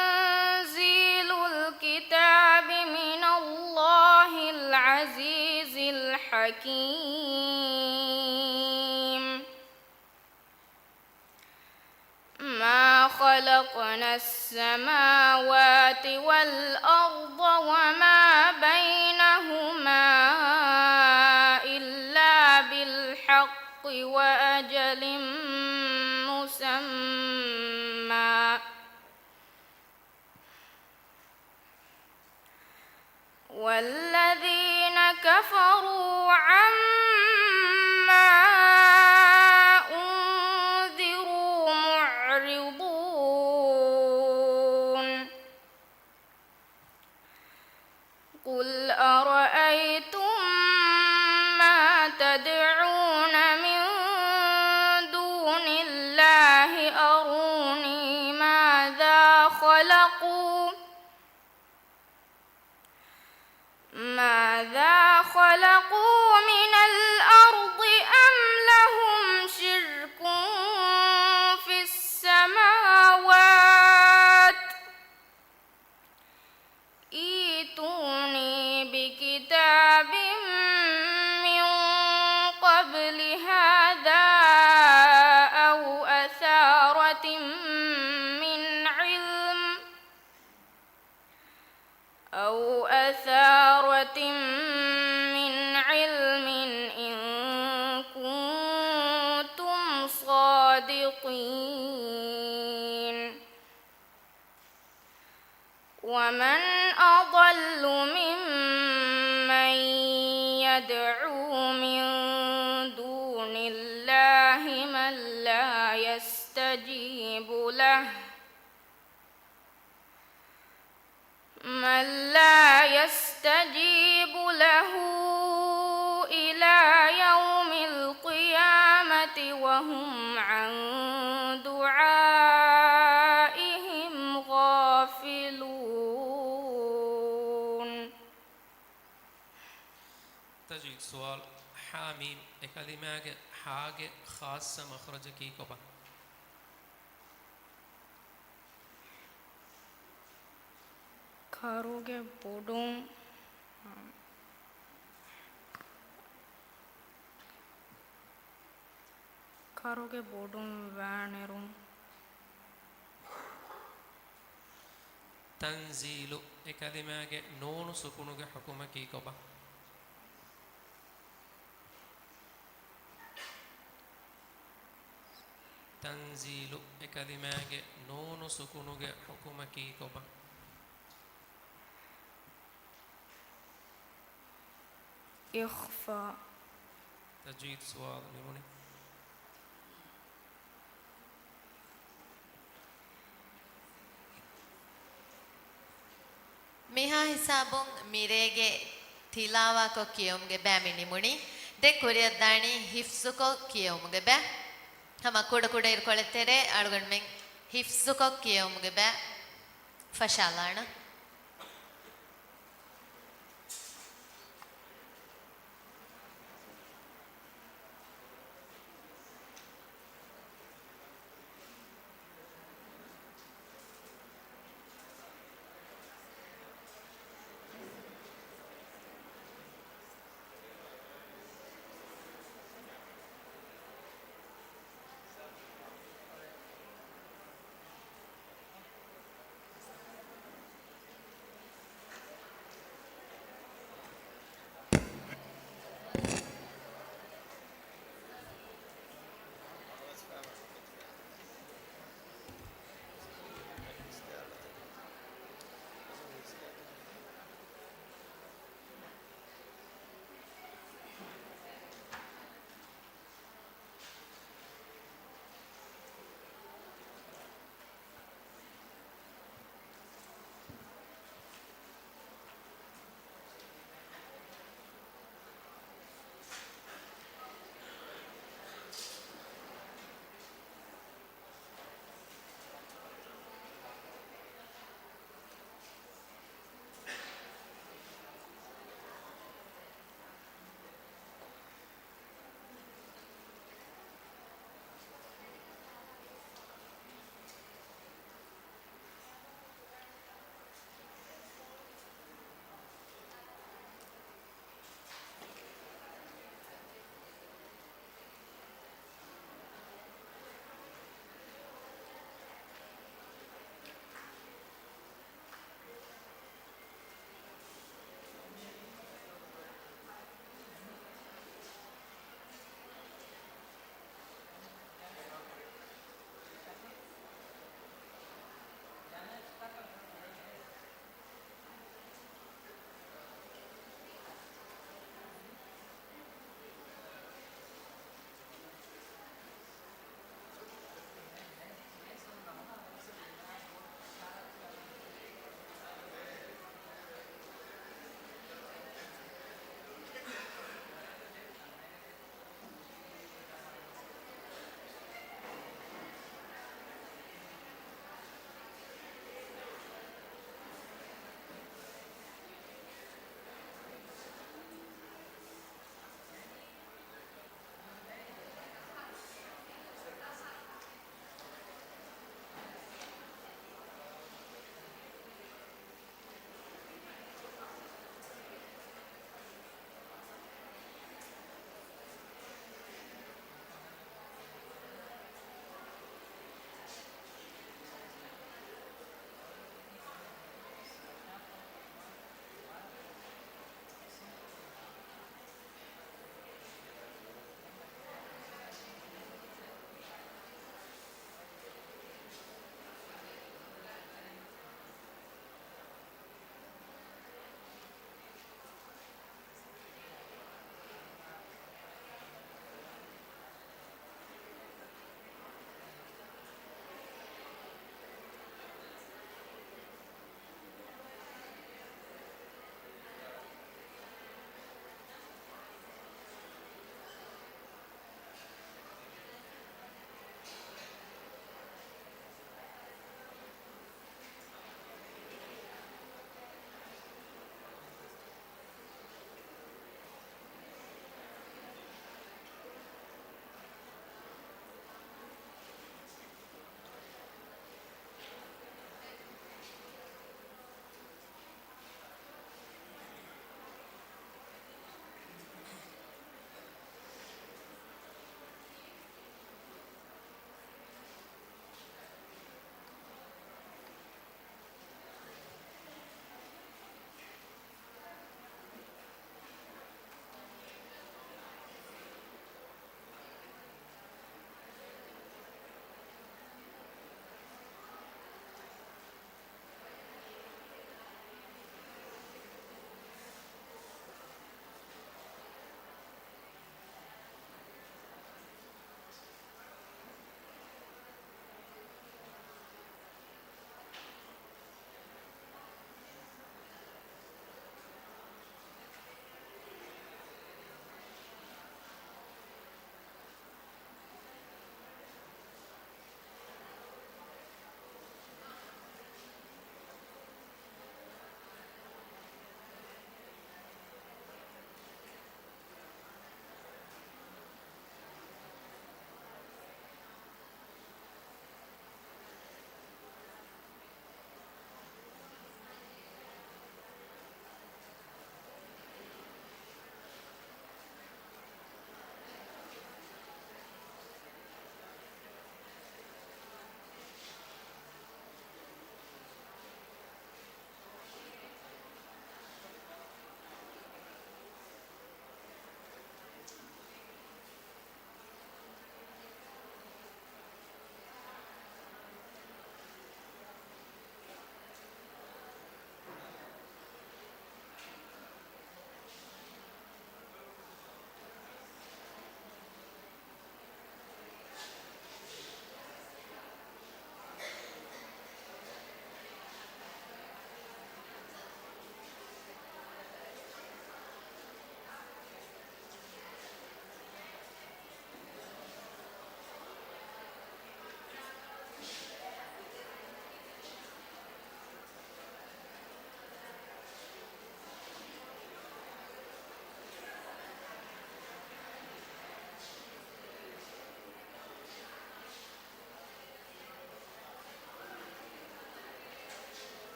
تنزيل الكتاب من الله العزيز الحكيم ما خلقنا السماوات والأرض وما بينهما إلا بالحق وأجل مسمى والذين كفروا عما أنذروا معرضون قل أرأيتم ما تدعون من دون الله أروني ماذا خلقوا من الأرض أم لهم شرك في السماوات ائتوني بكتاب من قبل هذا أو أثارة من علم إن كنتم صادقين ومن أضل ممن يدعو من دون الله من لا يستجيب له إلى يوم القيامة وهم عن دعائهم غافلون. تجد سؤال حاميم كلمة حاجة خاصة مخرج كي كبا කරුගේ පොඩුම් කරුගේ බොඩුම් වෑනෙරුම් تنزيل كلمة نون سكون حكومة كي كبا تنزيل كلمة نون سكون حكومة كي كبا إخفاء. تجيد سؤال نموني මිහා හිසාබුන් මිරේගේ තිලාවාකො කියවුම්ගේ බෑ මිනිමුණි ದೆ ಕೊರಿಯದ್ದಾಣಿ ಹಿಫ್ಸುಕೊ ಕಿಯೋಮುಗೆ ಬೆ ಹಮ ಕುಡ ಕುಡ ಇರ್ಕೊಳೆತೆರೆ ಅಳುಗಣ ಮೆಂ ಹಿಫ್ಸುಕೊ ಕಿಯೋಮುಗೆ ಬೆ ಫಶಾಲಾಣ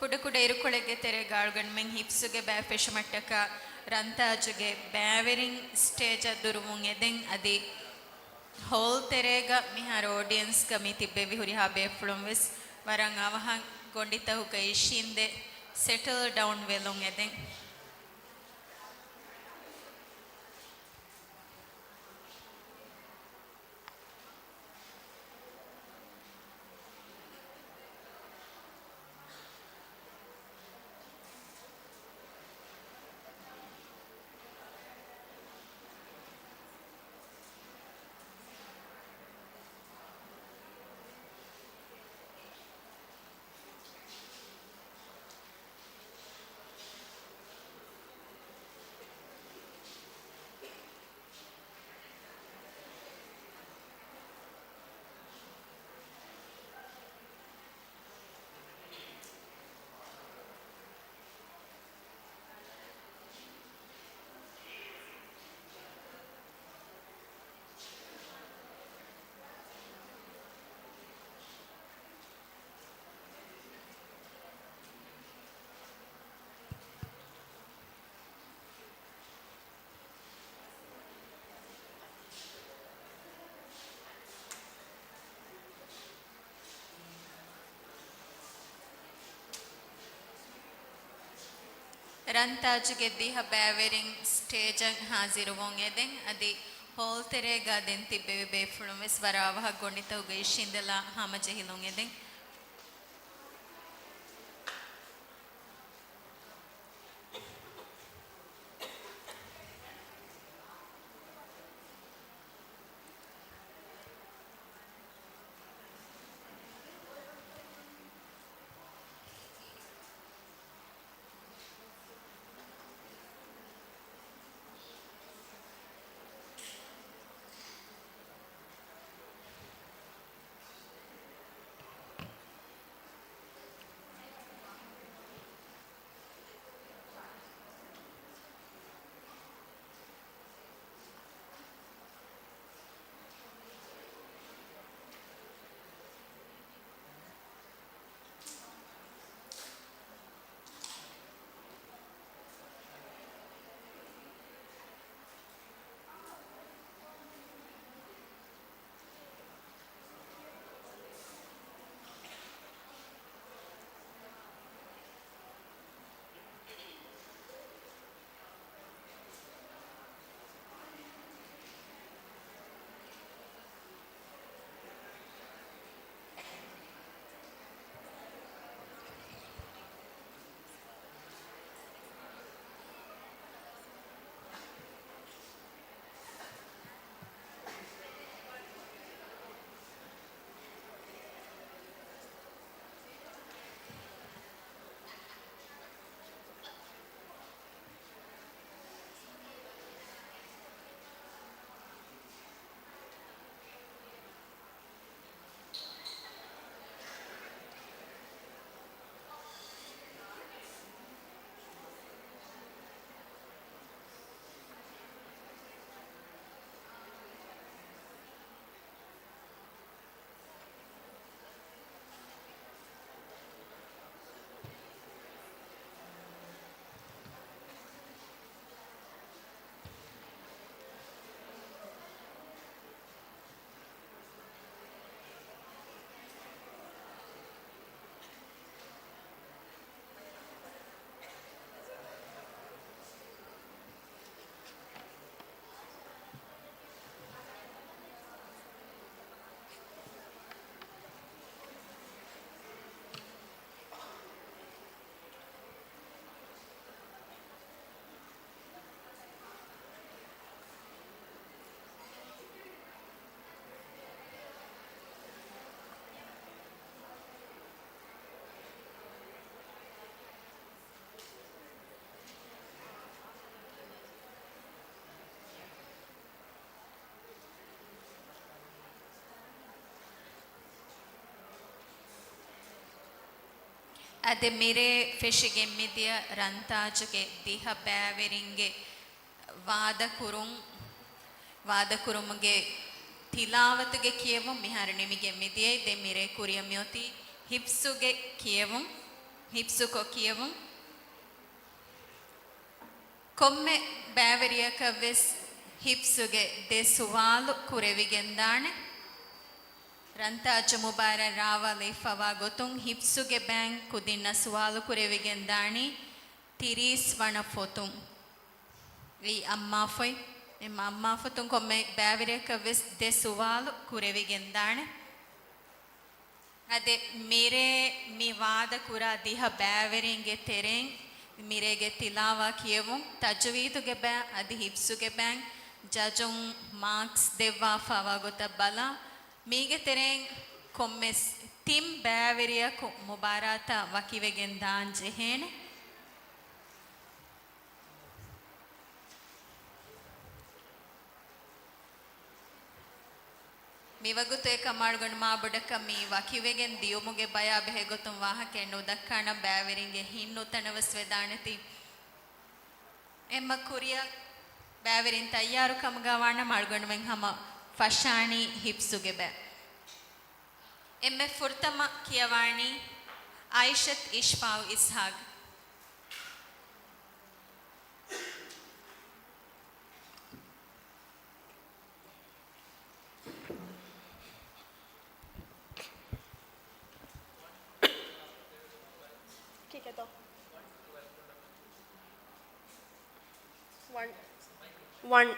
ಕುಡ ಕುಡ ಇರುಕೊಳೆಗೆ ತೆರೆ ಗಾಳ್ಗಣ್ ಮೆಂಗ್ ಹಿಪ್ಸುಗೆ ಬ್ಯಾ ಫೆಶಮಟ್ಟಕ ರಂತಾಜುಗೆ ಬ್ಯಾವೆರಿಂಗ್ ಸ್ಟೇಜ್ ದುರುಮುಂ ಎದೆಂಗ್ ಅದಿ ಹೋಲ್ ತೆರೆಗ ಮಿಹಾರ ಆಡಿಯನ್ಸ್ ಕಮಿ ತಿಬ್ಬೆವಿ ಹುರಿಹಾ ಬೇಫ್ಳುಂ ವಿಸ್ ವರಂ ಅವಹಂ ಗೊಂಡಿತಹುಕ ಇಶಿಂದೆ ಸೆಟಲ್ ಡೌನ್ ವೆಲುಂ ಎದೆಂಗ್ ರಂತಾಜುಗೆ ದಿಹ ಬ್ಯಾವೆರಿಂಗ್ ಸ್ಟೇಜಂಗ್ ಹಾಜಿರುವೊಂ ಎದೆಂಗ್ ಅದಿ ಹೋಲ್ ತೆರೆಗ ದೆನ್ ತಿಬ್ಬೆವಿ ಬೇಫುಳುಂ ವಿಸ್ ವರ ಅವಹ ಗೊಂಡಿತಹುಗ ಇಶಿಂದಲ ಹಾಮ ಜಹಿಲುಂ ಎದೆಂಗ್ ಅದೆ ಮಿರೆ ಫೆಶಿಗೆ ಮಿದಿಯ ರಂತಾಜುಗೆ ದಿಹ ಬ್ಯಾವೆರಿಂಗೆ ವಾದ ಕುರುಮ್ಗೆ ತಿಲಾವತ್ಗೆ ಕಿಯವು ಮಿಹಾರ ನಿಮಿಗೆ ಮಿದಿಯೈ ದೆ ಮಿರೆ ಕುರಿಯ ಮ್ಯೋತಿ ಹಿಪ್ಸುಗೆ ಕಿಯವು ಹಿಪ್ಸುಕೊ ಕಿಯವು ಕೊಮ್ಮೆ ಬ್ಯಾವರಿಯಕವೆಸ್ ಹಿಪ್ಸುಗೆ ದೆ ಸುವಾಲು ಕುರೆವಿಗೆಂದಾಣೆ ರಂತಾಚ ಮುಬಾರ ರಾವಲೆ ಫವಾ ಗೊತುಂ ಹಿಪ್ಸುಗೆ ಬ್ಯಾಂಕ್ ಕುದಿನ್ನ ಸುವಾಲು ಕುರೆವಿಗೆಂದಾಣಿ ತಿರೀಸ್ ವಣ ಫೊತುಂ ಈ ಅಮ್ಮಾಫೊಯ್ ಎಮ್ಮ ಅಮ್ಮಾಫೊತುಂ ಕೊಮ್ಮೆ ಬ್ಯಾವರಿಯಕವೆಸ್ ದೆ ಸುವಾಲು ಕುರೆವಿಗೆಂದಾಣೆ ಅದೆ ಮೇರೆ ಮಿ ವಾದ ಕುರ ದಿಹ ಬ್ಯಾವೆರಿಂಗೆ ತೆರೆಂ ಮಿರೆಗೆ ತಿಲಾವಾ ಕಿಯವು ತಜ್ವೀದುಗೆ ಬ್ಯಾ ಅದಿ ಹಿಪ್ಸುಗೆ ಬ್ಯಾಂಕ್ ಜಜುಂ ಮಾರ್ಕ್ಸ್ ದೆವ್ವಾ ಫವಾ ಗೊತ್ತ ಬಲ ಮೀಗೆ ತೆರೆಂ ಕೊಮ್ಮೆಸ್ ತಿಂ ಬ್ಯಾವೆರಿಯ ಮುಬಾರಾತ ವಕಿವೆಗೆನ್ ದಾನ್ ಜೆಹೇನೆ ಮಿವಗುತು ಏಕ ಮಾಡ್ಕೊಂಡು ಮಾಬುಡಕ ಮೀ ವಕಿವೆಗೆನ್ ದಿಯುಮುಗೆ ಬಯ ಬೆಹೆಗೊತ್ತು ವಾಹಕೆ ನುದಕ್ಕಣ ಬ್ಯಾವೆರಿಂಗೆ ಹಿನ್ನು ತನವಸ್ವೆ ದಾಣತಿ ಎಮ್ಮ ಕುರಿಯ ಬ್ಯಾವೆರಿನ್ ತಯ್ಯಾರು ಕಮಗವಾಣ ಮಾಡ್ಕೊಂಡು ಮೆಂಗ್ ಹಮ ಫಶಾಣಿ ಹಿಪ್ಸುಗೆ ಬ್ಯಾ ಎಮ್ಮೆ ಫುರ್ತಮ ಕಿಯವಾಣಿ ಆಯಿಷತ್ ಇಶ್ಫಾವ್ ಇಸ್ಹಾಗ್ One.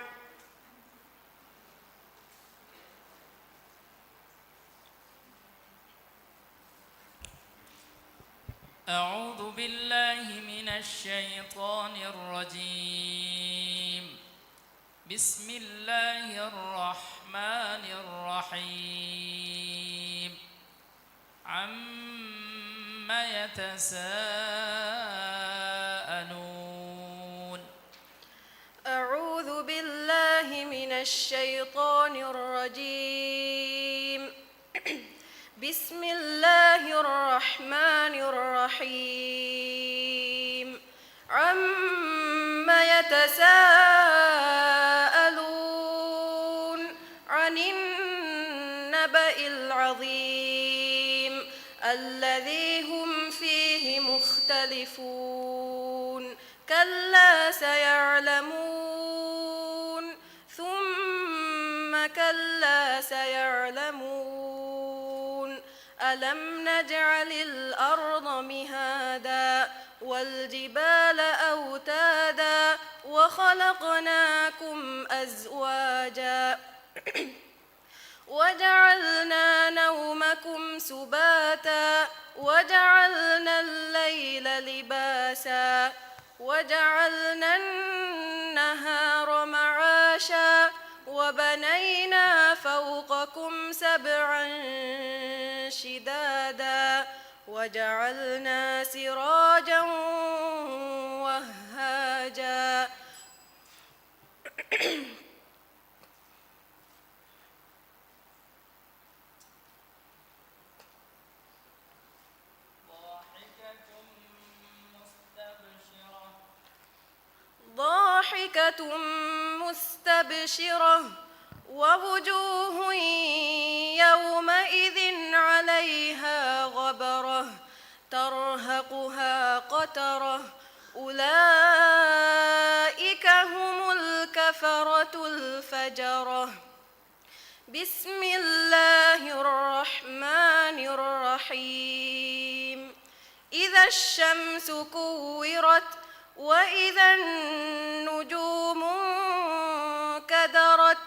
أعوذ بالله من الشيطان الرجيم بسم الله الرحمن الرحيم عما يتساءلون أعوذ بالله من الشيطان الرجيم بسم الله الرحمن الرحيم عما يتساءلون عن النبأ العظيم الذي هم فيه مختلفون كلا سيعلمون ثم كلا سيعلمون ألم نجعل الأرض مهادا والجبال أوتادا وخلقناكم أزواجا وجعلنا نومكم سباتا وجعلنا الليل لباسا وجعلنا النهار معاشا وبنينا فوقكم سبعا شدادا وجعلنا سراجا وهاجا ضاحكة مستبشرة ووجوه يومئذ عليها غبرة ترهقها قترة أولئك هم الكفرة الفجرة بسم الله الرحمن الرحيم إذا الشمس كورت وإذا النجوم انكدرت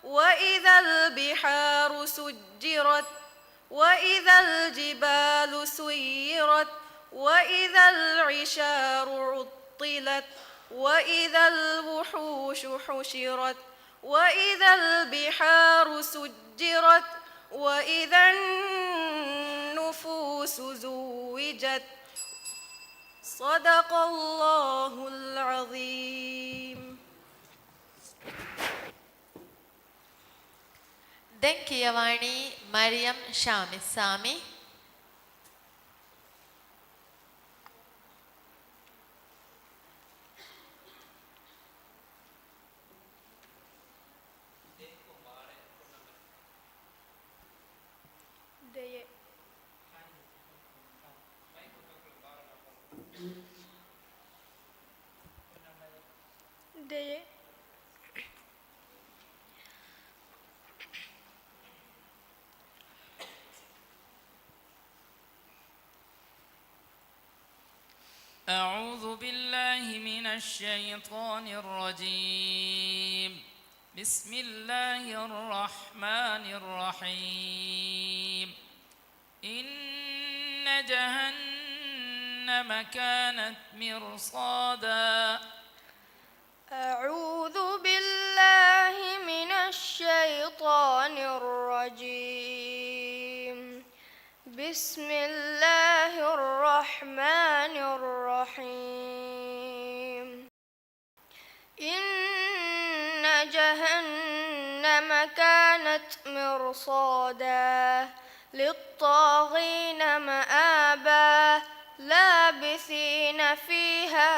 وإذا البحار سجرت وإذا الجبال سيرت وإذا العشار عطلت وإذا الوحوش حشرت وإذا البحار سجرت وإذا النفوس زوجت صدق الله العظيم. දැන් කියවාණී මරියම් ශාමිස්සාමි أعوذ بالله من الشيطان الرجيم بسم الله الرحمن الرحيم إن جهنم كانت مرصادا أعوذ بالله من الشيطان الرجيم بسم الله الرحمن الرحيم إن جهنم كانت مرصادا للطاغين مآبا لابثين فيها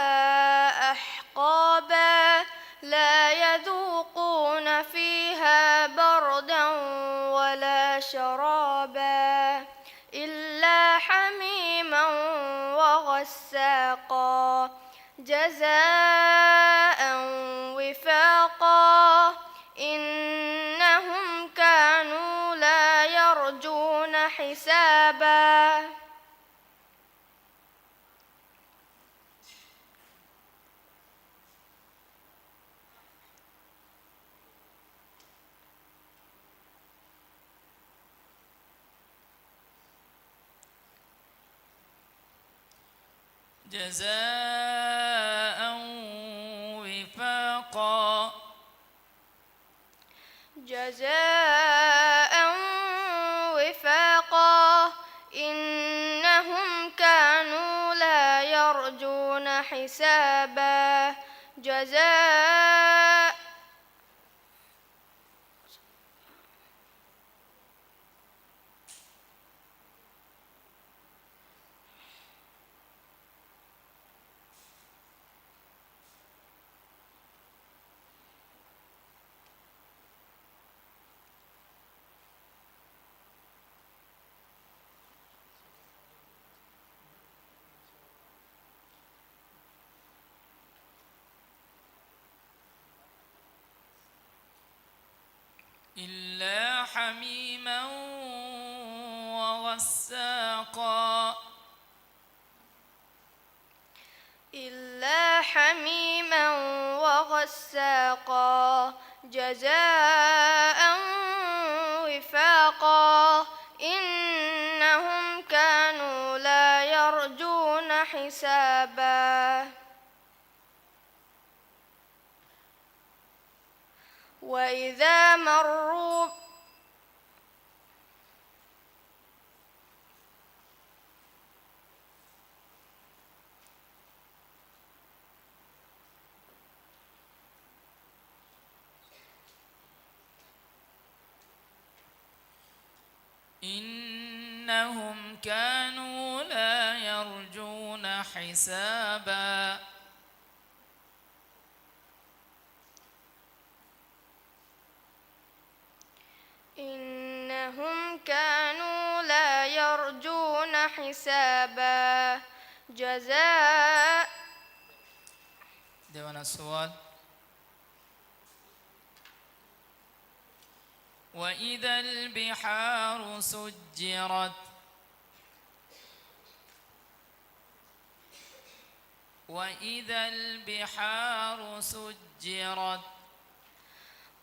أحقابا لا يذوقون فيها بردا ولا شرابا إلا حميما وغساقا جزاء وفاقا إنهم كانوا لا يرجون حسابا جزاء وفاقا جزاء وفاقا إنهم كانوا لا يرجون حسابا جزاء إلا حميما وغساقا إلا حميما وغساقا جزاء وفاقا إنهم كانوا لا يرجون حسابا وإذا مروا إنهم كانوا لا يرجون حسابا إنهم كانوا لا يرجون حسابا جزاء دون السؤال وإذا البحار سجرت وإذا البحار سجرت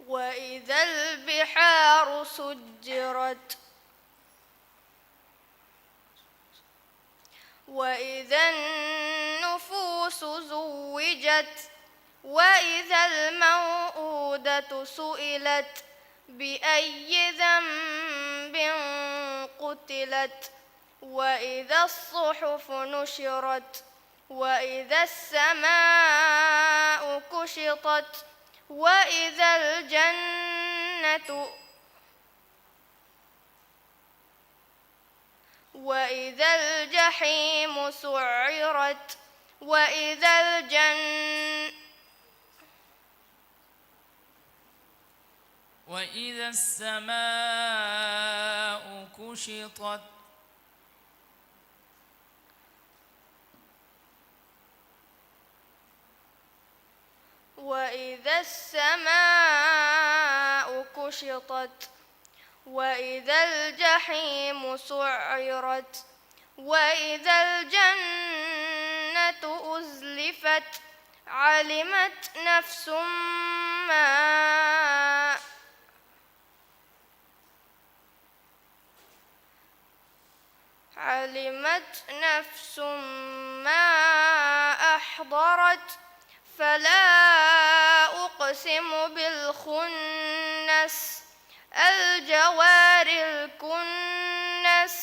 وإذا البحار سجرت وإذا النفوس زوجت وإذا الموءودة سئلت بأي ذنب قتلت وإذا الصحف نشرت وإذا السماء كشطت وإذا الجنة وإذا الجحيم سعرت وإذا وإذا السماء كشطت وإذا السماء كشطت وإذا الجحيم سعرت وإذا الجنة الجنة أزلفت علمت نفس ما علمت نفس ما أحضرت فلا أقسم بالخنس الجوار الكنس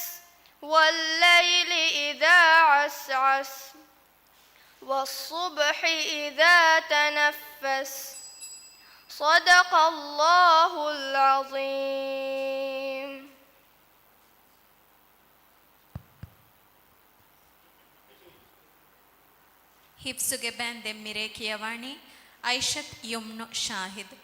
والليل إذا عسعس والصبح إذا تنفس صدق الله العظيم. ಹಿಫ್ಸುಗೆ ಬ್ಯಾಂದೆ ಮಿರೆ ಕಿಯವಾಣಿ ಐಷತ್ ಯುಮ್ನು ಶಾಹಿದ್.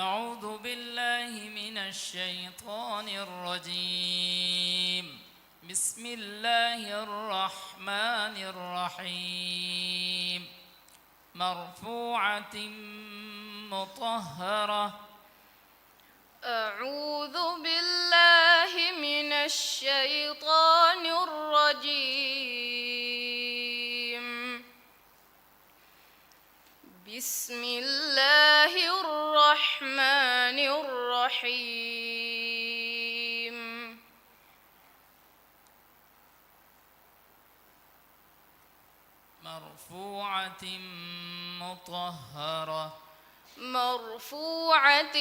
أعوذ بالله من الشيطان الرجيم. بسم الله الرحمن الرحيم. مرفوعة مطهرة. أعوذ بالله من الشيطان الرجيم. بسم الله الرحمن الرحيم. مرفوعة مطهرة. مرفوعة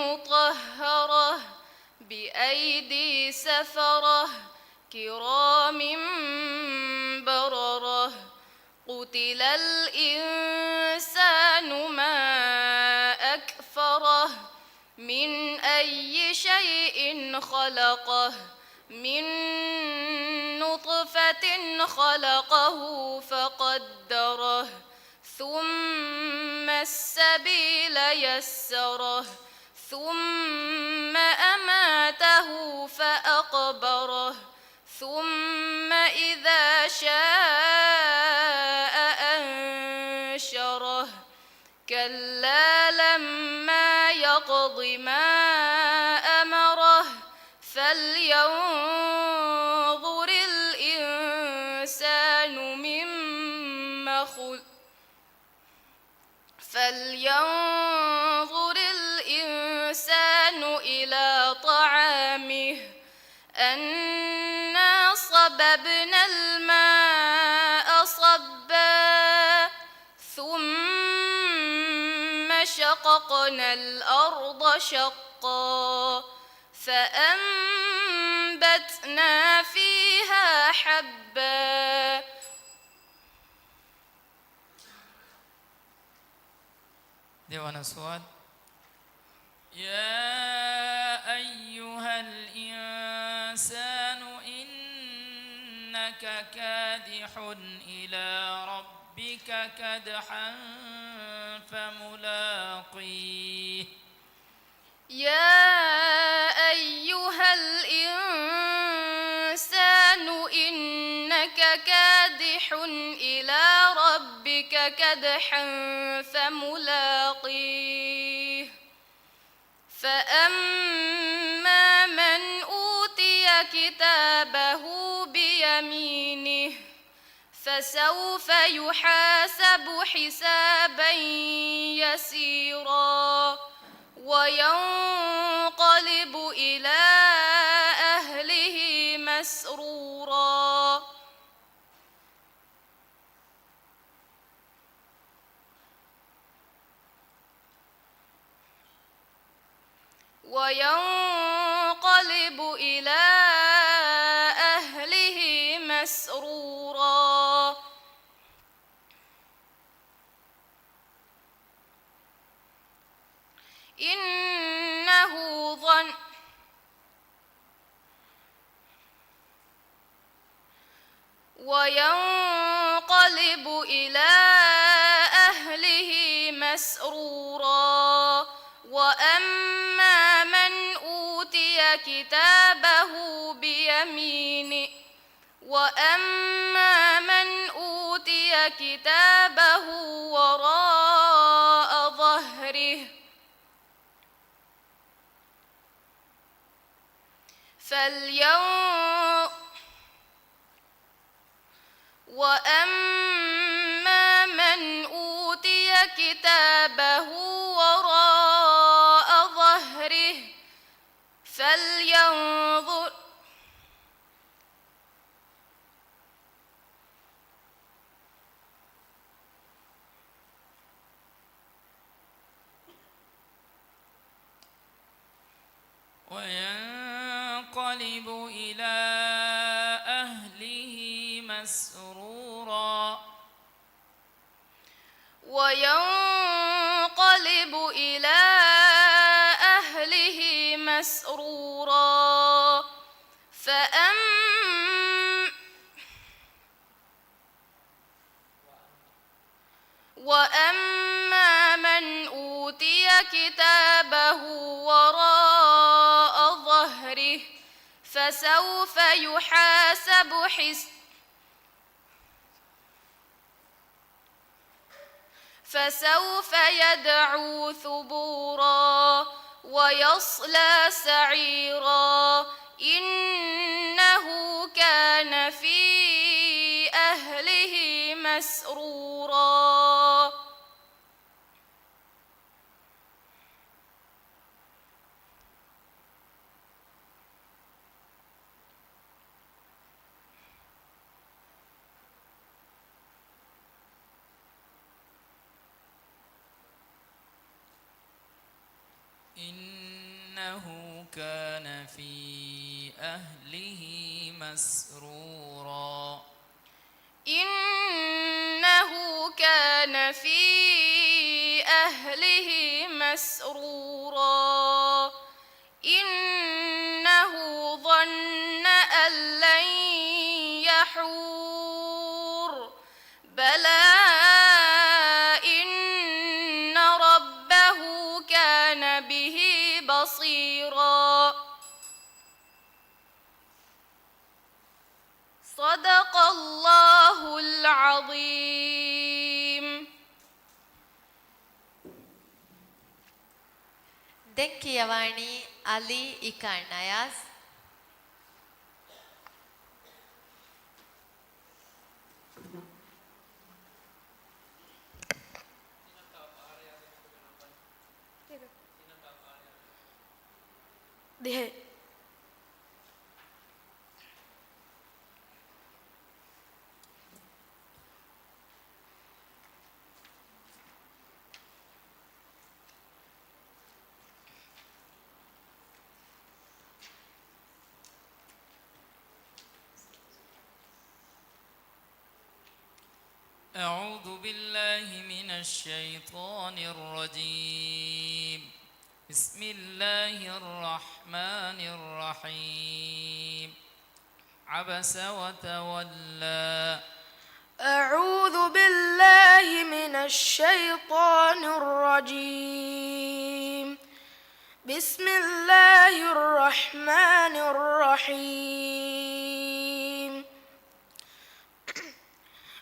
مطهرة بأيدي سفرة كرام بررة. قتل الإنسان ما أكفره من أي شيء خلقه من نطفة خلقه فقدره ثم السبيل يسره ثم أماته فأقبره ثم إذا شاء أنشره. كلا لما يقض ما أمره فلينظر الإنسان مما خلق فلينظر الإنسان إلى طعامه أنا صببنا الماء صبا ثم شققنا الأرض شقا فأنبتنا فيها حبا ديوان سواد. يا أيها الإنسان إنك كادح إلى ربك كدحا فملاقيه. يا أيها الإنسان إنك كادح إلى ربك كدحا فملاقيه. فأما من أوتي كتابه بيمينه فسوف يحاسب حسابا يسيرا وينقلب إلى أهله مسرورا. وينقلب إلى أهله مسرورا. إنه ظن وينقلب إلى أهله مسرورا وأما من أوتي كتابه بيمينه وراء ظهره وأما من أوتي كتابه وراء ظهره فلينظر وينقلب إلى أهله مسرورا وأما من أوتي كتابه وراء ظهره فسوف يدعو ثبورا ويصلى سعيرا إنه كان في أهله مسرورا إنه كان في أهله مسرورا إنه كان في أهله مسرورا إنه ظن أن لن يحور بلى إن ربه كان به بصيرا صدق الله العظيم දෙක්කියවානි අලි ඉකන්නයස් දිහේ أعوذ بالله من الشيطان الرجيم بسم الله الرحمن الرحيم عبس وتولى أعوذ بالله من الشيطان الرجيم بسم الله الرحمن الرحيم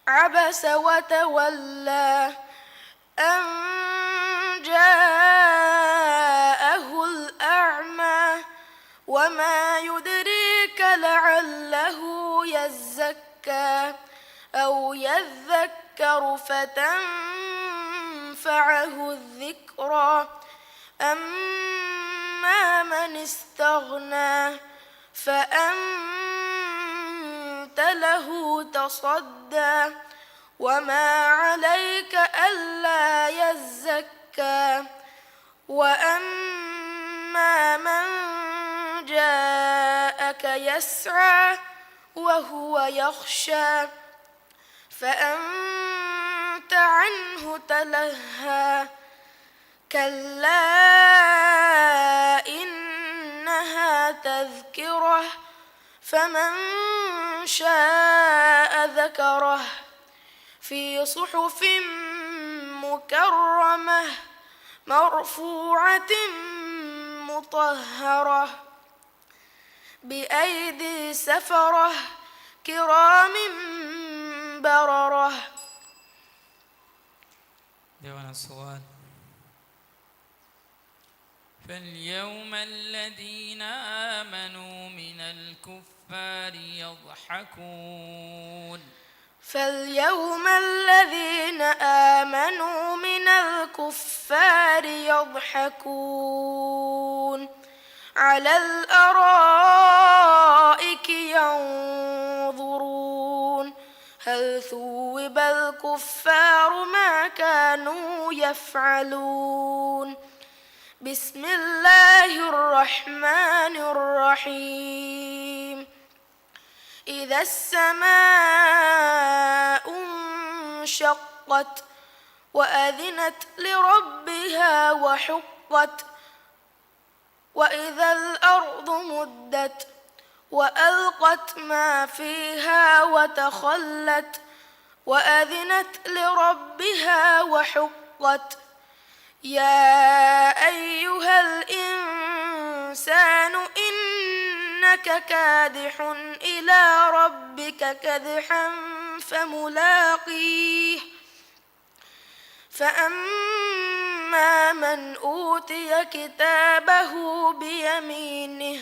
عبس وتولى أن جاءه الأعمى وما يدريك لعله يزكى أو يذكر فتنفعه الذكرى أما من استغنى فأنت له تصدى وما عليك ألا يزكى وأما من جاءك يسعى وهو يخشى فأنت عنه تلهى كلا إنها تذكرة فمن شاء ذكره في صحف مكرمة مرفوعة مطهرة بأيدي سفرة كرام بررة. دعوانا السؤال. فاليوم الذين آمنوا من الكفار يضحكون. فاليوم الذين آمنوا من الكفار يضحكون على الأرائك ينظرون هل ثوب الكفار ما كانوا يفعلون. بسم الله الرحمن الرحيم. إذا السماء انشقت وأذنت لربها وحقت وإذا الأرض مدت وألقت ما فيها وتخلت وأذنت لربها وحقت. يا أيها الإنسان إنك كادح إلى ربك كدحا فملاقيه فأما من أوتي كتابه بيمينه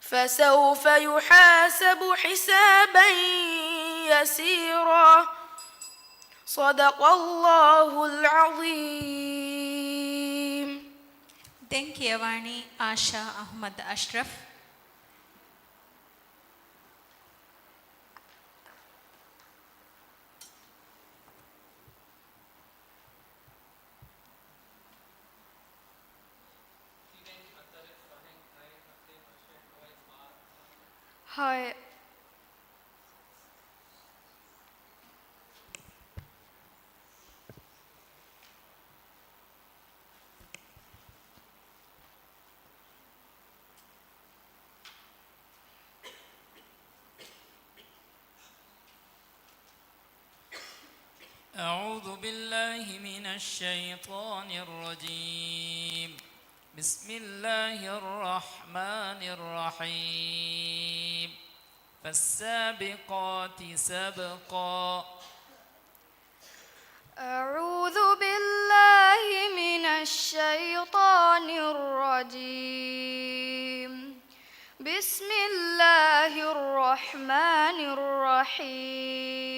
فسوف يحاسب حسابا يسيرا. صدق الله العظيم. Denkiyawaani Asha Ahmad Ashraf. Hi. أعوذ بالله من الشيطان الرجيم. بسم الله الرحمن الرحيم. فالسابقات سبقا. أعوذ بالله من الشيطان الرجيم. بسم الله الرحمن الرحيم.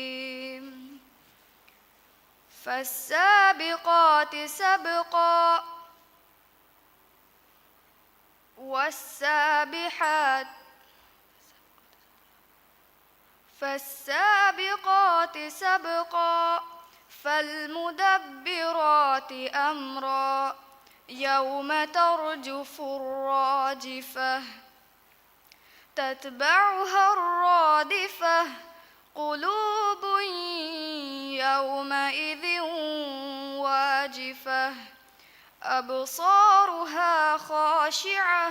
فالسابقات سبقا والسابحات فالسابقات سبقا فالمدبرات أمرا يوم ترجف الراجفة تتبعها الرادفة قلوب يومئذ واجفة أبصارها خاشعة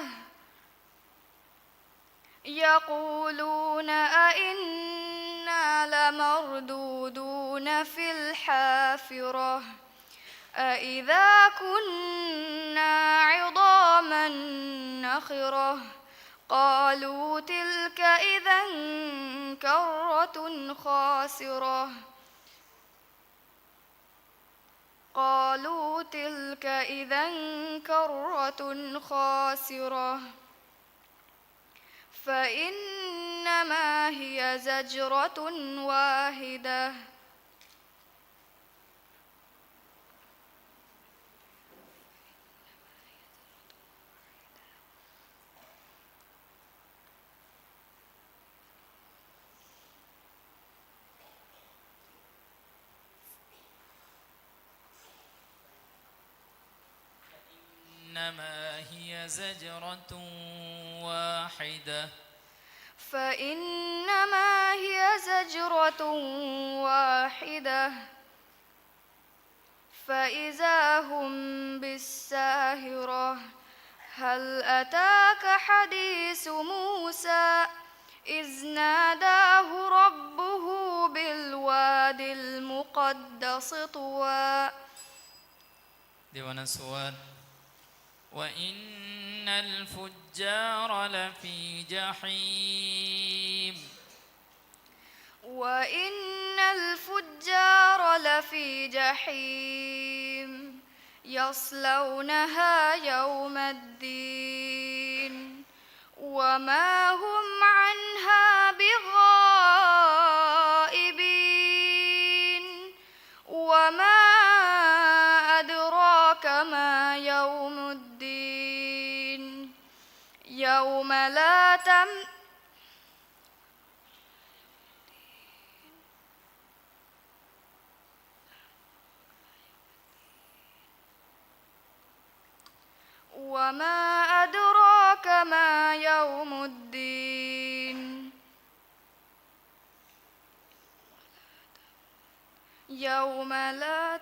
يقولون أئنا لمردودون في الحافرة أئذا كنا عظاما نخرة قالوا تلك إذا كرة خاسرة قالوا تلك إذا كرة خاسرة فإنما هي زجرة واحدة إنما هي زجرة واحدة فإنما هي زجرة واحدة فإذا هم بالساهرة هل أتاك حديث موسى إذ ناداه ربه بالواد المقدس طوى දෙවන සුවර් وإن الفجار لفي جحيم وإن الفجار لفي جحيم يصلونها يوم الدين وما هم عنها بغائبين وما أدراك ما يوم الدين يوم لا وما أدراك ما يوم الدين يوم لا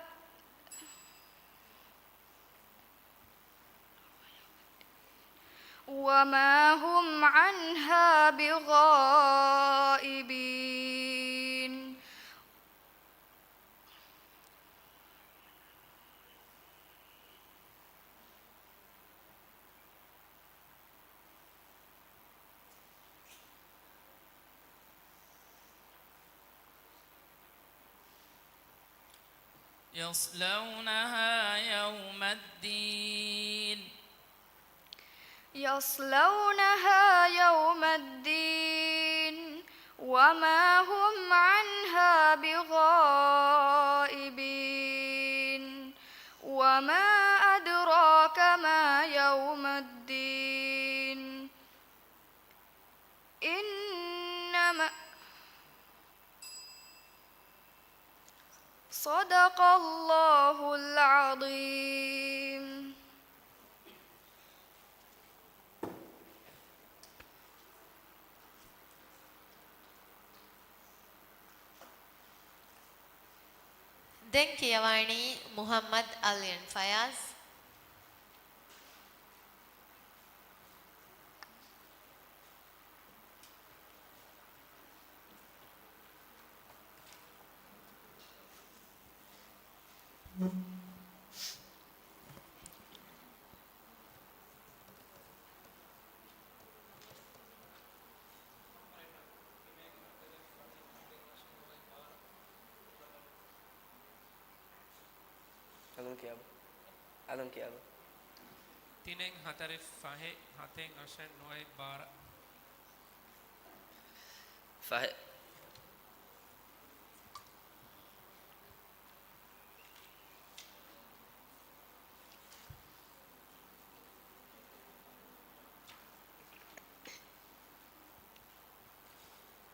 وما هم عنها بغائبين يصلونها يوم الدين يصلونها يوم الدين وما هم عنها بغائبين وما أدراك ما يوم الدين إنما صدق الله العظيم. දැන් කියවන්නේ මුහම්මද් අලියන් Fayas. Alun kiaba. Tineng hatare fahe hateng ashen noe bara. Fahe.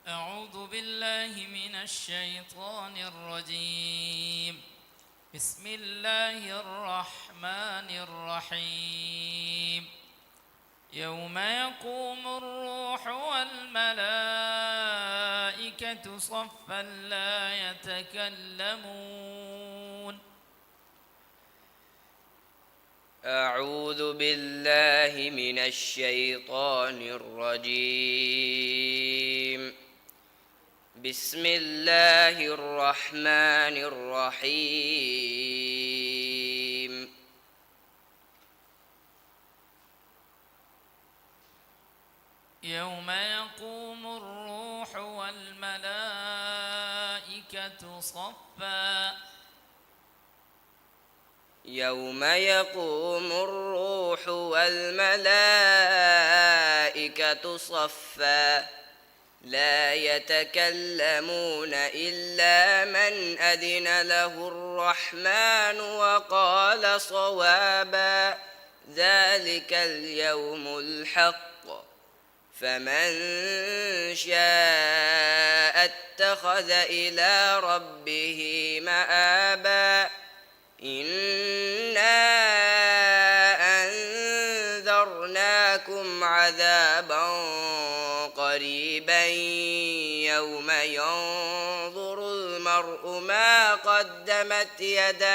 أعوذ بالله من الشيطان الرجيم بسم الله الرحمن الرحيم يوم يقوم الروح والملائكة صفا لا يتكلمون أعوذ بالله من الشيطان الرجيم بسم الله الرحمن الرحيم يوم يقوم الروح والملائكة صفا يوم يقوم الروح والملائكة صفا لا يتكلمون إلا من أذن له الرحمن وقال صوابا ذلك اليوم الحق فمن شاء اتخذ إلى ربه مآبا إنا أنذرناكم عذابا قريبا يوم ينظر المرء ما قدمت يداه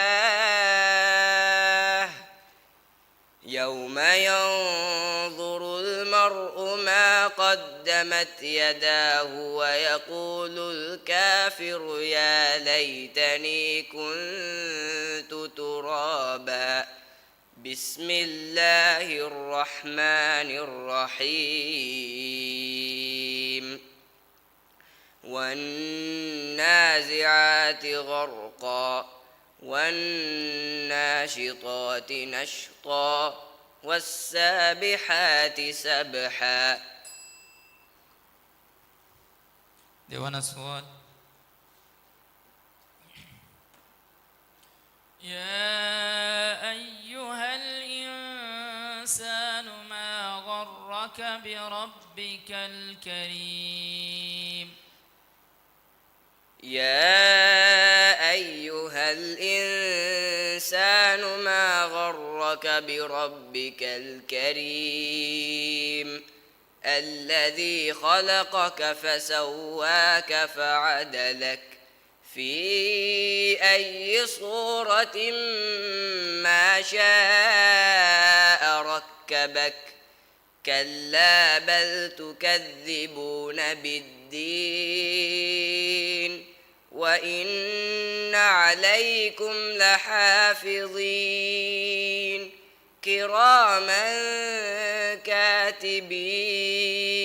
يوم ينظر المرء ما قدمت يداه ويقول الكافر يا ليتني كنت ترابا بسم الله الرحمن الرحيم والنازعات غرقا والناشطات نشطا والسابحات سبحا. දෙවන සුවල් يا أيها الإنسان ما غرك بربك الكريم يا أيها الإنسان ما غرك بربك الكريم الذي خلقك فسواك فعدلك في أي صورة ما شاء ركبك كلا بل تكذبون بالدين وإن عليكم لحافظين كراما كاتبين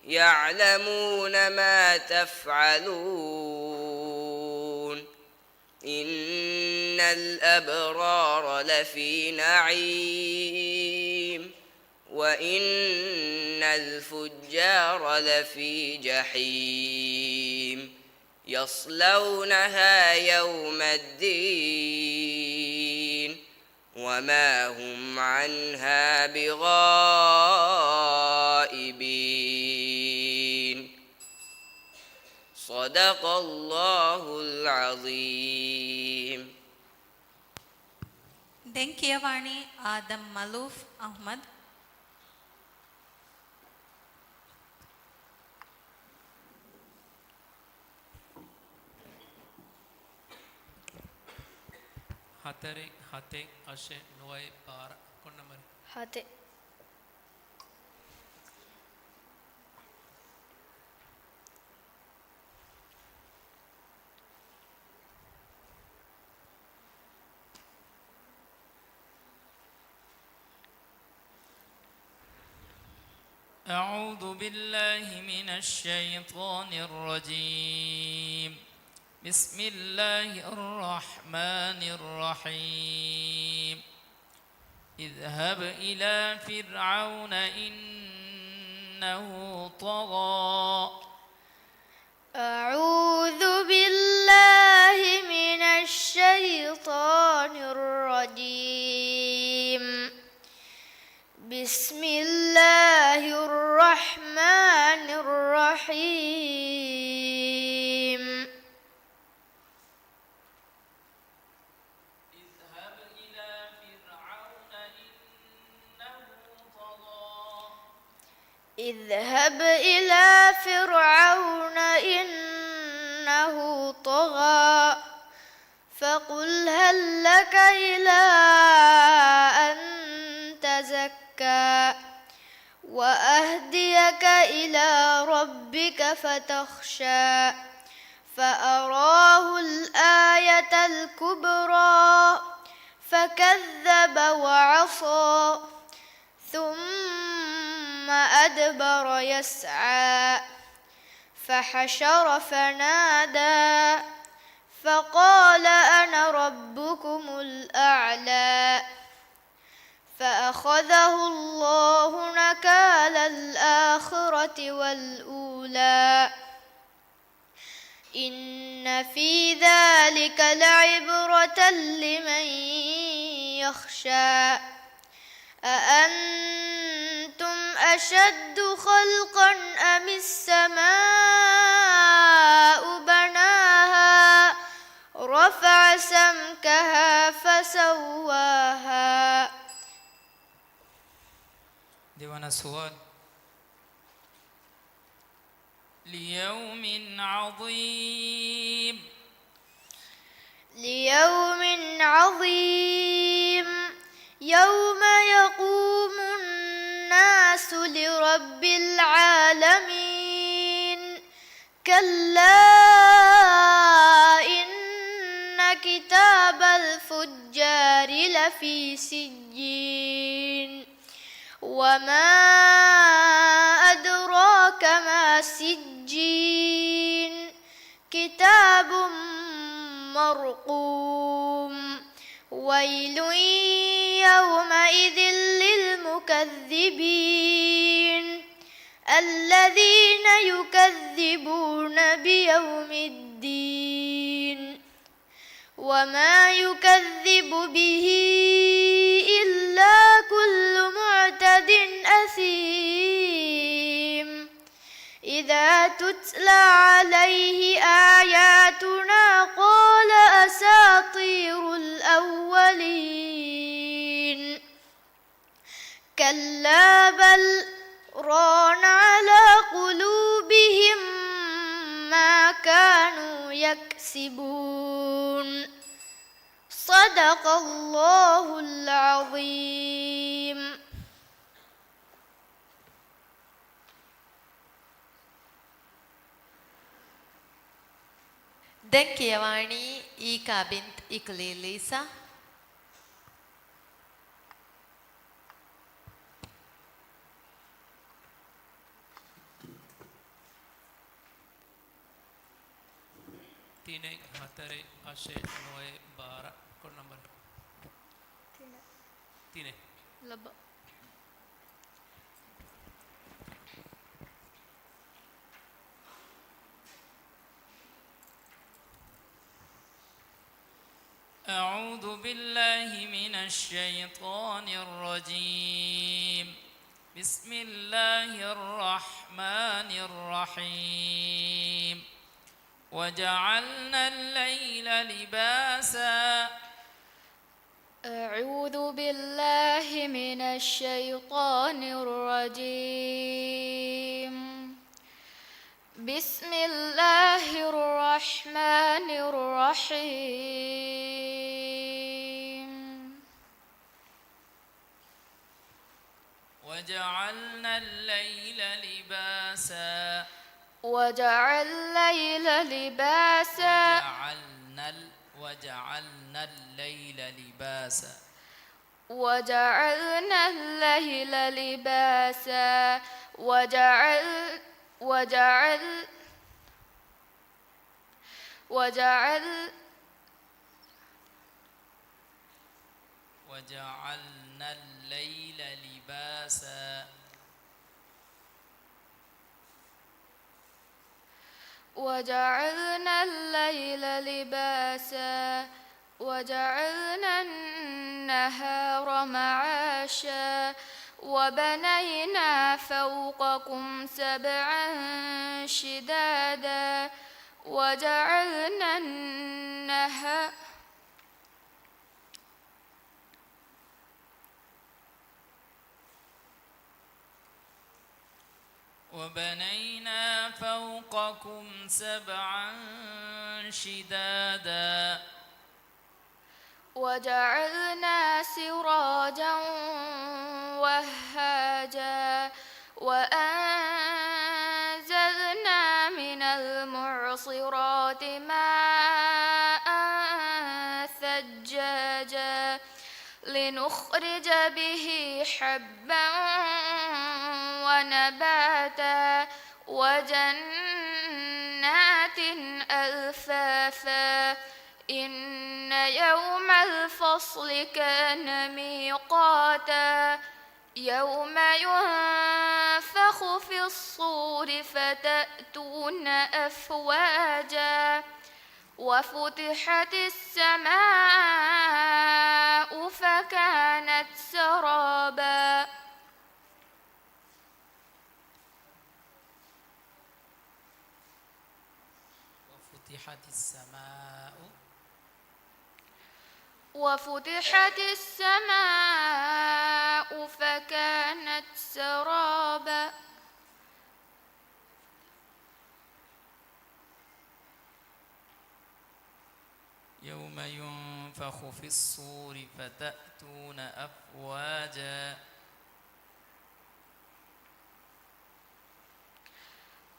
يعلمون ما تفعلون إن الأبرار لفي نعيم وإن الفجار لفي جحيم يصلونها يوم الدين وما هم عنها بغائبين صدق الله العظيم. දැන් කියවන්නේ ආදම් මලූෆ් අහ්මද්. හතරෙක් හතෙක් අශය නොවයි පාර කොන්නමර හතේ أعوذ بالله من الشيطان الرجيم بسم الله الرحمن الرحيم اذهب إلى فرعون إنه طغى أعوذ بالله من الشيطان الرجيم بسم الله الرحمن الرحيم اذهب إلى فرعون إنه طغى اذهب إلى فرعون إنه طغى فقل هل لك إلى أن تزكى وأهديك إلى ربك فتخشى فأراه الآية الكبرى فكذب وعصى ثم أدبر يسعى فحشر فنادى فقال أنا ربكم الأعلى فأخذه الله نكال الآخرة والأولى إن في ذلك لعبرة لمن يخشى أأنتم أشد خلقا أم السماء بناها رفع سمكها فسواها. දෙවන සුවල් ليوم عظيم ليوم عظيم يوم يقوم الناس لرب كلا إن كتاب الفجار لفي سجين وما أدراك ما سجين كتاب مرقوم ويل يومئذ للمكذبين الذين يكذبون بيوم الدين وما يكذب به إلا كل معتد أثيم إذا تتلى عليه آياتنا قال أساطير الأولين كلا بل ران على قلوبهم ما كانوا يكسبون صدق الله العظيم. දැන් කියවාණී ඊකා බින්ත් ඉක්ලීලීසා तीन हतरे आशे नोए 12 कोड नंबर तीन لب أعوذ بالله من الشيطان الرجيم بسم الله الرحمن الرحيم وجعلنا الليل لباسا أعوذ بالله من الشيطان الرجيم بسم الله الرحمن الرحيم وجعلنا الليل لباسا وجعلنا الليل لباسا وجعلنا الليل لباسا وجعلنا الليل لباسا وجعل وجعلنا الليل لباسا وجعلنا الليل لباسا وجعلنا النهار معاشا وبنينا فوقكم سبعا شدادا وجعلنا النهار وبنينا فوقكم سبعا شدادا وجعلنا سراجا وهاجا وأنزلنا من المعصرات ماء ثجاجا لنخرج به حبا ونباتا وجنات ألفافا إن يوم الفصل كان ميقاتا يوم ينفخ في الصور فتأتون أفواجا وفتحت السماء فكانت سرابا وفتحت السماء فكانت سرابا يوم ينفخ في الصور فتأتون أفواجا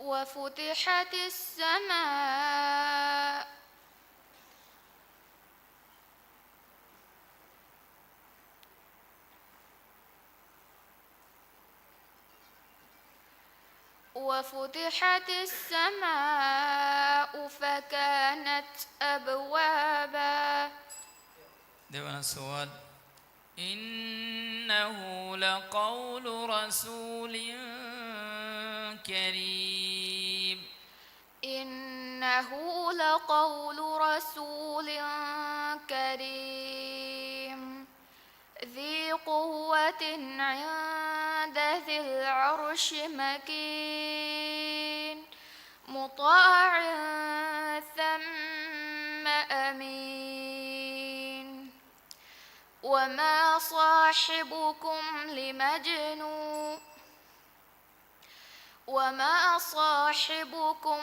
وفتحت السماء وفتحت السماء فكانت أبوابا. දෙවන සුවල් إنه لقول رسول كريم إنه لقول رسول كريم ذي قوة عند ذي العرش مكين مطاع ثم أمين وما صاحبكم لمجنون وما صاحبكم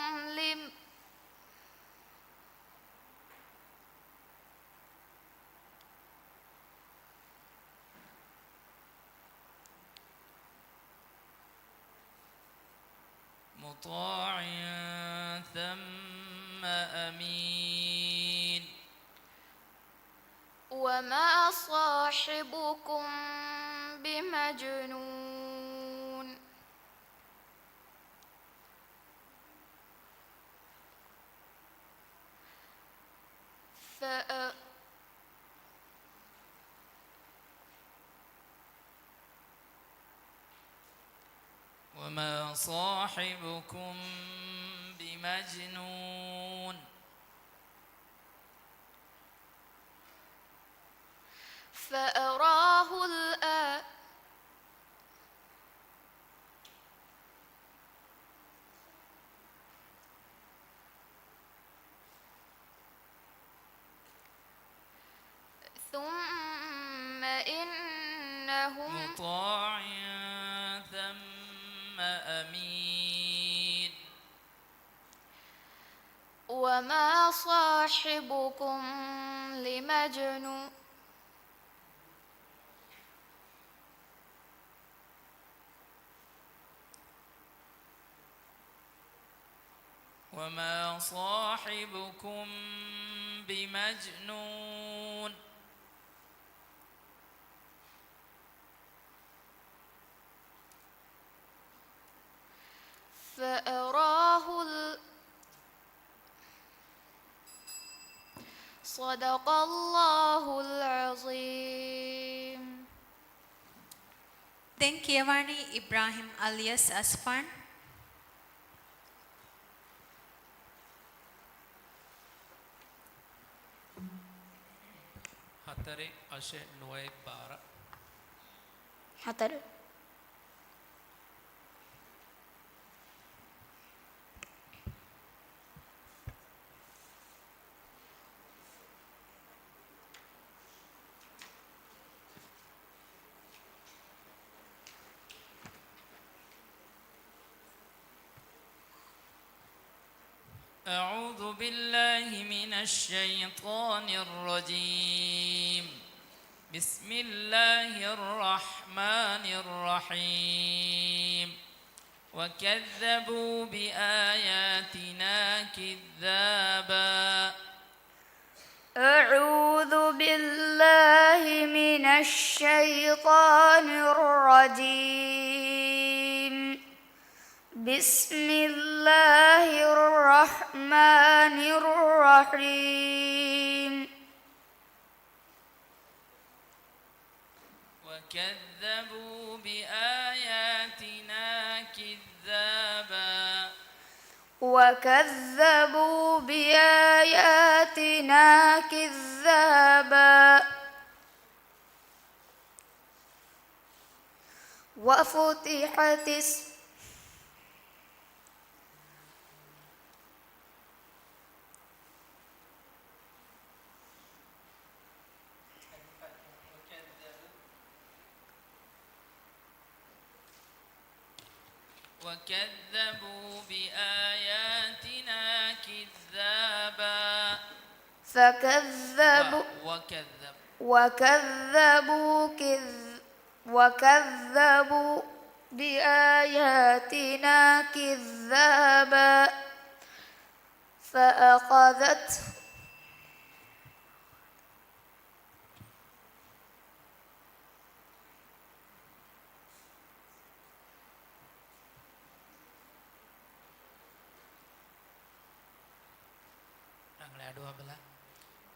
مطاع ثم أمين وما صاحبكم بمجنون وما صاحبكم بمجنون فأراه الآن ثم إنهم مطاع ثم أمين وما صاحبكم لمجنون وما صاحبكم بمجنون فأراه صدق الله العظيم. දැන් කියවන්නේ ඉබ්‍රාහිම් අලියස් අස්ෆාන්. හතරේ අශ නොයෙක් බාර 4 أعوذ بالله من الشيطان الرجيم بسم الله الرحمن الرحيم وكذبوا بآياتنا كذابا أعوذ بالله من الشيطان الرجيم بسم الله الرحمن الرحيم وكذبوا بآياتنا كذابا وكذبوا بآياتنا كذابا وفتحت وكذبوا بآياتنا كذابا فكذبوا وكذب وكذبوا بآياتنا كذابا فأخذته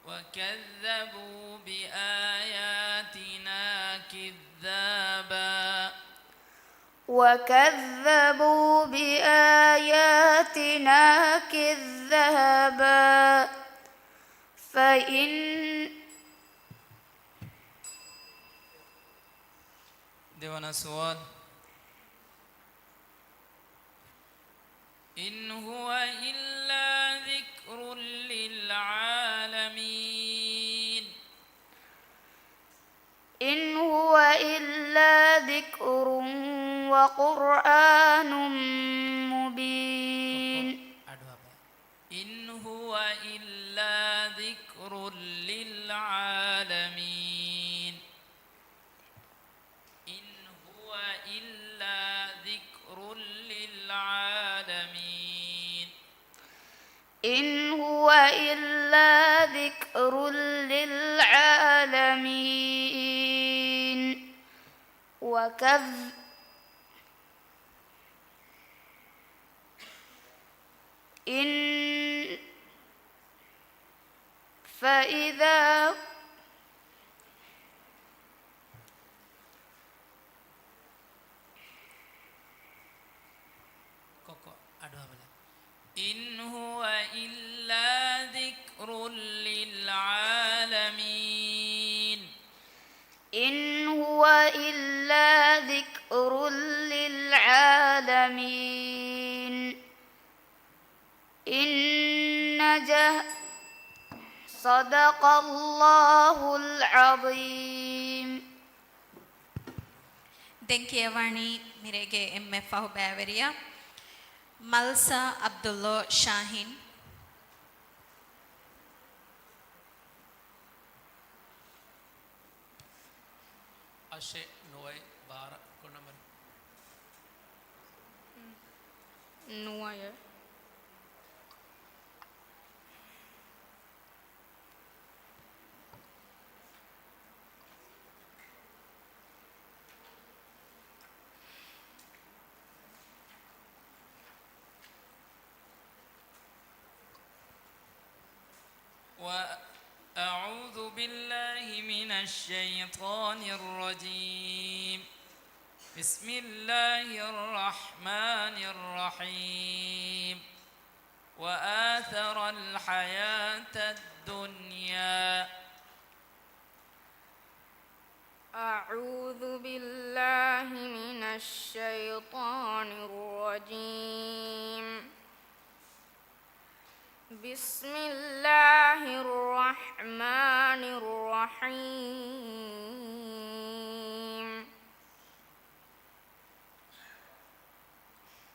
وكذبوا بآياتنا كذابا وكذبوا بآياتنا كذابا දෙවන සුවල් إن هو إلا ذكر للعالمين إن هو إلا ذكر وقرآن مبين إن هو إلا ذكر للعالمين إن هو إلا ذكر للعالمين إن هو إلا ذكر للعالمين إن فإذا إن هو إلا ذكر للعالمين إن هو إلا ذكر للعالمين صدق الله العظيم Denkiawani mirege emme fahu bæveriya Malsa Abdullah Shahin Ashe Noy Bara Kunamar Nuaya. وأعوذ بالله من الشيطان الرجيم بسم الله الرحمن الرحيم وآثر الحياة الدنيا أعوذ بالله من الشيطان الرجيم بسم الله الرحمن الرحيم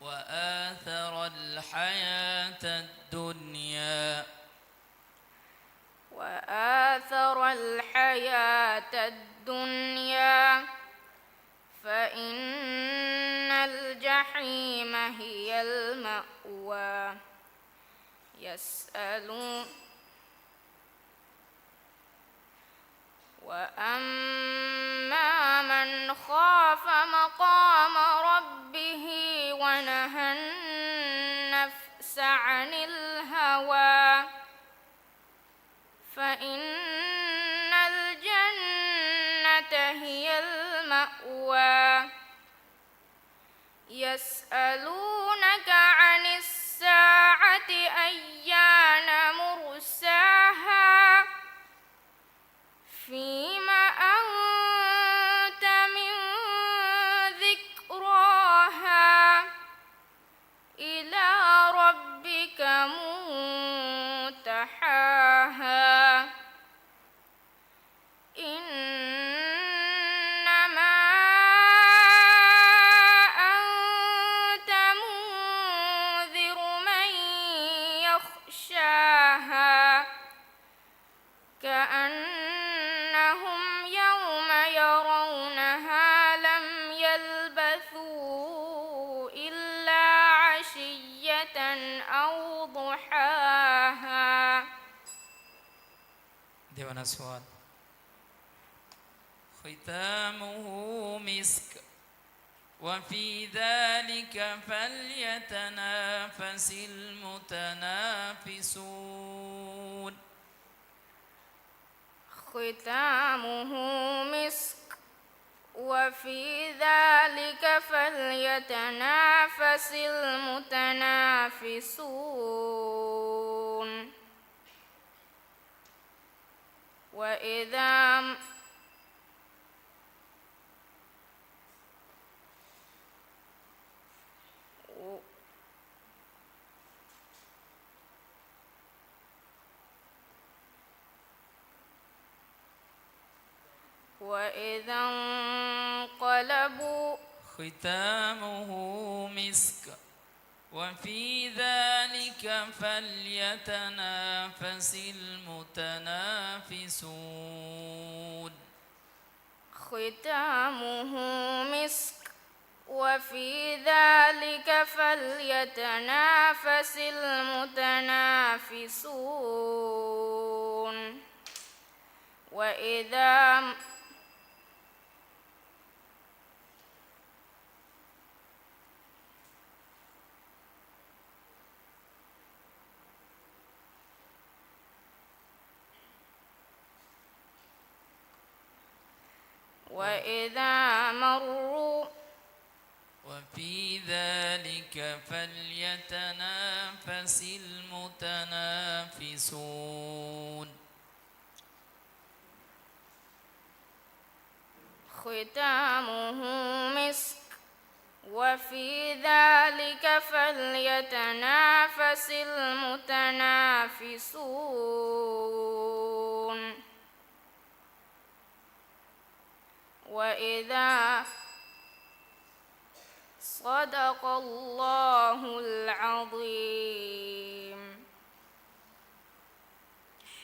وآثر الحياة الدنيا وآثر الحياة الدنيا فإن الجحيم هي المأوى وأما من خاف مقام ربه ونهى النفس عن الهوى فإن الجنة هي المأوى يسألونك عن الساعة أيان مرساها فيما أنت من ذكراها إلى ربك منتهاها إنما أنت දෙවන සුවල් ختامه مسك وفي ذلك فليتنافس المتنافسون ختامه مسك وفي ذلك فليتنافس المتنافسون وإذا انقلبوا ختامه مسك وفي ذلك فليتنافس المتنافسون ختامه مسك وفي ذلك فليتنافس المتنافسون وإذا مروا وفي ذلك فليتنافس المتنافسون ختامه مسك وفي ذلك فليتنافس المتنافسون وإذا صدق الله العظيم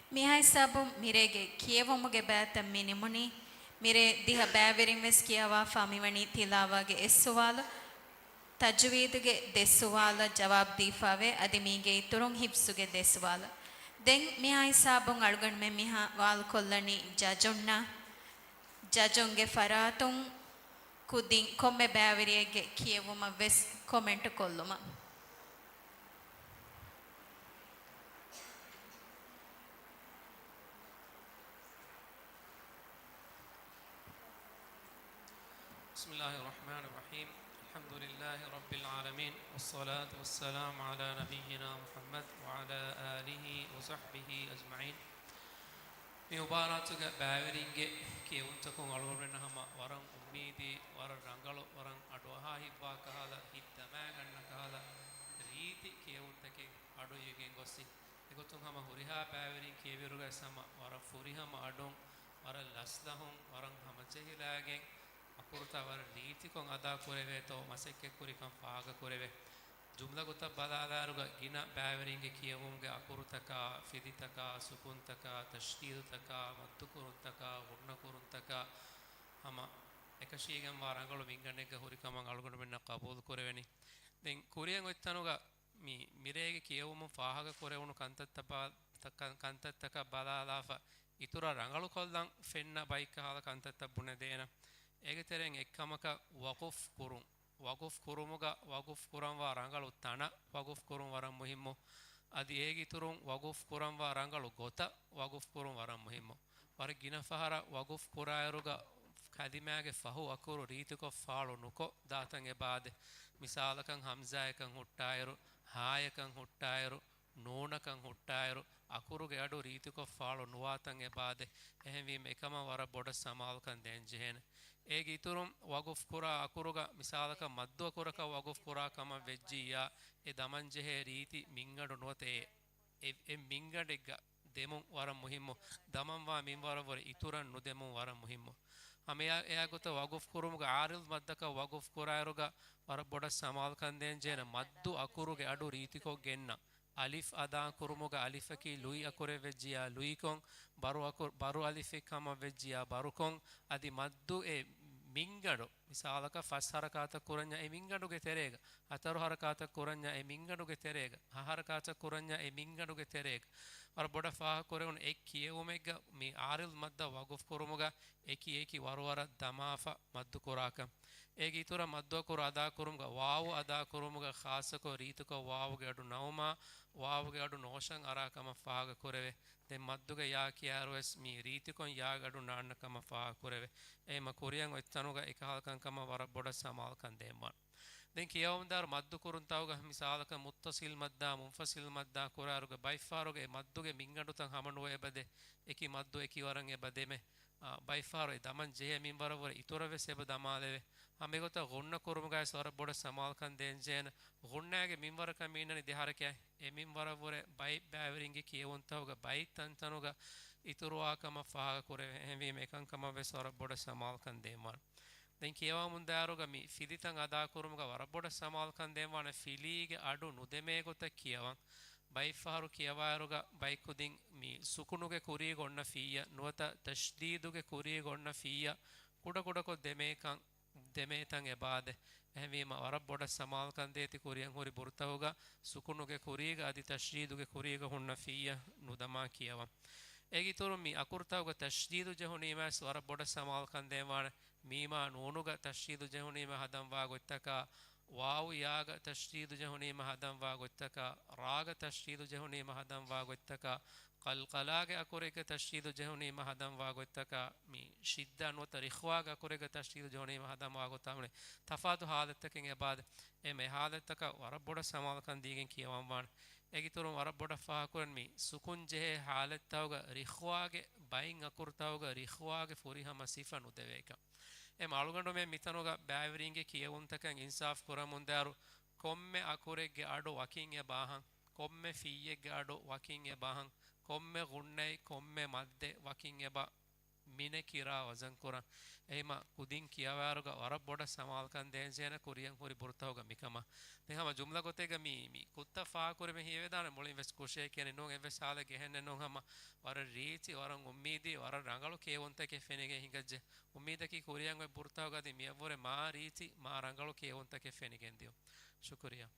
මිහයි සබුම් මිරේගේ කියවමුගේ බෑත මිනිමුනි මිරේ දිහ බෑවරින් වෙස් කියවා ෆමිවණි තිලාවාගේ එස්සුවාල තජ්වීදුගේ දෙස්සුවාල ජවාබ් දීෆාවේ අදි මීගේ තුරුන් හිබ්සුගේ දෙස්සුවාල දෙන් මිහයි සබුම් අල්ගන් මෙ මිහා වාල් කොල්ලනි ජජොන්නා ජජොන්ගේ ෆරාතුන් කුදින් කොම්මෙ බෑවරියගේ කියවුම වෙස් කොමෙන්ට් කොල්ලුම بسم الله الرحمن الرحيم الحمد لله رب العالمين والصلاة والسلام على نبينا محمد وعلى آله وصحبه أجمعين මේ උපාරාතුක බෑවරින්ගේ කියවුන්තකුන් අලුවරෙනහම වරන් උම්මීදී වරන් රංගල වරන් අඩුවහා හිබ්වා කහලා හිත් තමෑ ගන්න කහලා රීති කියවුන්තකේ අඩුයගෙන් ගොස්සි එකොතුන් හම හුරිහා බෑවරින් කියවිරුගේ සම වර ෆුරිහම අඩොන් වර ලස්ලහුන් වරන් හම චෙහිලාගෙන් අකුරතා වර නීතිකොන් අදා කුරෙවේ තෝ මසෙක්කෙ කුරිකම් පාග කුරෙවේ ಜುಮ್ಲಾ ಗೊತ್ತ ಬಲಾದಾರುಗ ಗಿನ ಬ್ಯಾವರಿಂಗೆ ಕಿಯವುಂಗೆ ಅಕುರುತಕ ಫಿದಿತಕ ಸುಕುಂತಕ ತಶ್ತೀದುತಕ ಮದ್ದು ಕುರುಂತಕ ಹುಣ್ಣ ಕುರುಂತಕ ಹಮ එකශීගෙන් වාරංගල විංගණෙක හුරිකමන් අලුගොඩ මෙන්න කබූල් කරවෙනි දැන් කුරියන් ඔත්තනුග මි මිරේගේ කියවුම ෆාහක කරවුණු කන්තත්තක බලාලාෆ ඉතුර රංගලු කොල්ලන් ෆෙන්න බයික් හාල කන්තත්ත බුණ දේන ඒකතරෙන් එක්කමක වකුෆ් කුරුම් වකුෆ් කුරුමුග වකුෆ් කුරම්වා රංගලු තන වකුෆ් කුරුම් වරම් මුහිම්මු අදි ඒගිතුරුන් වකුෆ් කුරම්වා රංගලු ගොත වකුෆ් කුරුම් වරම් මුහිම්මු වර ගින ෆහර වකුෆ් කුරායරුග කදිමෑගේ ෆහු අකුරු රීතිකො ෆාලු නුකො දාතන් එබාදෙ මිසාලකන් හම්සායකන් හුට්ටායරු හායකන් හුට්ටායරු නෝනකන් හුට්ටායරු අකුරුගේ අඩු රීතිකො ෆාලු නුවාතන් එබාදෙ එහෙවීම එකම වර බොඩ සමාල්කන් දැන් ජෙහෙන ඒග ඉතුරුම් වගුෆ් කුරා අකුරුග මිසාලක මද්දු අකුරක වගුෆ් කුරා කම වෙජ්ජියා ඒ දමන් ජෙහෙ රීති මිංගඩු නොතේ ඒ මිංගඩෙග්ග දෙමුන් වරම් මුහිම්මු දමන්වා මින්වර වර ඉතුරන් නුදෙමුන් වරම් මුහිම්මු අමයා එයාගොත වගුෆ් කුරුමුග ආරිල් මද්දක වගුෆ් කුරායරුග වර බොඩ සමාල්කන් දැන් ජෙන මද්දු අකුරුගේ අඩු රීතිකො ගෙන්න අලිෆ් අදා කුරුමුග අලිෆකි ලුයි අකුරේ වෙජ්ජියා ලුයිකොන් බරු අලිෆේ කම වෙජ්ජියා බරුකොන් අදි මද්දු ඒ ಮಿಂಗಡು ವಿಸಾಲಕ ಫಸ್ ಹರಕಾತ ಕುರಂಜ ಎ ಮಿಂಗಡುಗೆ ತೆರೆಗ ಹತರು ಹರಕಾತ ಕುರಂಜ ಎ ಮಿಂಗಡುಗೆ ತೆರೆಗ ಹರಕಾತ ಕುರಂಜ ಎ ಮಿಂಗಡುಗೆ ತೆರೆಗ ವರ ಬೊಡ ಫಾಹ ಕೊರೆವನು ಎಕ್ ಕಿಯವುಮೆಗ್ಗ ಮಿ ಆರಿಲ್ ಮದ್ದ ವಗುಫ್ ಕುರುಮುಗ ಏಕಿ ವರುವರ ದಮಾಫ ಮದ್ದು ಕುರಾಕ ಏಗಿ ಇತುರ ಮದ್ದು ಕುರು ಅದಾ ಕುರುಮುಗ ವಾವು ಅದಾ ಕುರುಮುಗ ಖಾಸಕೋ ರೀತುಕೋ ವಾವುಗೆ ಅಡು ನವಮ ವಾವುಗೆ ಅಡು ನೋಷಂ ಅರಾಕಮ ಫಾಗ ಕುರೆವೆ ದೆ ಮದ್ದುಗೆ ಯಾ ಕಿಯಾರುವೆಸ್ ಮಿ ರೀತಿಕೊನ್ ಯಾಗಡು ನಾಣ್ಣಕಮ ಫಾಹ ಕುರೆವೆ ಏಮ ಕುರಿಯಂ ಎತ್ತನುಗ එකහල්කංකම වර බොඩ සමාල්කන් දෙම්මන් දැන් කියවම්දාර මද්දු කුරුන්තාවග මිසාලක මුත්තසිල් මද්දා මුන්ෆසිල් මද්දා කුරාරුග බයිෆාරුගේ මද්දුගේ මින්ගඩුතන් හමනුව එබදෙ එකි මද්දු එකි වරන් එබදෙමෙ බයිෆාරුයි දමන් ජෙහ මින් වරවර ඉතුරවෙස් එබ දමාලෙවෙ හමෙගොත ගොන්න කුරුමුගයි සවර බොඩ සමාල්කන් දෙන් ජේන ගොන්නෑගේ මින්වරක මීනනි දෙහරකය එ මින් වරවර බයි බෑවරින්ගේ කියවන්තාවග බයි තන්තනුග ඉතුරුවාකම ෆාග කුරෙවෙ එහෙවීම එකංකම වෙස් වර බොඩ සමාල්කන් දෙම්මන් දැන් කියවා මුන්දාරුග මි ෆිදිතන් අදා කුරුමුග වර බොඩ සමාල්කන් දෙම්වන ෆිලීගේ අඩු නුදෙමේ ගොත කියවන් ಬೈಫಾರು ಕಿಯವಾರುಗ ಬೈಕುದಿಂ ಮಿ ಸುಕುನುಗೆ ಕುರಿಗೊಣ್ಣ ಫೀಯ ನುವತ ತಶ್ದೀದುಗೆ ಕುರಿಗೊಣ್ಣ ಫೀಯ ಕುಡಕೊ ದೆಮೇತಂ ಎಬಾದೆ ಎಹವೀಮ ವರಬ್ಬೊಡ ಸಮಾಲ್ಕನ್ ದೇತಿ ಕುರಿಯಂ ಹುರಿ ಬುರ್ತವುಗ ಸುಕುನುಗೆ ಕುರಿಗ ಅದಿ ತಶ್ದೀದುಗೆ ಕುರಿಗ ಹುಣ್ಣ ಫೀಯ ನುದಮಾ ಕಿಯವ ಏಗಿತುರು ಮಿ ಅಕುರ್ತಾವುಗ ತಶ್ದೀದು ಜಹುನೀಮ ವರಬ್ಬೊಡ ಸಮಾಲ್ಕನ್ ದೇವಾಣ ಮೀಮಾ ನೂನುಗ ತಶ್ದೀದು ಜಹುನೀಮ ಹದಂವಾ ಗೊತ್ತಕ ವಾವು ಯಾಗ ತಶ್ರೀದು ಜಹುನೀಮ ಹದಂವಾ ಗೊತ್ತಕ ರಾಗ ತಶ್ರೀದು ಜಹುನೀಮ ಹದಂವಾ ಗೊತ್ತಕ ಕಲ್ಕಲಾಗೆ ಅಕುರೆಗೆ ತಶ್ರೀದು ಜಹುನೀಮ ಹದಂವಾ ಗೊತ್ತಕ ಮಿ ಶಿದ್ದ ಅನ್ವತ ರಿಖ್ವಾಗ ಅಕುರೆಗೆ ತಶ್ರೀದು ಜಹುನೀಮ ಹದಂವಾ ಗೊತ್ತಾಮಣೆ ತಫಾತು ಹಾದತ್ತಕೆಂ ಎಬಾದ ಎಮೆ ಹಾದತ್ತಕ ವರಬ್ಬೊಡ ಸಮಾಲ್ಕನ್ ದೀಗೆಂ ಕಿಯವಂವಾಣ ಎಗಿತುರು ವರಬ್ಬೊಡ ಫಾಕುರನ್ ಮಿ ಸುಕುನ್ ಜೆಹೆ ಹಾಲತ್ತವಗ ರಿಖ್ವಾಗೆ ಬೈನ್ ಅಕುರ್ತಾವಗ ರಿಖ್ವಾಗೆ ಫುರಿಹಮ ಸಿಫನು ದೇವೇಕ ಎ ಮಾಳುಗಂಡು ಮೇ ಮಿತನುಗ ಬ್ಯಾವರಿಂಗೆ ಕಿಯವುಂತಕಂ ಇನ್ಸಾಫ್ ಕುರಮುಂದಾರು ಕೊಮ್ಮೆ ಅಕುರೆಗೆ ಅಡು ವಕಿಂ ಎ ಬಾಹಂ ಕೊಮ್ಮೆ ಫೀಯೆಗೆ ಅಡು ವಕಿಂ ಎ ಬಾಹಂ ಕೊಮ್ಮೆ ಗುಣ್ಣೈ ಕೊಮ್ಮೆ ಮದ್ದೆ ವಕಿಂ ಎ ಬಾ ಮಿನೆ ಕಿರಾ ವಜನ್ ಕುರ ಎಮ ಕುದಿನ್ ಕಿಯವಾರುಗ ವರಬ್ಬೊಡ ಸಮಾಲ್ಕನ್ ದೇಂಜೇನ ಕುರಿಯಂ ಹುರಿ ಬುರ್ತವಗ ಮಿಕಮ ದೇಹಮ ಜುಮ್ಲಾ ಗೊತೆಗ ಮಿ ಕುತ್ತ ಫಾ ಕುರೆ ಮೆ ಹಿವೆದಾನ ಮೊಳಿನ್ ವೆಸ್ ಕುಶೆ ಕೆನೆ ನೋ ಎವೆ ಸಾಲ ಗೆಹೆನ್ನೆ ನೋ ಹಮ ವರ ರೀತಿ ವರಂ ಉಮ್ಮೀದಿ ವರ ರಂಗಳು ಕೇವಂತಕೆ ಫೆನೆಗೆ ಹಿಂಗಜ್ಜೆ ಉಮ್ಮೀದಕಿ ಕುರಿಯಂ ವೆ ಬುರ್ತವಗ ದಿ ಮಿಯವರೆ ಮಾ ರೀತಿ ಮಾ ರಂಗಳು ಕೇವಂತಕೆ ಫೆನೆಗೆಂದಿಯೋ ಶುಕ್ರಿಯಾ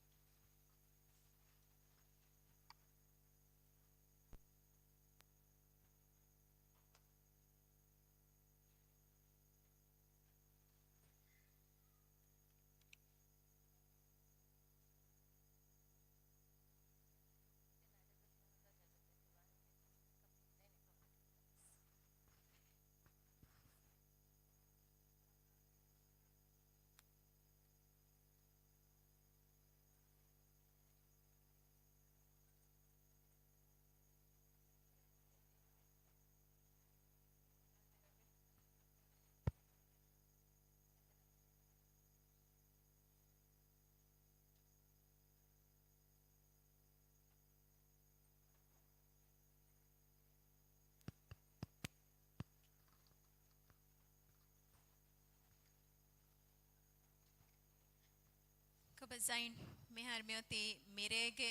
ಕಬಜೈನ್ ಮೆಹರ್ಮಿಯತಿ ಮಿರೇಗೆ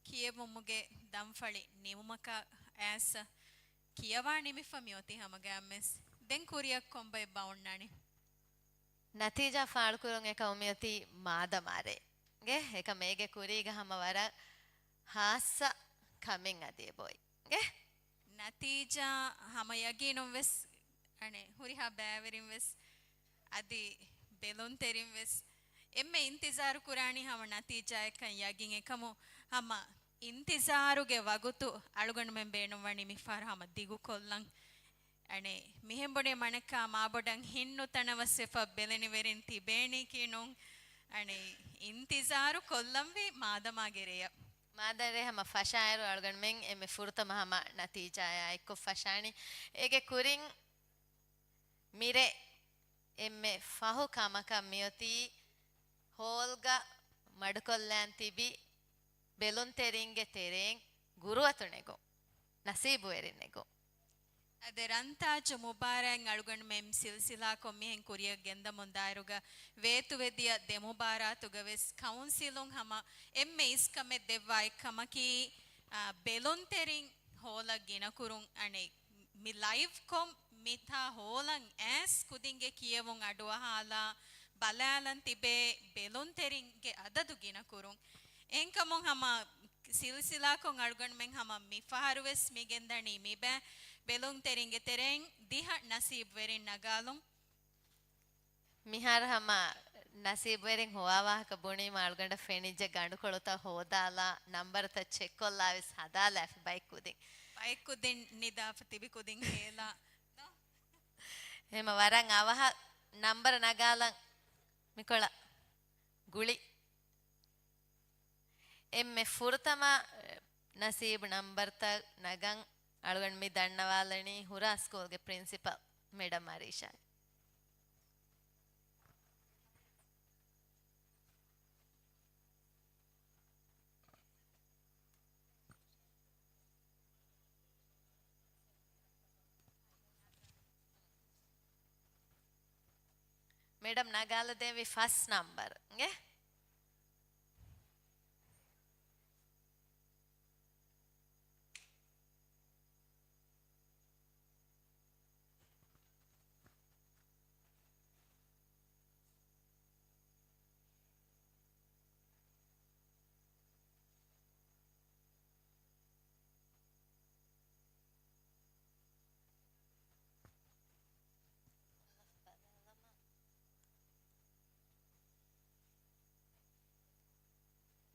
ಕಿಯೆವುಮುಗೆ ದಂಫಳಿ ನಿವುಮಕ ಆಸ್ ಕಿಯವಾ ನಿಮಿಫ ಮಿಯತಿ ಹಮಗೆ ಅಮ್ಮೆಸ್ ದೆನ್ ಕುರಿಯಕ್ ಕೊಂಬೆ ಬೌಣ್ಣಾಣಿ ನತೀಜಾ ಫಾಳ್ಕುರುಂ එක උමියති මාද මාරේ ගේ එක මේගේ කුරීග හමවර ಹಾಸ ಕಮೆಂಗ್ ಅದೇ boy ගේ ನತೀಜಾ ಹಮ ಯಗೀನುಂ ವೆಸ್ ಅಣೆ ಹುರಿಹಾ ಬ್ಯಾವರಿಂ ವೆಸ್ ಅದಿ ಬೆಲುನ್ ತೆರಿಂ ವೆಸ್ ಎಮ್ಮೆ ಇಂತಿಜಾರು ಕುರಾಣಿ ಹಮ ನತೀಜಾ ಎಕ್ಕಂ ಯಗಿಂ ಎಕಮು ಹಮ ಇಂತಿಜಾರುಗೆ ವಗುತು ಅಳುಗಂಡು ಮೆಂ ಬೇಣುವಣಿ ಮಿಫಾರ್ ಹಮ ದಿಗು ಕೊಲ್ಲಂ ಅಣೆ ಮಿಹೆಂಬೊಡೆ ಮಣಕ ಮಾಬೊಡಂ ಹಿನ್ನು ತಣವಸ್ಸೆಫ ಬೆಲೆನಿವೆರಿನ್ ತಿಬೇಣಿ ಕೀನುಂ ಅಣೆ ಇಂತಿಜಾರು ಕೊಲ್ಲಂವಿ ಮಾದಮಾಗೆರೆಯ ಮಾದರೆ ಹಮ ಫಶಾಯರು ಅಳುಗಂಡು ಮೆಂ ಎಮ್ಮೆ ಫುರ್ತಮ ಹಮ ನತೀಜಾಯ ಎಕ್ಕು ಫಶಾಣಿ ಏಗೆ ಕುರಿಂ ಮಿರೆ ಎಮ್ಮೆ ಫಹು ಕಮಕ ಮಿಯತಿ ಹೋಲ್ಗ ಮಡುಕೊಲ್ಲಾನ್ ತಿಬಿ ಬೆಲುನ್ ತೆರಿಂಗೆ ತೆರೆಂ ಗುರುವತುಣೆಗೊ ನಸೀಬು ಎರಿನೆಗೊ ಅದರಂತಾಚು ಮುಬಾರಂ ಅಳುಗಂಡು ಮೆಂ ಸಿಲ್ಸಿಲಾ ಕೊಮ್ಮಿಹೆಂ ಕುರಿಯ ಗೆಂದ ಮುಂದಾರುಗ ವೇತು ವೆದಿಯ ದೆ ಮುಬಾರಾತುಗ ವೆಸ್ ಕೌನ್ಸಿಲುಂ ಹಮ ಎಮ್ಮೆ ಇಸ್ಕಮೆ ದೆವ್ವಾಯ್ ಕಮಕಿ ಬೆಲುನ್ ತೆರಿಂ ಹೋಲ ಗಿನಕುರುಂ ಅಣೆ ಮಿ ಲೈವ್ ಕೊಂ මිතා හෝලන් ඇස් කුදින්ගේ කියවුන් අඩුවහාලා බලාලන් තිබේ බෙලොන් තෙරින්ගේ අදදු ගින කුරුන් එන්කමොන් හම සිල්සිලාකොන් අඩුගන් මෙන් හම මිෆහරුවෙස් මිගෙන්දනී මිබෑ බෙලොන් තෙරින්ගේ තෙරෙන් දිහ නසීබ් වෙරින් නගාලුන් මිහාර හම නසීබ් වෙරින් හොවාවාහක බුණී මාල්ගಂಡ ෆෙනිජ ගඬු කොළත හොදාලා නම්බර ත චෙක් කොල්ලාවිස් හදාලා බයික් කුදින් නිදාප තිබි කුදින් හේලා එහෙම වරන් අවහ නම්බර නගාලන් මිකොළ ගුලි එම්මෙ ෆුර්තම නසීබ් නම්බර ත නගන් අලුගන් මි දන්නවාලනි හුරා ස්කූල්ගේ ප්‍රින්සිපල් ಮೇಡಮ್ ಆರೀಶಾ ಮೇಡಮ್ ನಗಾಲದೇವಿ ಫಸ್ಟ್ ನಂಬರ್ ಗೆ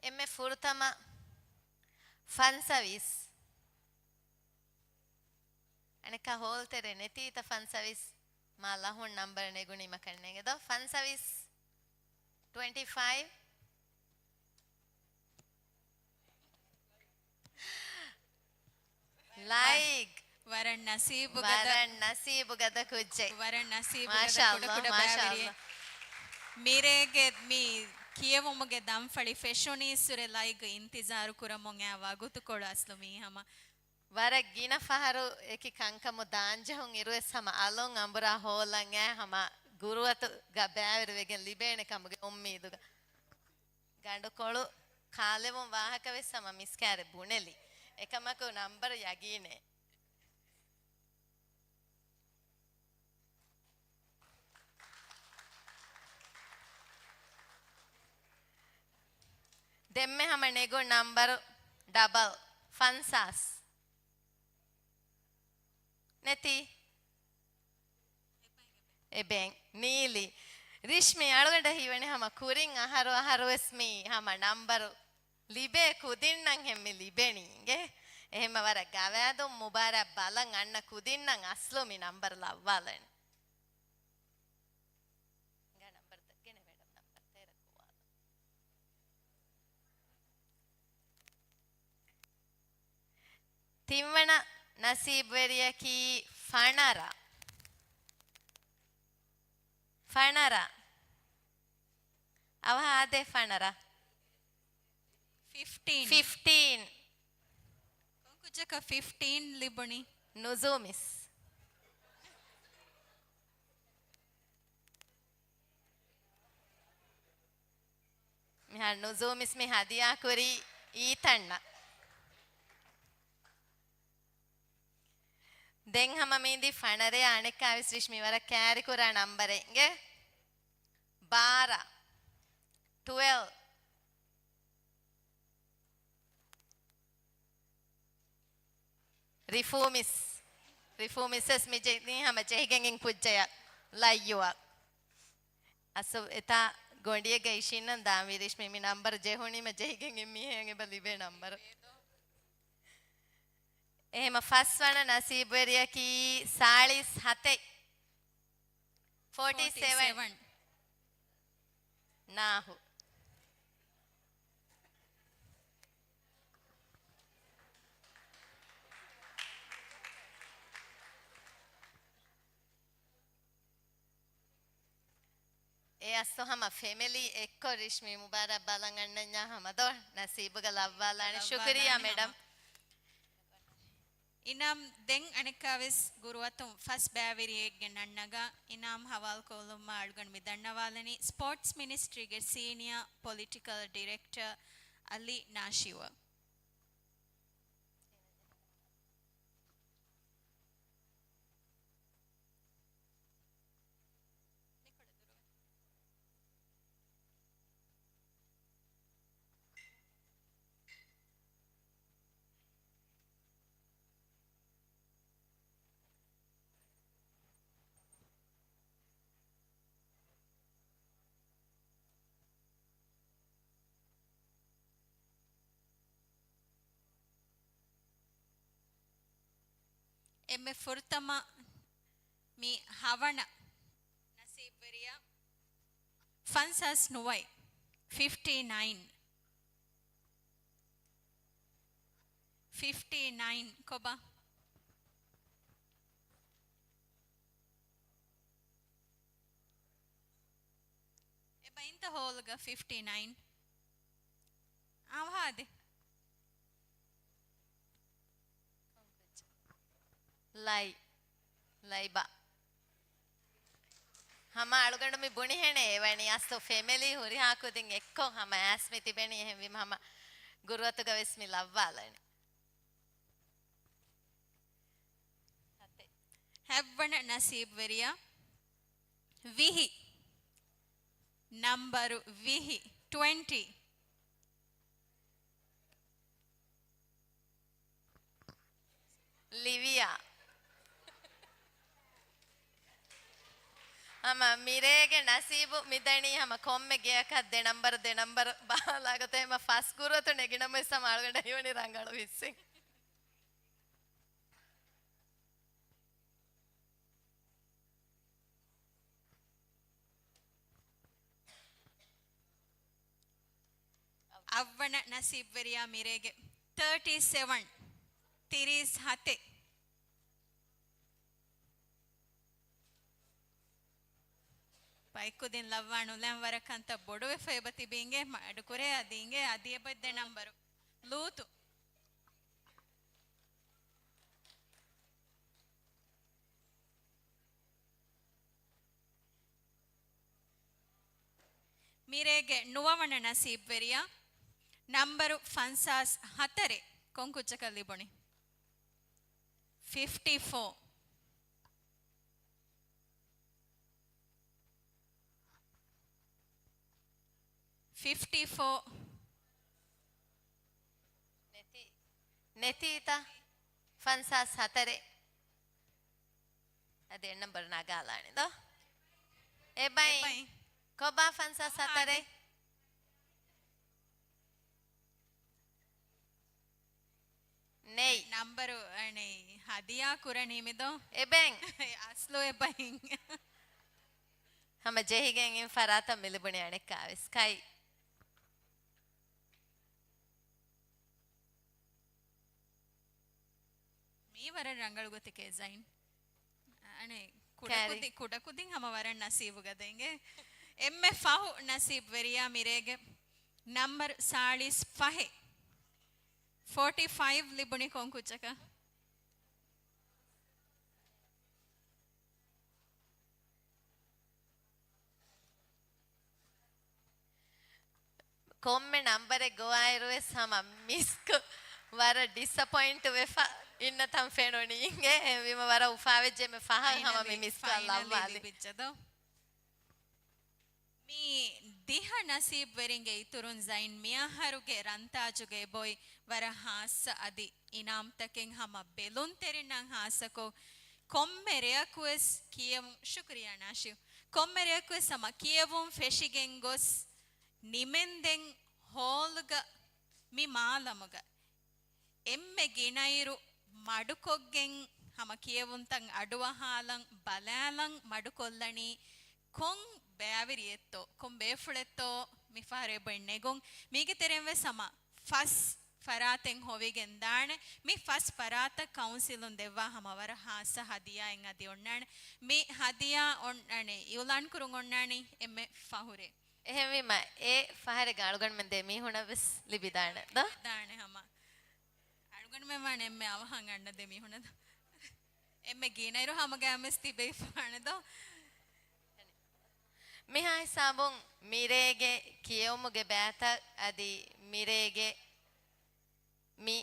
ಎಮ್ಮೆ ಫುರ್ತಮ ಫನ್ ಸರ್ವಿಸ್ ಅನಕ ಹೋಲ್ತೆರೆ ನೆತೀತ ಫನ್ ಸರ್ವಿಸ್ ಮಾ ಲಹುನ್ ನಂಬರ್ ನೆಗುಣಿ ಮಕಣ್ಣೆಗೆ the fun service 25 like weren't ನಸೀಬು ಗದ ಕುಜ್ಜೆ ವರನ್ ನಸೀಬು ಮಾಶಾಅಲ್ಲಾಹ್ ಮಾಶಾಅಲ್ಲಾಹ್ ಮೀರೆಗೆ ಮೀ ಕಿಯವೊಮಗೆ ದಂಫಳಿ ಫೆಶೋನೀಸುರೆ ಲೈಗ್ ಇಂತಿಜಾರು ಕುರಮೊಂಗೆ ಆವಾಗುತು ಕೊಡ ಅಸ್ಲು ಮೀ ಹಮ ವರ ಗಿನ ಫಹರು ಏಕಿ ಕಂಕಮು ದಾಂಜಹುಂ ಇರುವೆ ಸಮ ಅಲೊಂ ಅಂಬುರ ಹೋಲಂಗೆ ಹಮ ಗುರುವತು ಗ ಬ್ಯಾವಿರುವೆಗೆ ಲಿಬೇಣೆ ಕಮಗೆ ಉಮ್ಮೀದುಗ ಗಂಡು ಕೊಳು ಕಾಲೆವೊಂ ವಾಹಕವೆ ಸಮ ಮಿಸ್ಕ್ಯಾರೆ ಬುಣೆಲಿ ಏಕಮಕು ನಂಬರ್ ಯಗೀನೆ දෙම්මෙ හැම නෙගු නම්බර ඩබල් ෆන්සස් නැති එබෙන් නීලි රිශ්මි අලගඩ හිවනේ හැම කුරින් අහරු එස්මි හැම නම්බර ලිබේ කුදින්නම් හැමි ලිබෙනිගේ එහෙම වර ගවෑදොම් මුබාරක් බලන් අන්න කුදින්නම් අස්ලොමි නම්බර ලව්වාලනේ ತಿಮ್ಮಣ ನಸೀಬ್ ವೆರಿಯಕಿ ಫಣರ ಅವ ಅದೇ ಫಣರ 15 ಕುಂಕುಜಕ 15 ಲಿಬಣಿ ನುಜೂಮಿಸ್ ಮಿಹ ನುಜೂಮಿಸ್ ಮಿ ಹದಿಯಾ ಕುರಿ ಈ ತಣ್ಣ ದೆಂಗ್ ಹಮ ಮೀಂದಿ ಫಣರೆ ಅಣೆಕ್ಕ ಆವಿಸ್ ರಿಶ್ಮಿ ವರ ಕ್ಯಾರಿ ಕುರ ನಂಬರೆ ಇಂಗೆ 12 ರಿಫೂಮಿಸಸ್ ಮಿ ಜೆನಿ ಹಮ ಜೆಹಿಗೆಂಗಿಂಗ್ ಪುಜ್ಜಯ ಲಯ್ಯುವ ಅಸು ಎತಾ ಗೊಂಡಿಯ ಗೈಶಿನ ದಾವಿ ರಿಶ್ಮಿ ಮಿ ನಂಬರ್ ಜೆಹುನಿ ಮ ಜೆಹಿಗೆಂಗಿಂಗ್ ಮಿ ಹೆಂಗೆ ಬಲಿಬೆ ನಂಬರ್ එහෙම ෆස් වන නසීබ් වෙරියකි 47 47 නාහු ඒ අස්සෝ හම ෆැමිලි එක්ක රිශ්මි මුබාරක් බලන් අන්නඤ්ඤා හමදෝ නසීබ්ග ලව්වාලානි ශුක්‍රියා ಮೇಡಮ್ ඉනම් දෙන් අනෙකාවෙස් ගුරුවතුම් ෆස් බෑවිරියෙක්ගෙන් නන්නග ඉනම් හවල් කොළුම් මාල්ගන් මිදන්නවාලනි ස්පෝර්ට්ස් මිනිස්ට්‍රිගේ සීනියර් පොලිටිකල් ඩිරෙක්ටර් අලි නාෂිව එම්මෙ ෆුර්තම මි හවන නසීබ්වරියා ෆන්සස් නුවයි 59 කොබා එබයින්ත හෝල්ග 59 අවහාදේ ලයිබා ಹಮ ಅಳುಗಂಡ ಮಿ ಬುಣಿ ಹೆಣೆ ವಣಿ ಅಸ್ತು ಫೆಮಿಲಿ ಹುರಿ ಹಾಕುದಿಂಗ್ ಎಕ್ಕೋ ಹಮ ಆಸ್ಮಿ ತಿಬೆಣಿ ಹೆವಿ ಹಮ ಗುರುವತುಗ ವಿಸ್ಮಿ ಲವ್ವಾಲನಿ ಹೆವ್ವಣ ನಸೀಬ್ ವೆರಿಯಾ ವಿಹಿ ನಂಬರು ವಿಹಿ 20 ಲಿವಿಯಾ ಹಮ ಮಿರೇಗೆ ನಸೀಬು ಮಿದಣಿ ಹಮ ಕೊಮ್ಮೆ ಗಿಯಕ ದೆ ನಂಬರ್ ಬಾಲಾಗತೆ ಹಮ ಫಾಸ್ ಗುರುತು ನೆಗಿನ ಮಿಸ ಮಾಳ್ಗಂಡ ಇವನಿ ರಂಗಳು ವಿಸಿ ಅವ್ವಣ ನಸೀಬ್ ವೆರಿಯಾ ಮಿರೇಗೆ 37 ತಿರೀಸ್ ಹತೆ ಪೈಕುದಿನ್ ಲವ್ವಾಣು ಲೆಂವರಕಂತ ಬೊಡುವೆ ಫೈಬತಿ ಬೀಂಗೆ ಮಡುಕುರೆ ಅದೀಂಗೆ ಅದಿಯ ಬದ್ದೆ ನಂಬರು ಲೂತು ಮಿರೇಗೆ ನುವವಣ ನಸೀಬ್ ವೆರಿಯಾ ನಂಬರು ಫನ್ಸಾಸ್ ಹತರೆ ಕೊಂಕುಚ್ಚಕಲ್ಲಿ ಬೊಣಿ 54 ನೆತೀತ ಫನ್ಸಾಸ್ ಹತರೆ ಅದೇ ನಂಬರ್ ನಾಗಾಲಾಣಿದ ಎ ಬೈ ಕೊಬಾ ಫನ್ಸಾಸ್ ಹತರೆ ನೇಯ್ ನಂಬರು ಅಣೆ ಹದಿಯಾ ಕುರ ನಿಮಿದೋ ಎಬೆಂಗ್ ಅಸ್ಲು ಎಬೈಂಗ್ ಹಮ ಜೆಹಿಗೆಂಗ್ ಇನ್ ಫರಾತ ಮಿಲಿಬುಣಿ ಅಣೆ ಕಾವಿಸ್ ಕೈ ಮೀ ವರ ರಂಗಳು ಗೊತ್ತಿಕೆ ಜೈನ್ ಅಣೆ ಕುಡಕುದಿಂಗ್ ಹಮ ವರ ನಸೀಬು ಗದೆಂಗೆ ಎಮ್ಮೆ ಫಹು ನಸೀಬ್ ವೆರಿಯಾ ಮಿರೇಗೆ ನಂಬರ್ 45 45 ಲಿಬುಣಿ ಕೊಂಕುಚಕ ಕೊಮ್ಮೆ ನಂಬರೆ ಗೋವಾಯಿರುವೆ ಸಮ ಮಿಸ್ಕ್ ವರ ಡಿಸಪಾಯಿಂಟ್ ವೆಫ ಇನ್ನ ತಂ ಫೆಣೋನಿ ಹಿಂಗೆ ವಿಮ ವರ ಉಫಾವೆಜ್ಜೆ ಮೆ ಫಹ ಹಮ ಮಿ ಮಿಸ್ಕ್ ಲವ್ವಾಲಿ ಬಿಚ್ಚದೋ ಮೀ ದಿಹ ನಸೀಬ್ ವೆರಿಂಗೆ ಇತುರುನ್ ಜೈನ್ ಮಿಯಾಹರುಗೆ ರಂತಾಜುಗೆ ಬೋಯ್ ವರ ಹಾಸ ಅದಿ ಇನಾಮ್ ತಕೆಂ ಹಮ ಬೆಲುನ್ ತೆರಿನಂ ಹಾಸಕೋ ಕೊಮ್ಮೆರೆಯಕುವೆಸ್ ಕಿಯಂ ಶುಕ್ರಿಯಾ ನಾಶಿವ್ ಕೊಮ್ಮೆರೆಯಕುವೆಸ್ ಸಮ ಕಿಯವುಂ ಫೆಶಿಗೆಂ ಗೊಸ್ ನಿಮೆಂದೆಂ ಹೋಲ್ಗ ಮಿ ಮಾಲಮಗ ಎಮ್ಮೆ ಗಿನೈರು ಮಡುಕೊಗ್ಗೆಂ ಹಮ ಕಿಯವುಂತಂ ಅಡುವ ಹಾಲಂ ಬಲಾಲಂ ಮಡುಕೊಲ್ಲಣಿ ಕೊಂ ಬೇವಿರಿಯೆತ್ತೋ ಕೊಂ ಬೇಫುಳೆತ್ತೋ ಮಿಫಾರೆ ಬಣ್ಣೆಗೊಂ ಮೀಗೆ ತೆರೆಂವೆ ಸಮ ಫಸ್ ಫರಾತೆಂ ಹೋವಿಗೆನ್ ದಾಣೆ ಮಿ ಫಸ್ ಫರಾತ ಕೌನ್ಸಿಲುನ್ ದೆವ್ವಾ ಹಮವರ ಹಾಸ ಹದಿಯಾ ಎಂ ಅದಿ ಒಣ್ಣಾಣೆ ಮಿ ಹದಿಯಾ ಒಣ್ಣಾಣೆ ಇವುಲಾನ್ ಕುರುಂ ಒಣ್ಣಾಣಿ ಎಮ್ಮೆ ಫಹುರೆ එහෙම ඒ ෆහර ගාලුගන් මෙන් දෙමි හුණ විස් ලිබිදාන ද දාන හම අලුගන් මෙ වණ එම්මෙ අවහන් ගන්න දෙමි හුණද එම්මෙ ගීනයිරු හම ගෑමස් තිබේ ෆානද මිහා හිසාබුන් මිරේගේ කියවමුගේ බෑත අදි මිරේගේ මි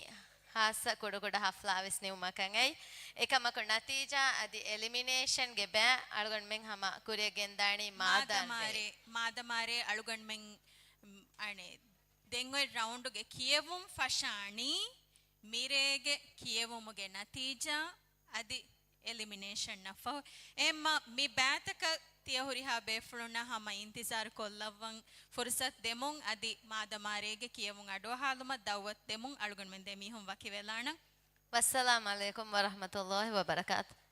ಹಾಸ ಕೊಡಗೊಡ ಹಫ್ಲಾವಿಸ್ ನೀವು ಮಕಂಗೈ ಏಕಮಕ ನತೀಜಾ ಅದಿ ಎಲಿಮಿನೇಷನ್ ಗೆ ಬೆ ಅಳಗಣ್ ಮೆಂಗ್ ಹಮ ಕುರಿಯ ಗೆಂದಾಣಿ ಮಾದಮಾರೆ ಅಳಗಣ್ ಮೆಂಗ್ ಅಣೆ ದೆಂಗೊಯ್ ರೌಂಡ್ ಗೆ ಕಿಯವುಂ ಫಶಾಣಿ ಮಿರೇಗೆ ಕಿಯವುಮುಗೆ ನತೀಜಾ ಅದಿ ಎಲಿಮಿನೇಷನ್ ನಫ ಎಮ್ಮ ಮಿ ಬ್ಯಾತಕ ತಿಯಹುರಿಹಾ ಬೇಫುಳುನ ಹಮ ಇಂತಿಜಾರ್ ಕೊಲ್ಲವಂ ಫುರ್ಸತ್ ದೆಮುಂ ಅದಿ ಮಾದಮಾರೆಗೆ ಕಿಯವುಂ ಅಡೋ ಹಾಲುಮ ದವತ್ ದೆಮುಂ ಅಳುಗನ್ ಮೆಂದೆ ಮೀಹುಂ ವಕಿವೆಲಾಣ Wassalamu alaikum warahmatullahi wabarakatuh.